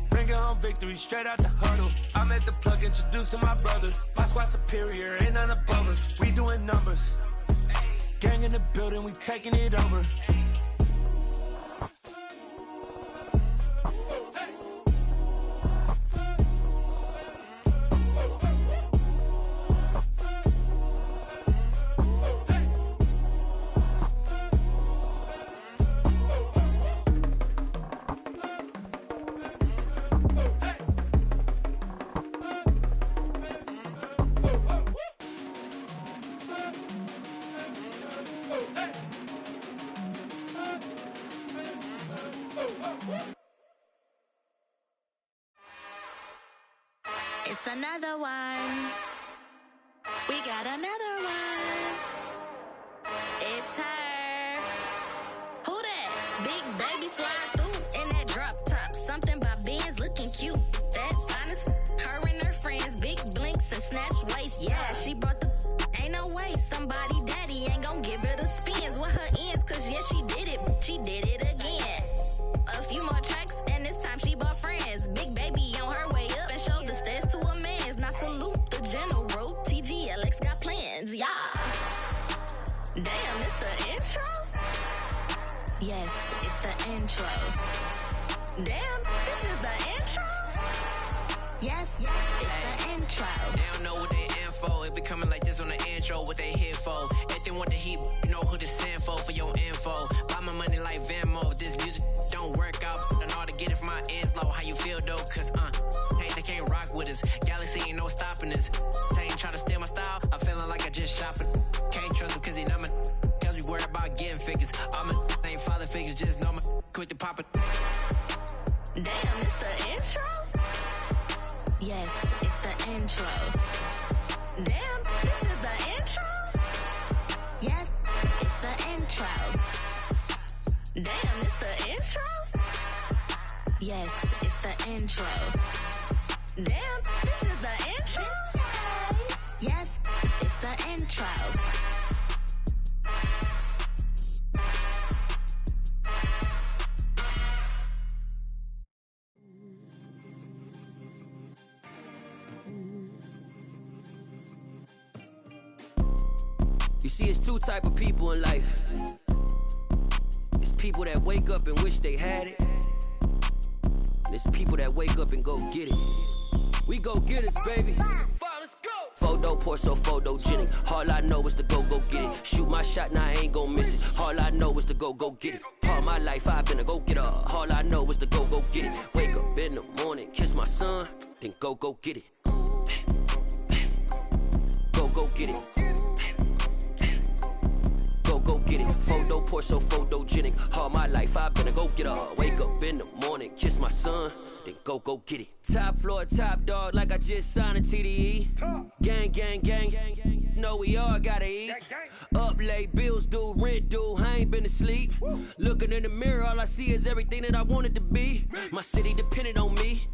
Bringing home victory straight out the huddle. I'm at the plug, introduced to my brother. My squad superior, ain't none above us. We doing numbers. Gang in the building, we taking it over. It's another one. We got another one. It's her. Who that? Big baby slide through in that drop top. Something about Benz looking cute. That's honest. Her and her friends, big blinks and snatch waist. Yeah, she brought the. Ain't no way somebody daddy ain't gon' give her the spins with her ends. Cause yeah, she did it. She did it again. A few more tracks and this time she bought friends. Big baby on her way up and showed the stairs to a man's. Now salute the general. TGLX got plans, yeah. Damn, it's the intro? Yes, it's the intro. Damn, this is the intro? Yes, it's the intro. They don't know what they in for. If we coming like this on the intro, what they here for? If they want the heat, you know who to send for your info. Buy my money like Venmo. This music don't work out. I know how to get it from my ends low. How you feel though? Cause hey, they can't rock with us. Galaxy ain't no stopping us. They ain't try to steal my style. I'm feeling like I just shopping. Can't trust him cause he not my. Cause we worried about getting figures. All my ain't father figures. Just know my quick to pop it. Damn, it's the intro? Yes, it's the intro. Damn, this is the intro? Yes, it's the intro. Damn, it's the intro? Yes, it's the intro. Damn, this is the intro? Yes, it's the intro. You see, it's two type of people in life. It's people that wake up and wish they had it. And it's people that wake up and go get it. We go get it, baby. Photo poor, so photogenic. All I know is to go get it. Shoot my shot, now I ain't gon' miss it. All I know is to go get it. All my life I've been a go getter. All I know is to go get it. Wake up in the morning, kiss my son, then go get it. Go get it. Go get it. Photo poor, so photo photogenik. All my life I've been a go-getter. Wake up in the morning, kiss my son, then go get it. Top floor, top dog, like I just signed a TDE. Gang, gang, gang, gang, gang. Know we all gotta eat. Up late, bills due, rent due, I ain't been asleep. Looking in the mirror, all I see is everything that I wanted to be. My city depended on me,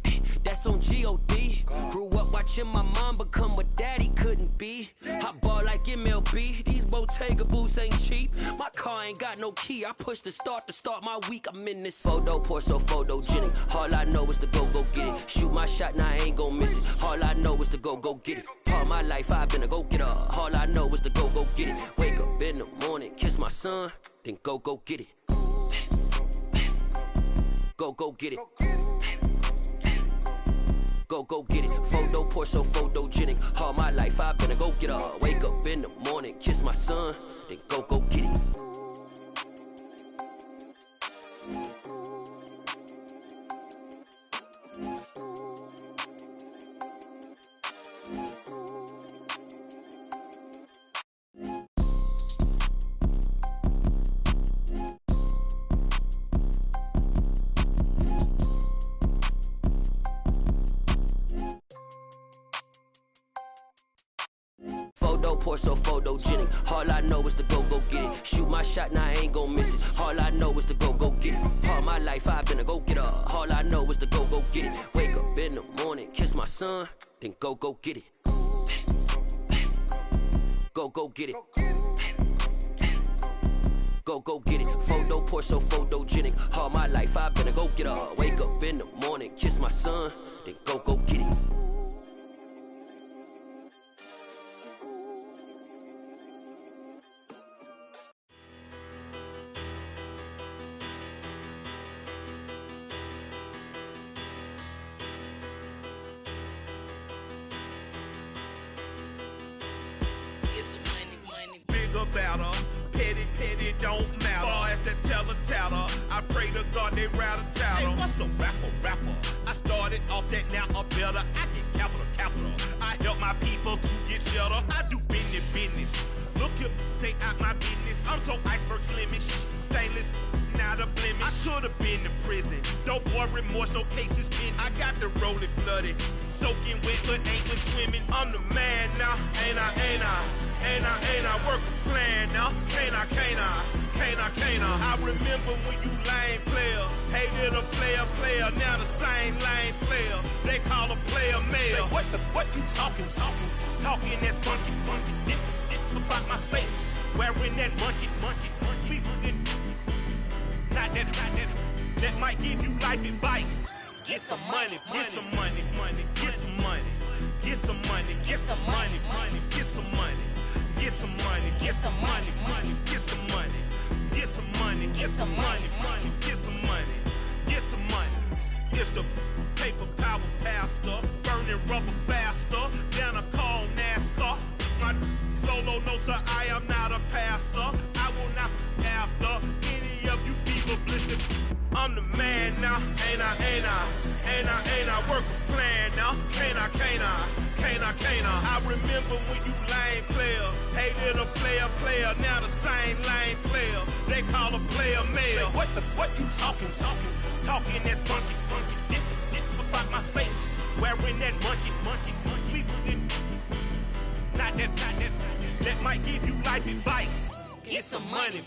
that's on G.O.D. Grew up watching my mom become what daddy couldn't be. I ball like MLB, these Bottega boots ain't cheap. My car ain't got no key, I push the start to start my week. I'm in this photo, pour so photogenic. All I know is to go get it. Shoot my shot, now I ain't gon' miss it. All I know is to go get it. All my life I've been a go-getter. All I know is to go get it. Wake up in the morning, kiss my son, then go get it. Go get it. Go get it. Photo, pour so photogenic. All my life I've been a go-getter. Wake up in the morning, kiss my son, then go get it. Pour so photogenic. All I know is to go get it. Shoot my shot, now I ain't gon' miss it. All I know is to go get it. All my life I've been a go-getter. All I know is to go get it. Wake up in the morning, kiss my son, then go get it. Go get it. Go get it. Photo, pour so photogenic. All my life I've been a go-getter. Wake up in the morning, kiss my son, then go get it. Better. Petty don't matter. Far as that teller, I pray to God they rattle tattle. Hey, what's a rapper? I started off that, now I'm better. I get capital. I help my people to get cheddar. I do business. Look here, stay out my business. I'm so iceberg slimish, stainless, not a blemish. I should've been to prison. No boy remorse, no cases pinned. I got the rolling flooded, soaking wet, but ain't been swimming. I'm the man now, ain't I? Work a plan now, can't I? I remember when you lame player, hated a player, now the same lame player. They call a player male. Say, what you talking that funky. Dip about my face, wearing that monkey. Not that might give you life advice. Get some money. It's the paper power pastor, burning rubber faster than a cold NASCAR. My solo, no sir, I am not a passer. I will not after any of you fever blistered. I'm the man now, ain't I? Work a plan now, can't I? I remember when you lame player, hated a player, now the same lame player. They call a player male. Say, what you talking that funky. Dip about my face, wearing that monkey. Not that might give you life advice. Get some money.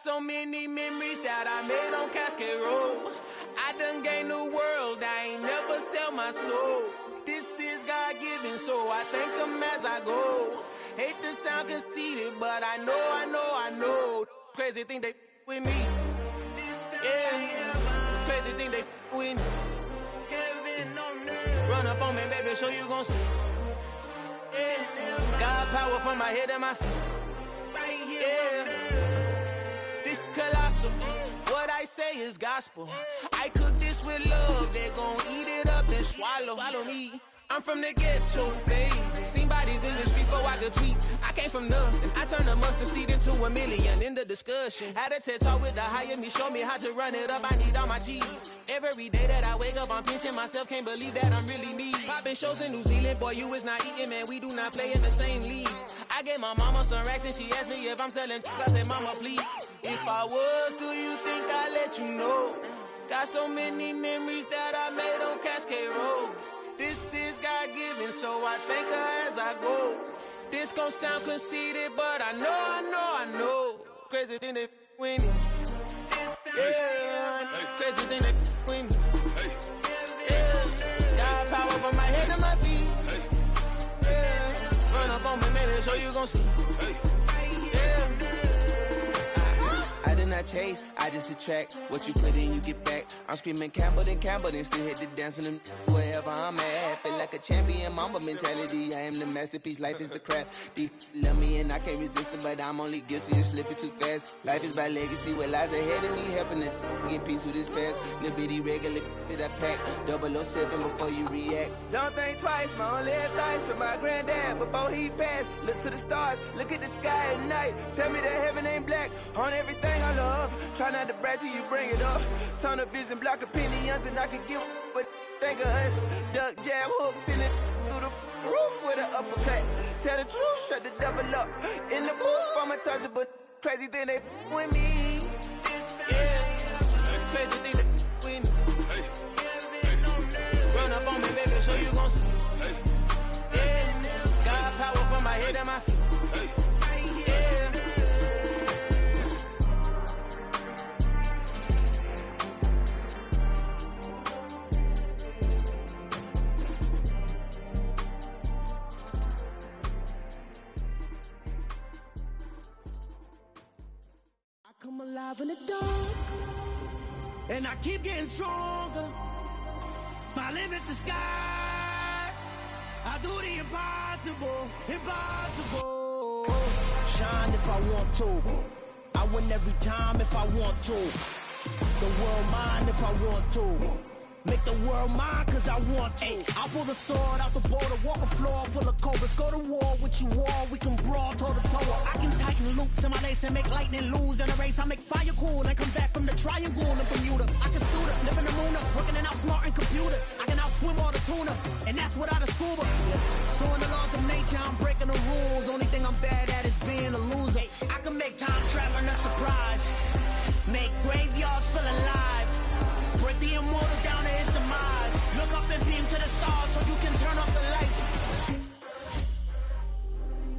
so many memories that I made on Cascade Road. I done gained the world, I ain't never sell my soul. This is God-given, so I thank him as I go. Hate to sound conceited, but I know. Crazy thing they with me. Yeah, crazy thing they with me. Run up on me, baby, show you gon' see. Yeah, got power from my head and my feet. Yeah, this colossal. What I say is gospel. I cook this with love. They gon' eat it up and swallow me. I'm from the ghetto, babe. Seen bodies in the street before I could tweet. I came from nothing. I turned a mustard seed into a million. In the discussion, had a TED talk with the higher me. Show me how to run it up. I need all my cheese. Every day that I wake up, I'm pinching myself. Can't believe that I'm really me. Popping shows in New Zealand, boy, you is not eating, man. We do not play in the same league. I gave my mama some racks and she asked me if I'm selling. I said, mama, please. If I was, do you think I'd let you know? Got so many memories that I made on Cascade Road. This is God-given, so I thank her as I go. This gon' sound conceited, but I know. Crazy thing they with me. Yeah, crazy thing they with me. Yeah, got power from my head to my feet. Yeah, run up on me, maybe so you gon' see. Yeah. I did not chase, I just attract. What you put in, you get back. I'm screaming Campbell, then still hit the dance and them wherever I'm at. Feel like a champion, mamba mentality. I am the masterpiece, life is the crap. Deep love me and I can't resist it, but I'm only guilty of slipping too fast. Life is by legacy, what lies ahead of me, helping to get peace with this past. Little bitty regular that I pack, 007 before you react. Don't think twice, my only advice for my granddad before he passed. Look to the stars, look at the sky at night. Tell me that heaven ain't black on everything I love. Try not to brag till you bring it up. Tunnel vision, block opinions, and I could give but think of us. Duck, jab, hooks in it through the roof with an uppercut. Tell the truth, shut the devil up. In the booth, I'm untouchable. Crazy thing they with me. Yeah, crazy thing they with me. Run up on me, baby, so you gon' see. Yeah, got power from my head and my feet. Come alive in the dark, and I keep getting stronger. My limit's the sky. I do the impossible. Shine if I want to. I win every time if I want to. The world mine if I want to. Make the world mine cause I want to. I pull the sword out the border, walk a floor full of cobras. Go to war with you all, we can brawl toe to toe. I can tighten loops in my lace and make lightning lose in a race. I make fire cool and come back from the triangle in Bermuda. I can suit up, live in the moon up, working and outsmarting computers. I can outswim all the tuna, and that's without a scuba. So in the laws of nature, I'm breaking the rules. Only thing I'm bad at is being a loser. I can make time traveling a surprise. Make graveyards feel alive. Break the immortal down to his demise. Look up and beam to the stars so you can turn off the lights.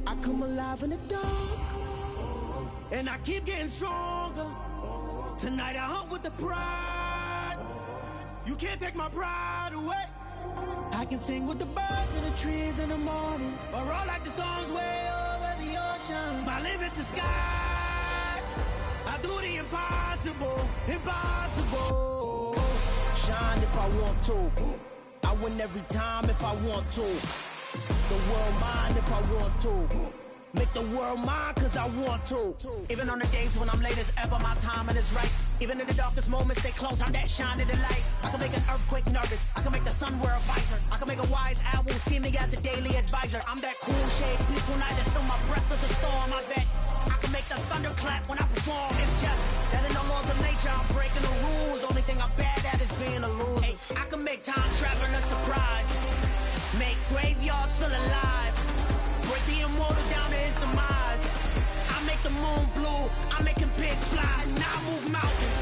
I come alive in the dark, and I keep getting stronger. Tonight I hunt with the pride. You can't take my pride away. I can sing with the birds and the trees in the morning, or roll like the storms way over the ocean. My limit's the sky. I do the impossible. Shine if I want to. I win every time if I want to. The world mine if I want to. Make the world mine cause I want to. Even on the days when I'm late as ever, my timing is right. Even in the darkest moments, they close, I'm that shining the light. I can make an earthquake nervous, I can make the sun wear a visor. I can make a wise owl see me as a daily advisor. I'm that cool shade, peaceful night, and still my breath is a storm, I bet. I can make the thunder clap when I perform. It's just that in the laws of nature, I'm breaking the rules. Only thing I'm bad at is being a loser. Hey, I can make time traveling a surprise. Make graveyards feel alive. Break the immortal down to his demise. I make the moon blue. I'm making pigs fly. Now I move mountains.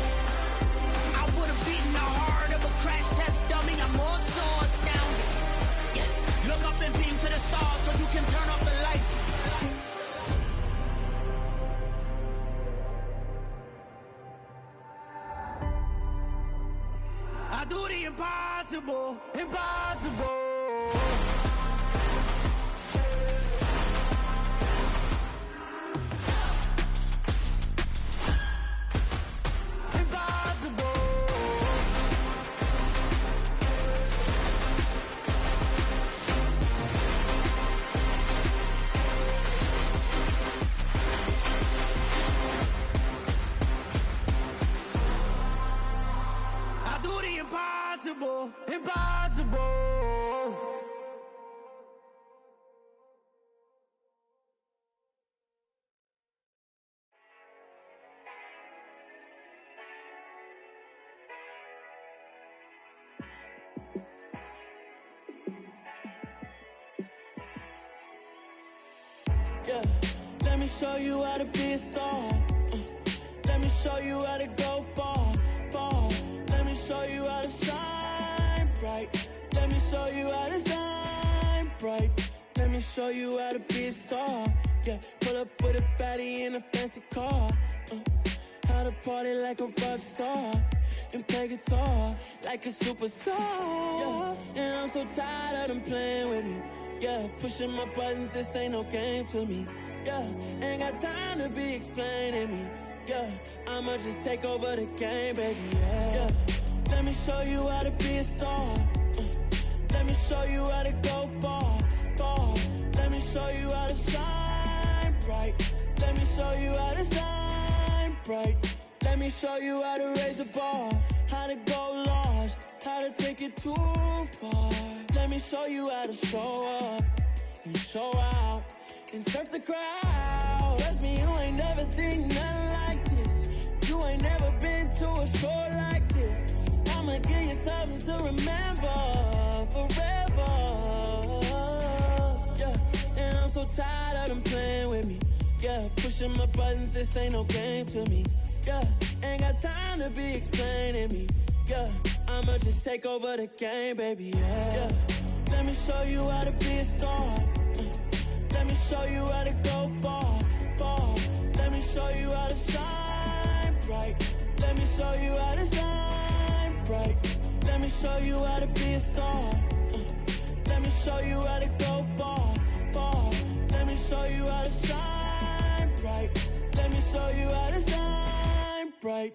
I would have beaten the heart of a crash test dummy. I'm more so astounded. Yeah. Look up and beam to the stars so you can turn off the lights. I do the impossible, impossible. Impossible, impossible. Yeah, let me show you how to be a star. Let me show you how to go far, far. Let me show you how to shine bright. Let me show you how to shine bright. Let me show you how to be a star. Yeah, pull up with a baddie in a fancy car. How to party like a rock star and play guitar like a superstar. Yeah, and I'm so tired of them playing with me. Yeah, pushing my buttons, this ain't no game to me. Yeah, ain't got time to be explaining me. Yeah, I'ma just take over the game, baby. Yeah, let me show you how to be a star. Let me show you how to go far, far. Let me show you how to shine bright. Let me show you how to shine bright. Let me show you how to raise the bar, how to go large, how to take it too far. Let me show you how to show up and show out and surf the crowd. Trust me, you ain't never seen nothing like this. You ain't never been to a show like this. I'ma give you something to remember forever. Yeah, and I'm so tired of them playing with me. Yeah, pushing my buttons, this ain't no game to me. Yeah, ain't got time to be explaining me. Yeah, I'ma just take over the game, baby. Yeah, let me show you how to be a star. Let me show you how to go far, far. Let me show you how to shine bright. Let me show you how to shine bright. Let me show you how to be a star. Let me show you how to go far, far. Let me show you how to shine bright. Let me show you how to shine bright.